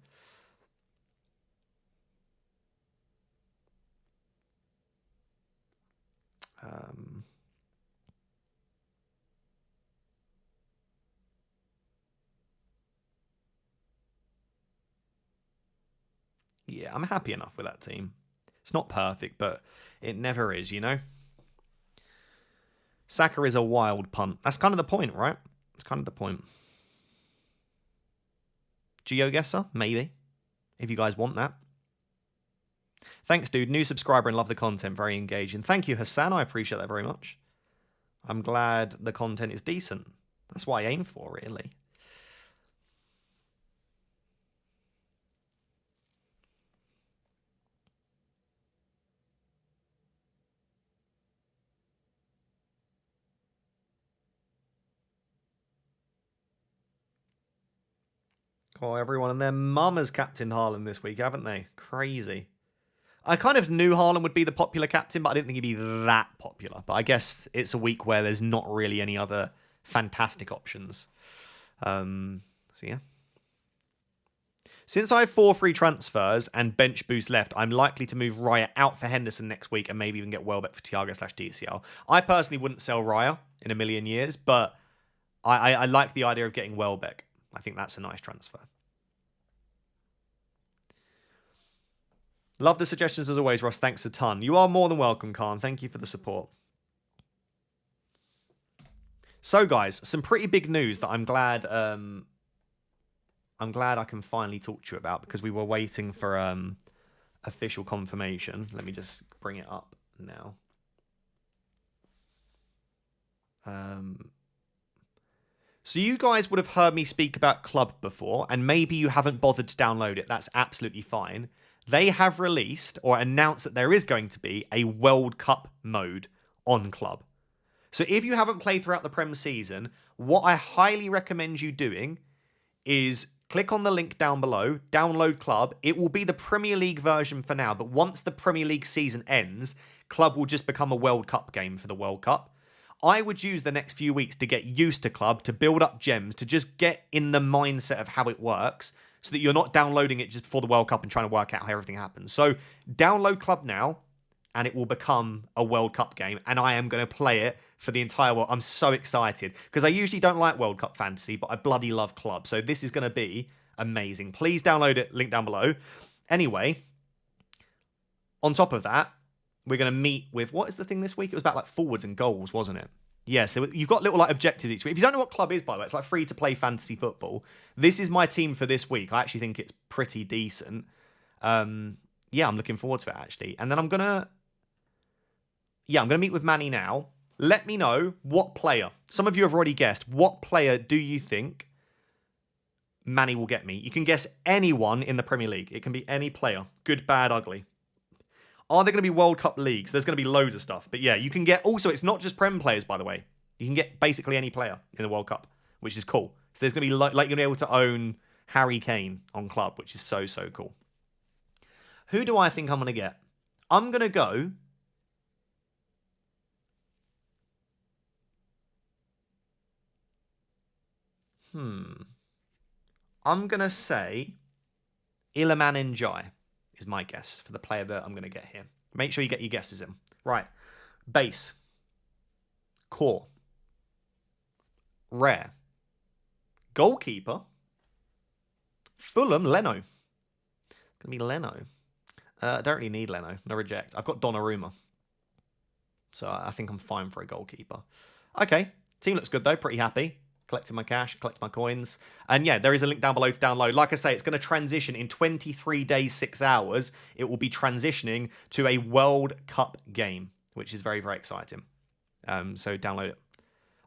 [SPEAKER 1] Yeah, I'm happy enough with that team. It's not perfect, but it never is, you know? Saka is a wild punt. That's kind of the point, right? That's kind of the point. GeoGuessr? Maybe. If you guys want that. Thanks, dude. New subscriber and love the content. Very engaging. Thank you, Hassan. I appreciate that very much. I'm glad the content is decent. That's what I aim for, really. Oh, everyone and their mum has captained Haaland this week, haven't they? Crazy. I kind of knew Haaland would be the popular captain, but I didn't think he'd be that popular. But I guess it's a week where there's not really any other fantastic options. So, yeah. Since I have 4 free transfers and bench boost left, I'm likely to move Raya out for Henderson next week and maybe even get Welbeck for Thiago/DCL. I personally wouldn't sell Raya in a million years, but I like the idea of getting Welbeck. I think that's a nice transfer. Love the suggestions as always, Ross. Thanks a ton. You are more than welcome, Khan. Thank you for the support. So, guys, some pretty big news that I'm glad I can finally talk to you about because we were waiting for official confirmation. Let me just bring it up now. So you guys would have heard me speak about Club before, and maybe you haven't bothered to download it. That's absolutely fine. They have released or announced that there is going to be a World Cup mode on Club. So if you haven't played throughout the Prem season, what I highly recommend you doing is click on the link down below, download Club. It will be the Premier League version for now, but once the Premier League season ends, Club will just become a World Cup game for the World Cup. I would use the next few weeks to get used to Club, to build up gems, to just get in the mindset of how it works so that you're not downloading it just before the World Cup and trying to work out how everything happens. So download Club now and it will become a World Cup game and I am going to play it for the entire world. I'm so excited because I usually don't like World Cup fantasy, but I bloody love Club. So this is going to be amazing. Please download it, link down below. Anyway, on top of that, we're going to meet with, what is the thing this week? It was about like forwards and goals, wasn't it? Yeah, so you've got little like objectives each week. If you don't know what Club is, by the way, it's like free to play fantasy football. This is my team for this week. I actually think it's pretty decent. Yeah, I'm looking forward to it actually. And then I'm going to meet with Manny now. Let me know what player. Some of you have already guessed. What player do you think Manny will get me? You can guess anyone in the Premier League. It can be any player. Good, bad, ugly. Are there going to be World Cup leagues? There's going to be loads of stuff. But yeah, you can get... Also, it's not just Prem players, by the way. You can get basically any player in the World Cup, which is cool. So there's going to be... Like you're going to be able to own Harry Kane on Club, which is so, so cool. Who do I think I'm going to get? I'm going to go... I'm going to say Iliman Ndiaye is my guess for the player that I'm going to get here. Make sure you get your guesses in. Right. Base. Core. Rare. Goalkeeper. Fulham, Leno. Going to be Leno. I don't really need Leno. No reject. I've got Donnarumma. So I think I'm fine for a goalkeeper. Okay. Team looks good though. Pretty happy. Collecting my cash, collecting my coins. And yeah, there is a link down below to download. Like I say, it's going to transition in 23 days, 6 hours. It will be transitioning to a World Cup game, which is very, very exciting. So download it.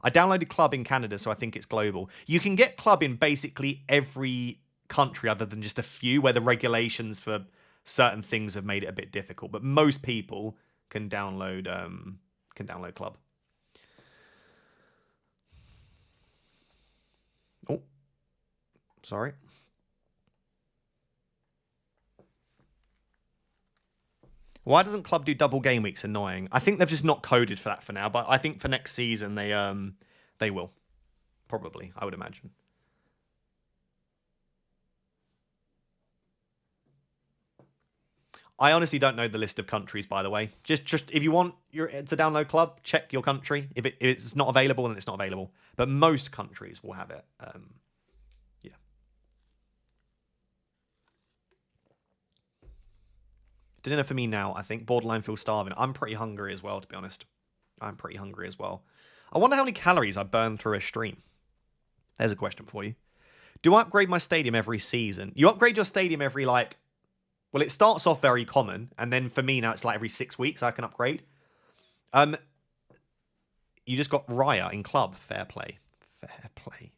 [SPEAKER 1] I downloaded Club in Canada, so I think it's global. You can get Club in basically every country other than just a few where the regulations for certain things have made it a bit difficult. But most people can download Club. Sorry. Why doesn't Club do double game weeks? Annoying. I think they've just not coded for that for now, but I think for next season they will. Probably, I would imagine. I honestly don't know the list of countries, by the way. Just if you want to download Club, check your country. If it's not available, then it's not available. But most countries will have it. Yeah. Dinner for me now, I think. Borderline feel starving. I'm pretty hungry as well, to be honest. I'm pretty hungry as well. I wonder how many calories I burn through a stream. There's a question for you. Do I upgrade my stadium every season? You upgrade your stadium every, like... Well, it starts off very common, and then for me now it's like every 6 weeks I can upgrade. You just got Raya in club. Fair play. Fair play.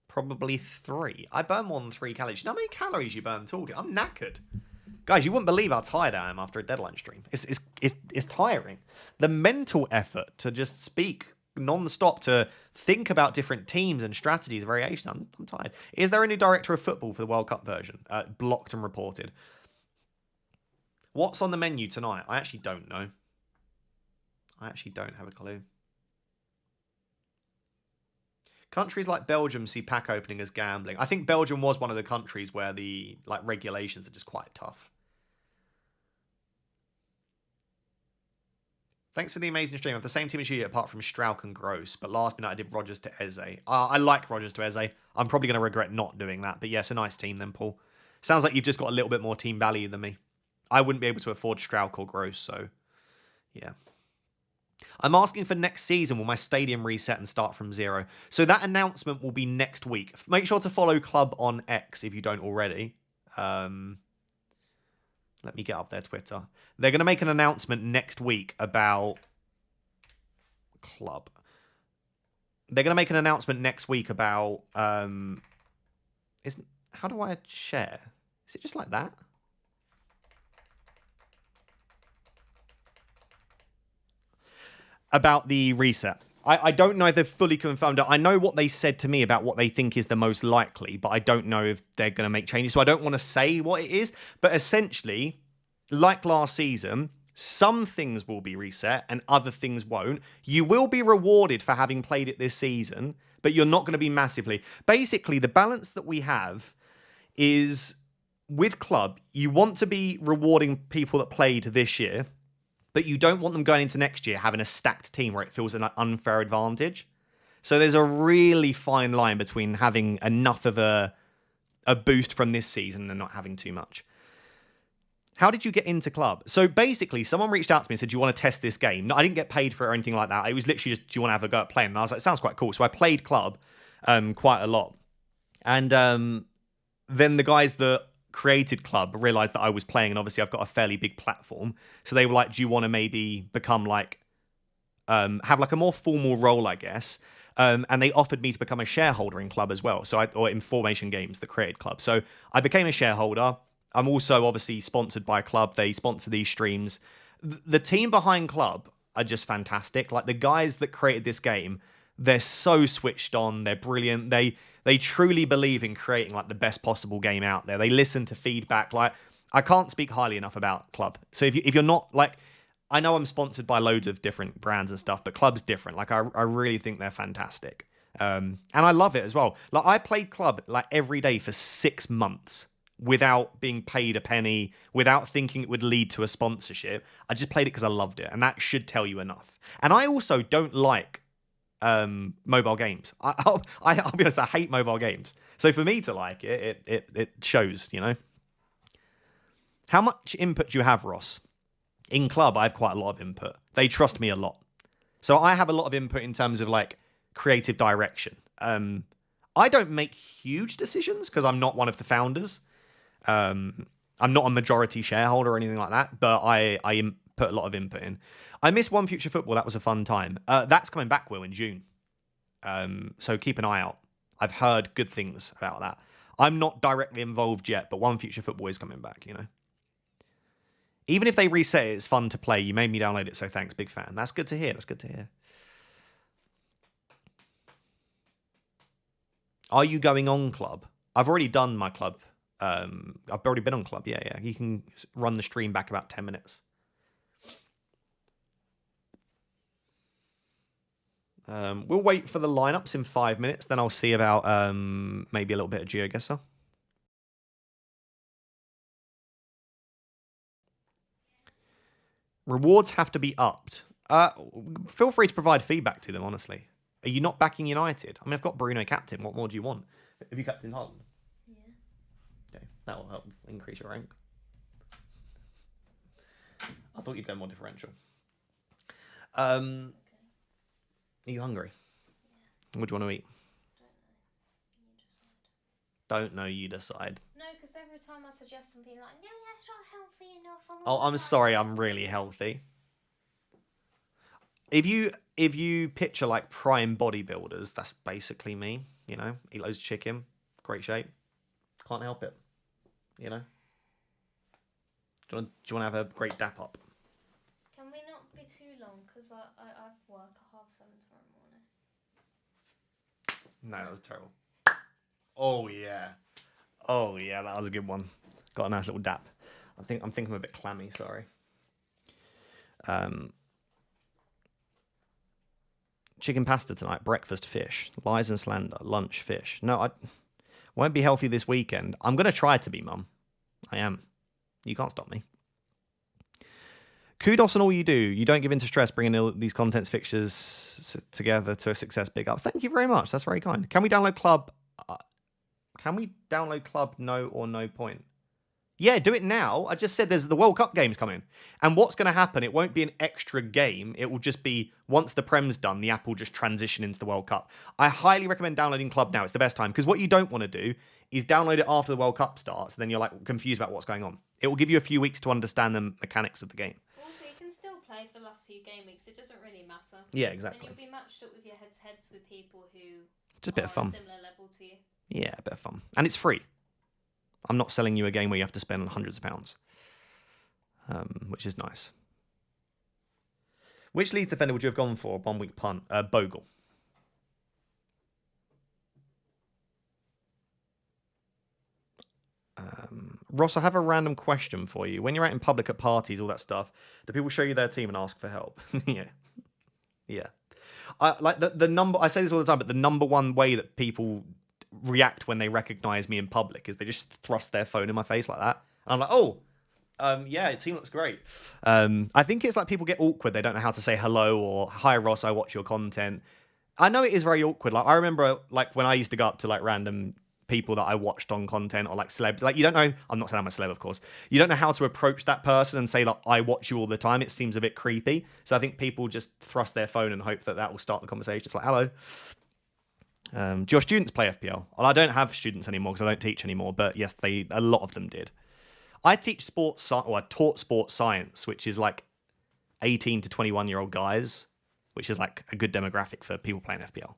[SPEAKER 1] Probably 3. I burn more than 3 calories. You know how many calories you burn talking? I'm knackered. Guys, you wouldn't believe how tired I am after a deadline stream. It's tiring. The mental effort to just speak non-stop, to think about different teams and strategies, variations. I'm tired. Is there a new director of football for the World Cup version? Blocked and reported. What's on the menu tonight? I actually don't know. I actually don't have a clue. Countries like Belgium see pack opening as gambling. I think Belgium was one of the countries where the regulations are just quite tough. Thanks for the amazing stream. I have the same team as you, apart from Strauch and Gross. But last minute I did Rogers to Eze. I like Rogers to Eze. I'm probably going to regret not doing that. But yes, a nice team then, Paul. Sounds like you've just got a little bit more team value than me. I wouldn't be able to afford Strauch or Gross, so yeah. I'm asking for next season. Will my stadium reset and start from 0? So that announcement will be next week. Make sure to follow Club on X if you don't already. Let me get up their Twitter. They're going to make an announcement next week about Club. They're going to make an announcement next week about... how do I share? Is it just like that? About the reset. I don't know if they've fully confirmed it. I know what they said to me about what they think is the most likely, but I don't know if they're going to make changes. So I don't want to say what it is. But essentially, like last season, some things will be reset and other things won't. You will be rewarded for having played it this season, but you're not going to be massively. Basically, the balance that we have is with Club, you want to be rewarding people that played this year, but you don't want them going into next year having a stacked team where it feels an unfair advantage. So there's a really fine line between having enough of a boost from this season and not having too much. How did you get into Club? So basically, someone reached out to me and said, do you want to test this game? No, I didn't get paid for it or anything like that. It was literally just, do you want to have a go at playing? And I was like, sounds quite cool. So I played Club quite a lot. And then the guys that created Club realized that I was playing, and obviously I've got a fairly big platform. So they were like, do you want to maybe become have a more formal role, I guess? And they offered me to become a shareholder in Club as well. Or in Formation Games, that created Club. So I became a shareholder. I'm also obviously sponsored by Club. They sponsor these streams. The team behind Club are just fantastic. Like the guys that created this game, they're so switched on. They're brilliant. They truly believe in creating the best possible game out there. They listen to feedback. I can't speak highly enough about Club. So if you're not I know I'm sponsored by loads of different brands and stuff, but Club's different. I really think they're fantastic. And I love it as well. I played Club every day for 6 months without being paid a penny, without thinking it would lead to a sponsorship. I just played it because I loved it, and that should tell you enough. And I also don't like mobile games. I'll be honest, I hate mobile games. So for me to like it, it shows, you know. How much input do you have, Ross? In Club, I have quite a lot of input. They trust me a lot. So I have a lot of input in terms of creative direction. I don't make huge decisions because I'm not one of the founders. I'm not a majority shareholder or anything like that, but I put a lot of input in. I missed One Future Football. That was a fun time. That's coming back, Will, in June. So keep an eye out. I've heard good things about that. I'm not directly involved yet, but One Future Football is coming back, you know. Even if they reset it, it's fun to play. You made me download it, so thanks. Big fan. That's good to hear. That's good to hear. Are you going on club? I've already done my club. I've already been on club. Yeah, yeah. You can run the stream back about 10 minutes. We'll wait for the lineups in 5 minutes. Then I'll see about maybe a little bit of GeoGuessr. Rewards have to be upped. Feel free to provide feedback to them, honestly. Are you not backing United? I mean, I've got Bruno captain. What more do you want? Have you captained Holland?
[SPEAKER 2] Yeah.
[SPEAKER 1] Okay, that will help increase your rank. I thought you'd go more differential.
[SPEAKER 2] Okay.
[SPEAKER 1] Are you hungry?
[SPEAKER 2] Yeah.
[SPEAKER 1] What do you want to eat?
[SPEAKER 2] Don't know.
[SPEAKER 1] You decide.
[SPEAKER 2] No, because every time I suggest something like, no, that's not healthy enough.
[SPEAKER 1] Oh, I'm sorry. I'm really healthy. If you picture like prime bodybuilders, that's basically me. You know, eat loads of chicken, great shape. Can't help it. You know. Do you want to have a great dap up?
[SPEAKER 2] Can we not be too long? Because I work at 7:30 tomorrow morning.
[SPEAKER 1] No, that was terrible. Oh yeah, that was a good one. Got a nice little dap. I'm thinking I'm a bit clammy. Sorry. Chicken pasta tonight. Breakfast fish. Lies and slander. Lunch fish. No, I won't be healthy this weekend. I'm gonna try to be, Mum. I am. You can't stop me. Kudos on all you do. You don't give in to stress bringing these contents fixtures together to a success. Big up. Thank you very much. That's very kind. Can we download Club? No or no point? Yeah, do it now. I just said there's the World Cup games coming. And what's going to happen, it won't be an extra game. It will just be, once the Prem's done, the app will just transition into the World Cup. I highly recommend downloading Club now. It's the best time. Because what you don't want to do is download it after the World Cup starts. And then you're like confused about what's going on. It will give you a few weeks to understand the mechanics of the game.
[SPEAKER 2] Also, you can still play for the last few game weeks. It doesn't really matter.
[SPEAKER 1] Yeah, exactly.
[SPEAKER 2] And you'll be matched up with your head-to-heads with people who
[SPEAKER 1] just a bit of fun.
[SPEAKER 2] At a similar level to you.
[SPEAKER 1] Yeah, a bit of fun. And it's free. I'm not selling you a game where you have to spend hundreds of pounds, which is nice. Which Leeds defender would you have gone for? 1 week punt. Bogle. Ross, I have a random question for you. When you're out in public at parties, all that stuff, do people show you their team and ask for help? Yeah. Like the number. I say this all the time, but the number one way that people react when they recognize me in public is they just thrust their phone in my face like that. And I'm like, oh, yeah, your team looks great. I think it's like people get awkward. They don't know how to say hello or hi, Ross, I watch your content. I know it is very awkward. Like I remember like when I used to go up to like random people that I watched on content or like celebs. Like you don't know, I'm not saying I'm a celeb, of course. You don't know how to approach that person and say like, I watch you all the time. It seems a bit creepy. So I think people just thrust their phone and hope that that will start the conversation. It's like, hello. Do your students play FPL? Well, I don't have students anymore because I don't teach anymore. But yes, a lot of them did. I teach I taught sports science, which is like 18 to 21-year-old guys, which is like a good demographic for people playing FPL.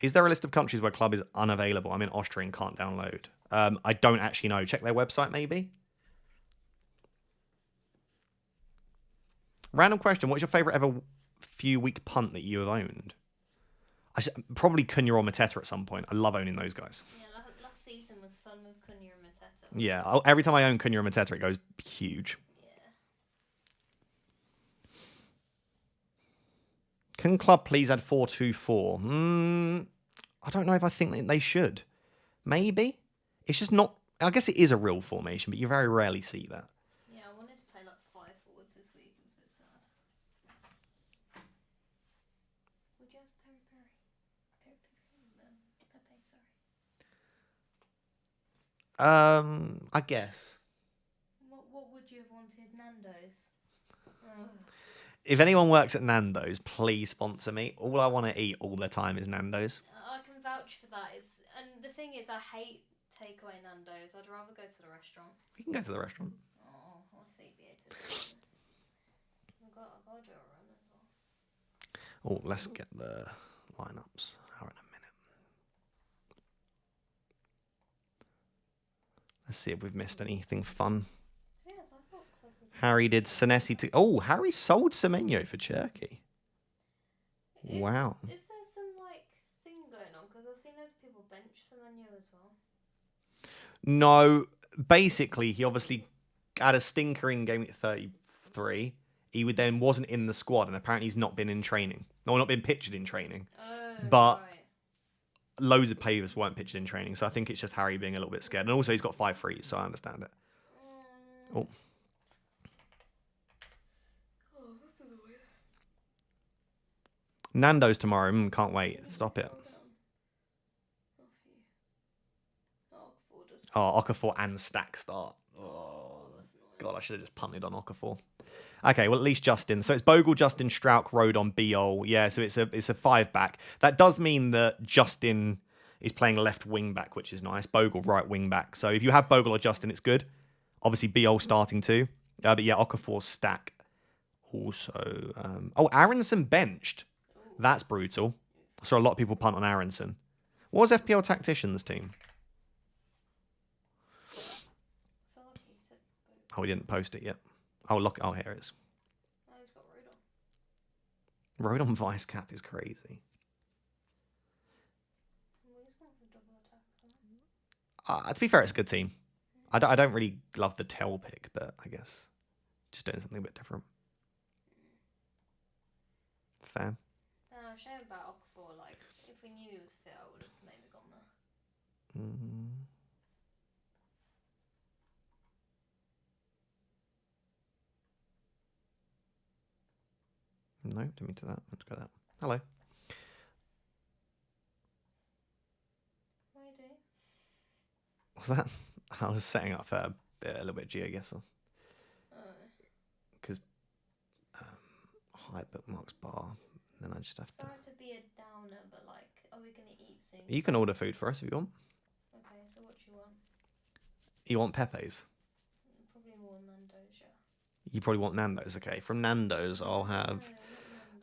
[SPEAKER 1] Is there a list of countries where Club is unavailable? I'm in Austria and can't download. I don't actually know. Check their website, maybe. Random question. What's your favourite ever few-week punt that you have owned? Probably Cunha or Mateta at some point. I love owning those guys.
[SPEAKER 2] Yeah, last season was fun with Cunha and Mateta.
[SPEAKER 1] Yeah, every time I own Cunha or Mateta, it goes huge.
[SPEAKER 2] Yeah.
[SPEAKER 1] Can Club please add 4-2-4? I don't know if I think that they should. Maybe. It's just not... I guess it is a real formation, but you very rarely see that.
[SPEAKER 2] Yeah, I wanted to play like 5 forwards this week. It was a bit sad. Would you have Pepe, sorry.
[SPEAKER 1] I guess.
[SPEAKER 2] What would you have wanted? Nando's? Oh.
[SPEAKER 1] If anyone works at Nando's, please sponsor me. All I want to eat all the time is Nando's.
[SPEAKER 2] I can vouch for that. And the thing is, I hate takeaway Nando's. I'd rather go to the restaurant.
[SPEAKER 1] You can go to the restaurant.
[SPEAKER 2] Oh, I'll see BA2. I've got to do a run as well.
[SPEAKER 1] Oh, let's get the lineups. How in a minute. Let's see if we've missed anything fun.
[SPEAKER 2] Yes, I thought Club was...
[SPEAKER 1] Harry did Senesi to... Oh, Harry sold Semenyo for Turkey. Wow.
[SPEAKER 2] Is there some,
[SPEAKER 1] No, basically, he obviously had a stinker in game week 33. He wasn't in the squad, and apparently he's not been in training. No, not been pictured in training.
[SPEAKER 2] Oh,
[SPEAKER 1] But
[SPEAKER 2] right.
[SPEAKER 1] loads of players weren't pictured in training, so I think it's just Harry being a little bit scared. And also, he's got 5 frees, so I understand it. Oh.
[SPEAKER 2] What's the way?
[SPEAKER 1] Nando's tomorrow. Can't wait. Stop it. Oh, Okafor and Stack start. Oh, God, I should have just punted on Okafor. Okay, well, at least Justin. So it's Bogle, Justin, Strauch, Rodon, Biol. Yeah, so it's a 5-back. That does mean that Justin is playing left wing back, which is nice. Bogle, right wing back. So if you have Bogle or Justin, it's good. Obviously, Biol starting too. But yeah, Okafor, Stack. Also, Aronson benched. That's brutal. I saw a lot of people punt on Aronson. What was FPL Tacticians' team? Oh, we didn't post it yet. Oh, look. Oh, here it is.
[SPEAKER 2] Oh, he's got Rodon.
[SPEAKER 1] Rodon vice cap is crazy.
[SPEAKER 2] He's going for double attack.
[SPEAKER 1] To be fair, it's a good team. I don't really love the Tell pick, but I guess just doing something a bit different. Fair.
[SPEAKER 2] Shame about Okafor. Like, if we knew he was fit, I would have maybe gone there.
[SPEAKER 1] No, didn't mean to that. Let's go that. Hello.
[SPEAKER 2] What are you doing?
[SPEAKER 1] What's that? I was setting up a little bit of GeoGuessr. Because hide bookmarks bar. Then I just have to.
[SPEAKER 2] Sorry to be a downer, but like, are we gonna eat soon?
[SPEAKER 1] You can order food for us if you want.
[SPEAKER 2] Okay, so what do you want?
[SPEAKER 1] You want Pepe's?
[SPEAKER 2] Probably more Nando's, yeah.
[SPEAKER 1] You probably want Nando's. Okay, from Nando's, I'll have.
[SPEAKER 2] No, not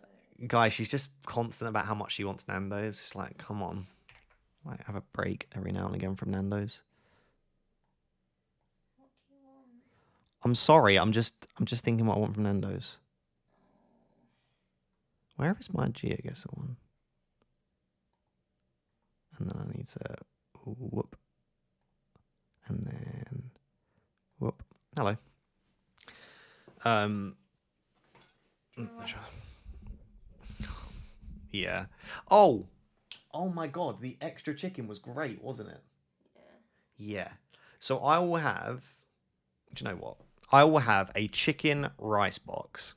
[SPEAKER 2] Nando's.
[SPEAKER 1] Guys, she's just constant about how much she wants Nando's. It's like, come on, like have a break every now and again from Nando's.
[SPEAKER 2] What do you want?
[SPEAKER 1] I'm sorry. I'm just thinking what I want from Nando's. Where is my GeoGuessr one? And then I need to whoop. And then whoop. Hello. Yeah. Oh my God. The extra chicken was great, wasn't it?
[SPEAKER 2] Yeah.
[SPEAKER 1] Yeah. So I will have. Do you know what? I will have a chicken rice box.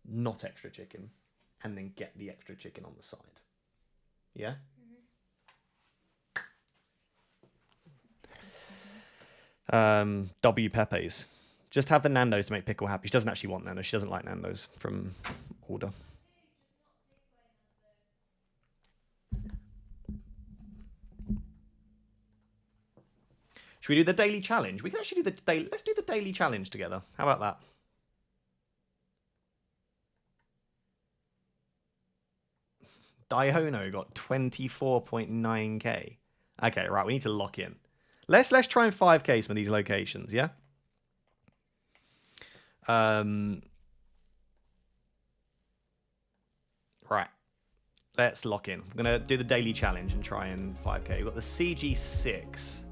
[SPEAKER 1] Not extra chicken, and then get the extra chicken on the side. Yeah? W Pepe's. Just have the Nando's to make Pickle happy. She doesn't actually want Nando's. She doesn't like Nando's from order. Should we do the daily challenge? We can actually do the daily. Let's do the daily challenge together. How about that? Diono got 24.9k. Okay, right. We need to lock in. Let's try and 5k some of these locations. Yeah. Right. Let's lock in. We're gonna do the daily challenge and try and 5k. We've got the CG6.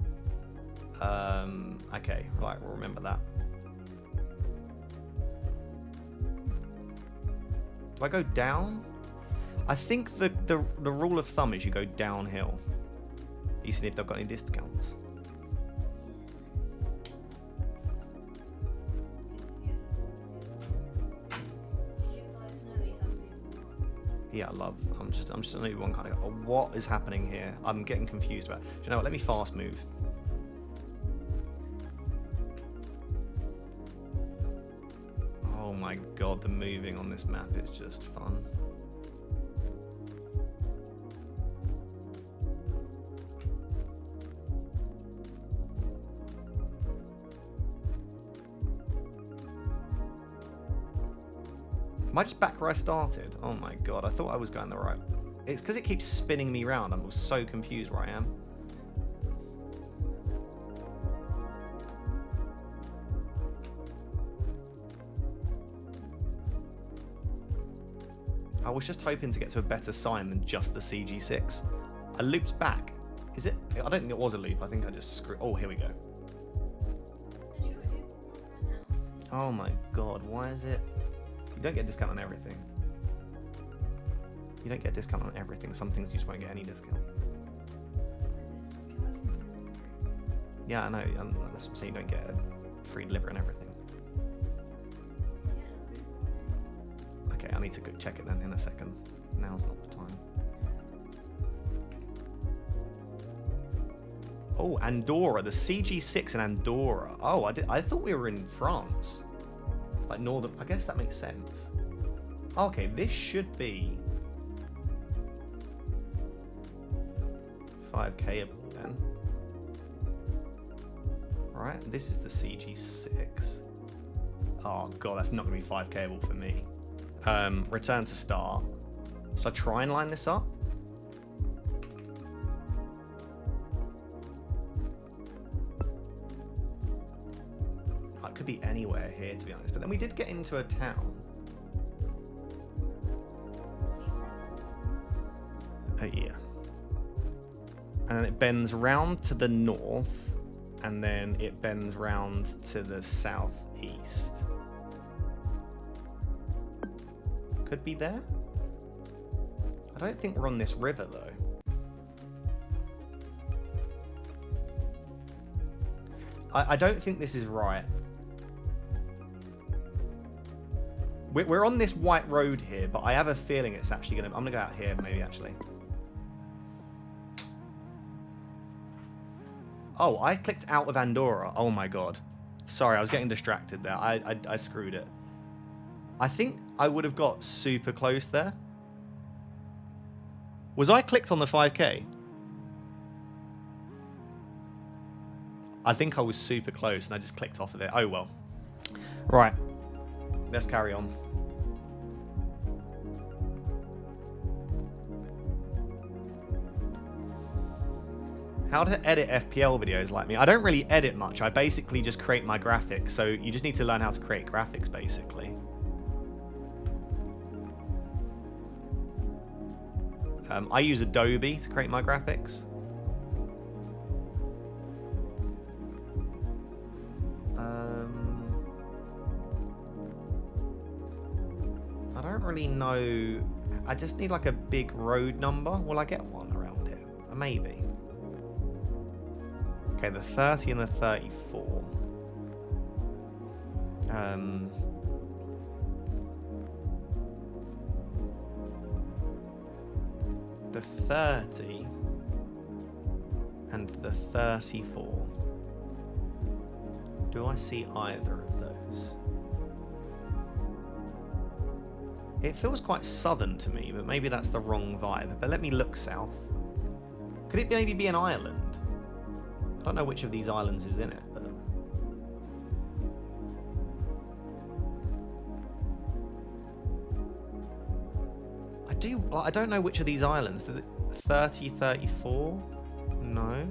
[SPEAKER 1] Okay. Right. We'll remember that. Do I go down? I think the rule of thumb is you go downhill. You see if they've got any discounts. Yeah, I love. I'm just an one kind of. What is happening here? I'm getting confused about. Do you know what? Let me fast move. Oh my God, the moving on this map is just fun. Am I just back where I started? Oh my God, I thought I was going the right. It's because it keeps spinning me around. I'm so confused where I am. I was just hoping to get to a better sign than just the CG6. I looped back Is it? I don't think it was a loop. I think I just screwed. Oh, here we go. Oh my god, why is it? You don't get discount on everything. You don't get discount on everything. Some things you just won't get any discount. Yeah, I know. That's what I'm saying. You don't get a free delivery and everything. Okay, I need to go check it then in a second. Now's not the time. Oh, Andorra. The CG6 in Andorra. Oh, I thought we were in France. Like northern. I guess that makes sense. Okay, this should be 5K then. Right, this is the CG6. Oh god, that's not going to be 5K for me. Return to start. Should I try and line this up? It could be anywhere here, to be honest. But then we did get into a town. Oh yeah. And then it bends round to the north, and then it bends round to the southeast. Could be there. I don't think we're on this river though. I don't think this is right. We're on this white road here, but I have a feeling it's actually gonna. I'm gonna go out here maybe actually. Oh, I clicked out of Andorra. Oh my god. Sorry, I was getting distracted there. I screwed it. I think I would have got super close there. Was I clicked on the 5K? I think I was super close and I just clicked off of it. Oh well. Right. Let's carry on. How to edit FPL videos like me. I don't really edit much. I basically just create my graphics. So you just need to learn how to create graphics basically. I use Adobe to create my graphics. I don't really know. I just need like a big road number. Will I get one around here? Maybe. Okay, the 30 and the 34. The 30 and the 34. Do I see either of those? It feels quite southern to me, but maybe that's the wrong vibe. But let me look south. Could it maybe be an island? I don't know which of these islands is in it, but... I don't know which of these islands. 30, 34? No.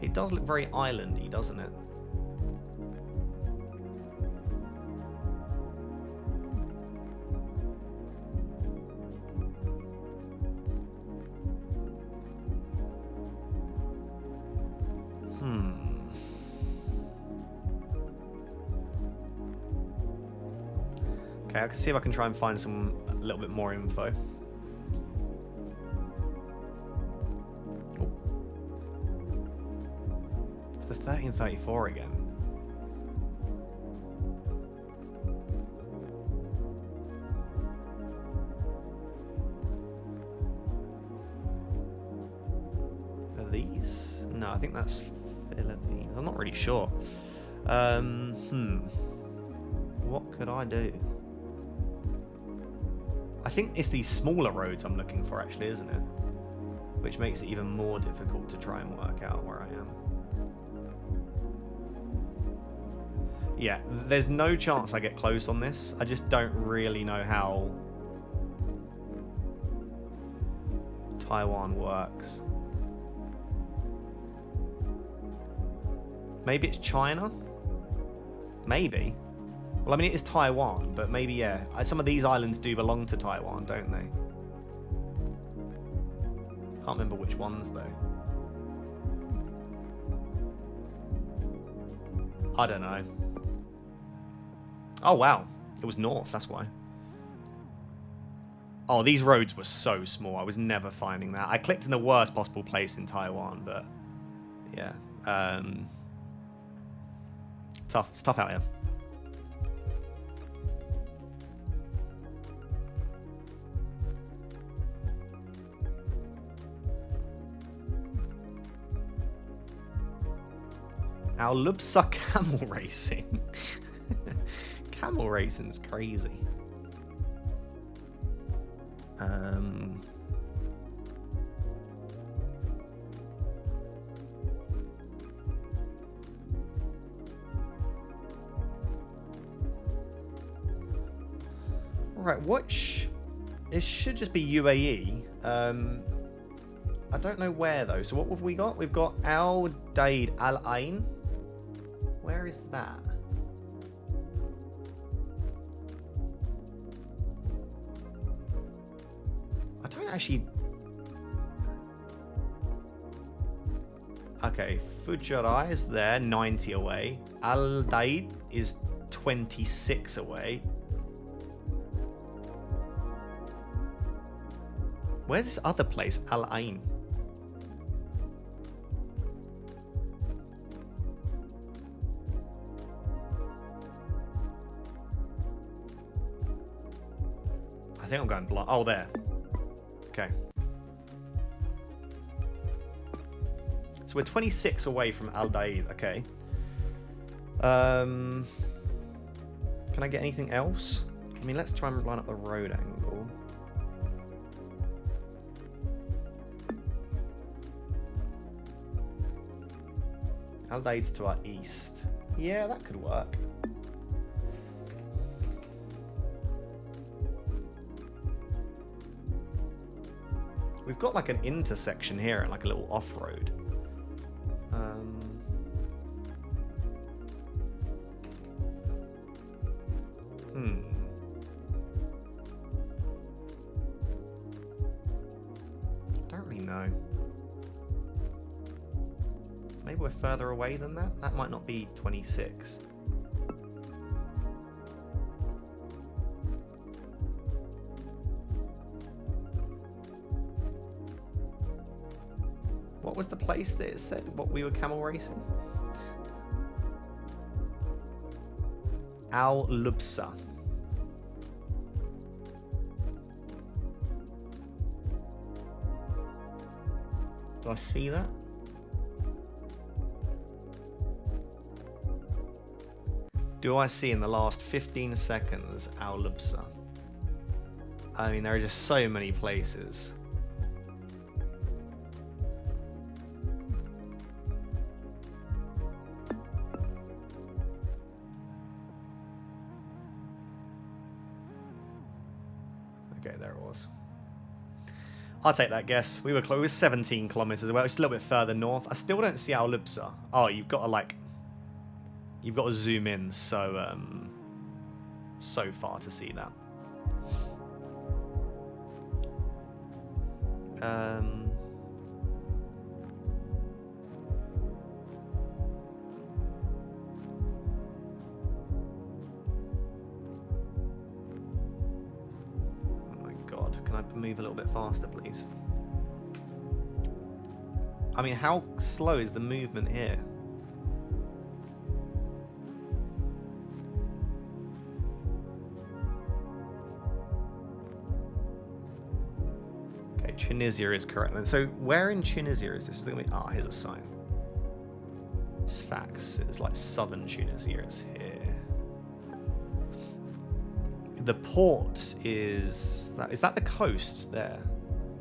[SPEAKER 1] It does look very islandy, doesn't it? Okay, I can see if I can try and find a little bit more info. Oh. It's the 30 and 34 again. Are these? No, I think that's Philippines. I'm not really sure. What could I do? I think it's these smaller roads I'm looking for actually, isn't it? Which makes it even more difficult to try and work out where I am. Yeah, there's no chance I get close on this. I just don't really know how Taiwan works. Maybe it's China? Maybe. Well, I mean, it is Taiwan, but maybe, yeah. Some of these islands do belong to Taiwan, don't they? Can't remember which ones, though. I don't know. Oh, wow. It was north, that's why. Oh, these roads were so small. I was never finding that. I clicked in the worst possible place in Taiwan, but yeah. Tough. It's tough out here. Our Lubsa camel racing. Camel racing's crazy. Right, it should just be UAE. I don't know where though. So what have we got? We've got Al Daid Al Ain. Where is that? I don't actually. Okay, Fujairah is there, 90 away. Al Daid is 26 away. Where's this other place? Al Ain. I think I'm going blind. Oh, there. Okay. So we're 26 away from Al Daid. Okay. Can I get anything else? I mean, let's try and line up the road angle. Al Daid's to our east. Yeah, that could work. We've got like an intersection here and like a little off-road. Don't really know. Maybe we're further away than that? That might not be 26. What was the place that it said what we were camel racing? Al Lubsa. Do I see that? Do I see in the last 15 seconds Al Lubsa? I mean, there are just so many places. Okay, there it was. I'll take that guess. We were close. We were 17 kilometers away, just a little bit further north. I still don't see Al Lubsa. Oh, you've got to like, you've got to zoom in so so far to see that. Can I move a little bit faster, please? I mean, how slow is the movement here? Okay, Tunisia is correct then. So where in Tunisia is this? Is going to be? Ah, here's a sign. Sfax. It's like southern Tunisia. It's here. The port is that the coast there?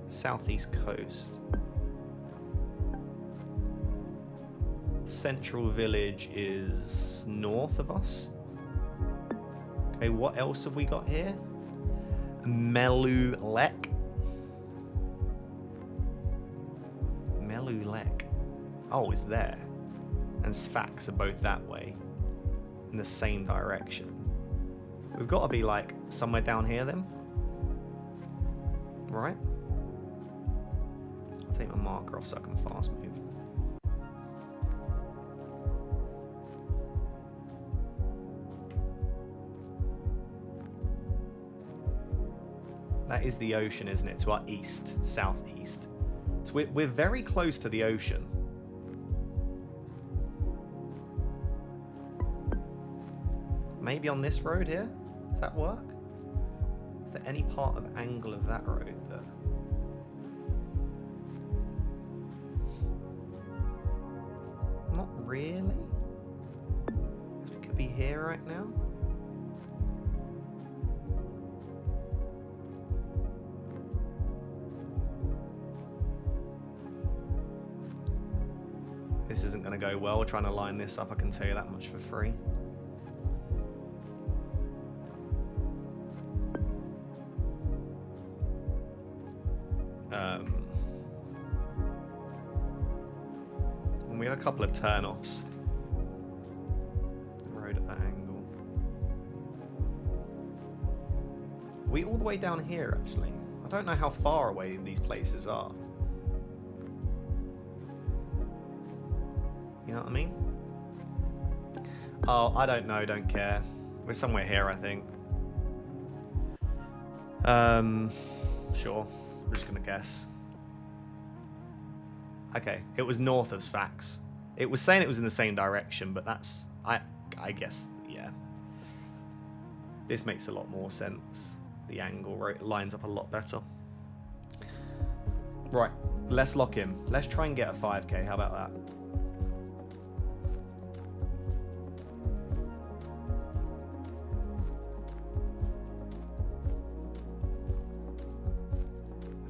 [SPEAKER 1] Southeast coast. Central village is north of us. Okay, what else have we got here? Melulek. Melulek. Oh, it's there. And Sfax are both that way. In the same direction. We've got to be like somewhere down here then. Right? I'll take my marker off so I can fast move. That is the ocean, isn't it? To our east, southeast. So we're very close to the ocean. Maybe on this road here? Does that work? Is there any part of angle of that road that... Not really. We could be here right now. This isn't going to go well trying to line this up, I can tell you that much for free. And we have a couple of turn-offs. Road at that angle. Are we all the way down here, actually? I don't know how far away these places are. You know what I mean? Oh, I don't know, don't care. We're somewhere here, I think. Sure. I'm just gonna guess. Okay, it was north of Sfax. It was saying it was in the same direction, but that's... I guess, yeah. This makes a lot more sense. The angle lines up a lot better. Right, let's lock in. Let's try and get a 5k. How about that?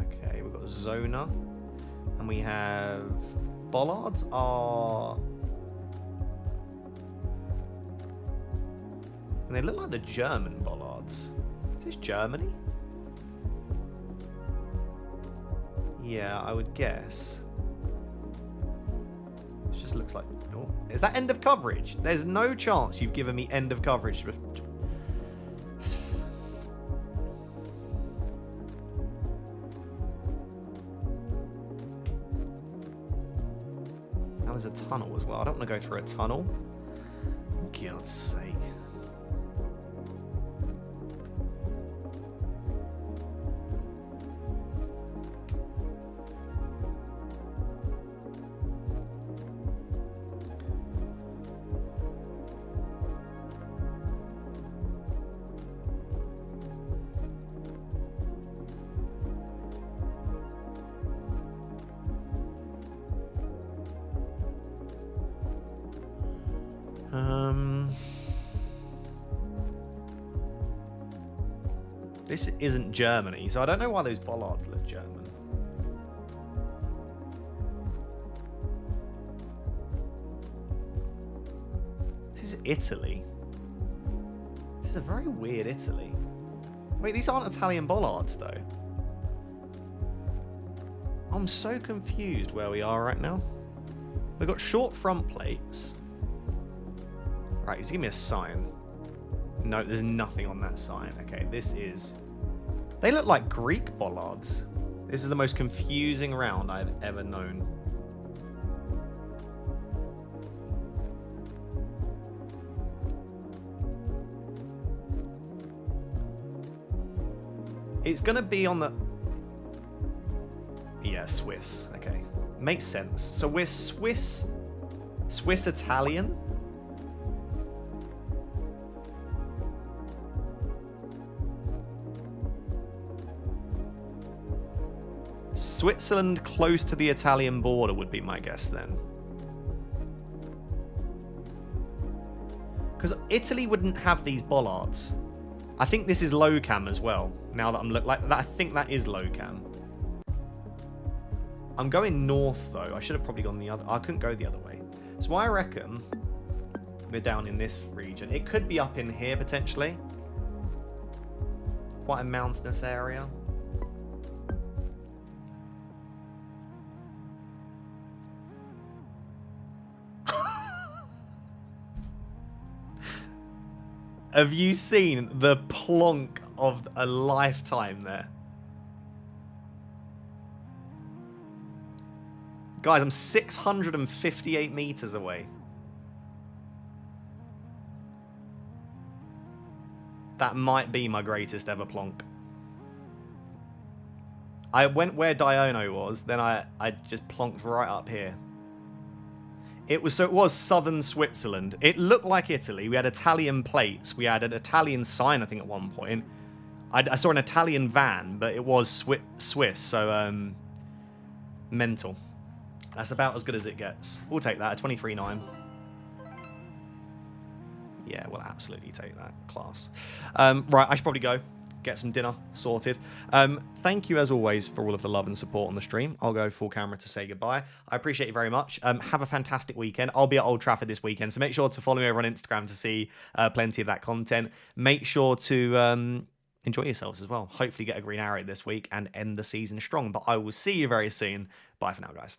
[SPEAKER 1] Okay, we've got Zona. And we have... Bollards are... And they look like the German bollards. Is this Germany? Yeah, I would guess. This just looks like... Oh, is that end of coverage? There's no chance you've given me end of coverage. Now there's a tunnel as well. I don't want to go through a tunnel. For God's sake. This isn't Germany, so I don't know why those bollards look German. This is Italy. This is a very weird Italy. Wait, these aren't Italian bollards, though. I'm so confused where we are right now. We've got short front plates. Right, just give me a sign. No, there's nothing on that sign. Okay, this is... They look like Greek bollards. This is the most confusing round I've ever known. It's going to be on the... Yeah, Swiss. Okay. Makes sense. So we're Swiss... Swiss-Italian? Switzerland close to the Italian border would be my guess then. Because Italy wouldn't have these bollards. I think this is low cam as well. Now that I'm I think that is low cam. I'm going north though. I should have probably gone the other. I couldn't go the other way. So I reckon we're down in this region. It could be up in here potentially. Quite a mountainous area. Have you seen the plonk of a lifetime there? Guys, I'm 658 meters away. That might be my greatest ever plonk. I went where Diono was, then I just plonked right up here. It was southern Switzerland. It looked like Italy. We had Italian plates. We had an Italian sign, I think, at one point. I saw an Italian van, but it was Swiss, so mental. That's about as good as it gets. We'll take that, a 23.9. Yeah, we'll absolutely take that. Class. Right, I should probably go. Get some dinner sorted. Thank you, as always, for all of the love and support on the stream. I'll go full camera to say goodbye. I appreciate you very much. Have a fantastic weekend. I'll be at Old Trafford this weekend, so make sure to follow me over on Instagram to see plenty of that content. Make sure to enjoy yourselves as well. Hopefully get a green arrow this week and end the season strong. But I will see you very soon. Bye for now, guys.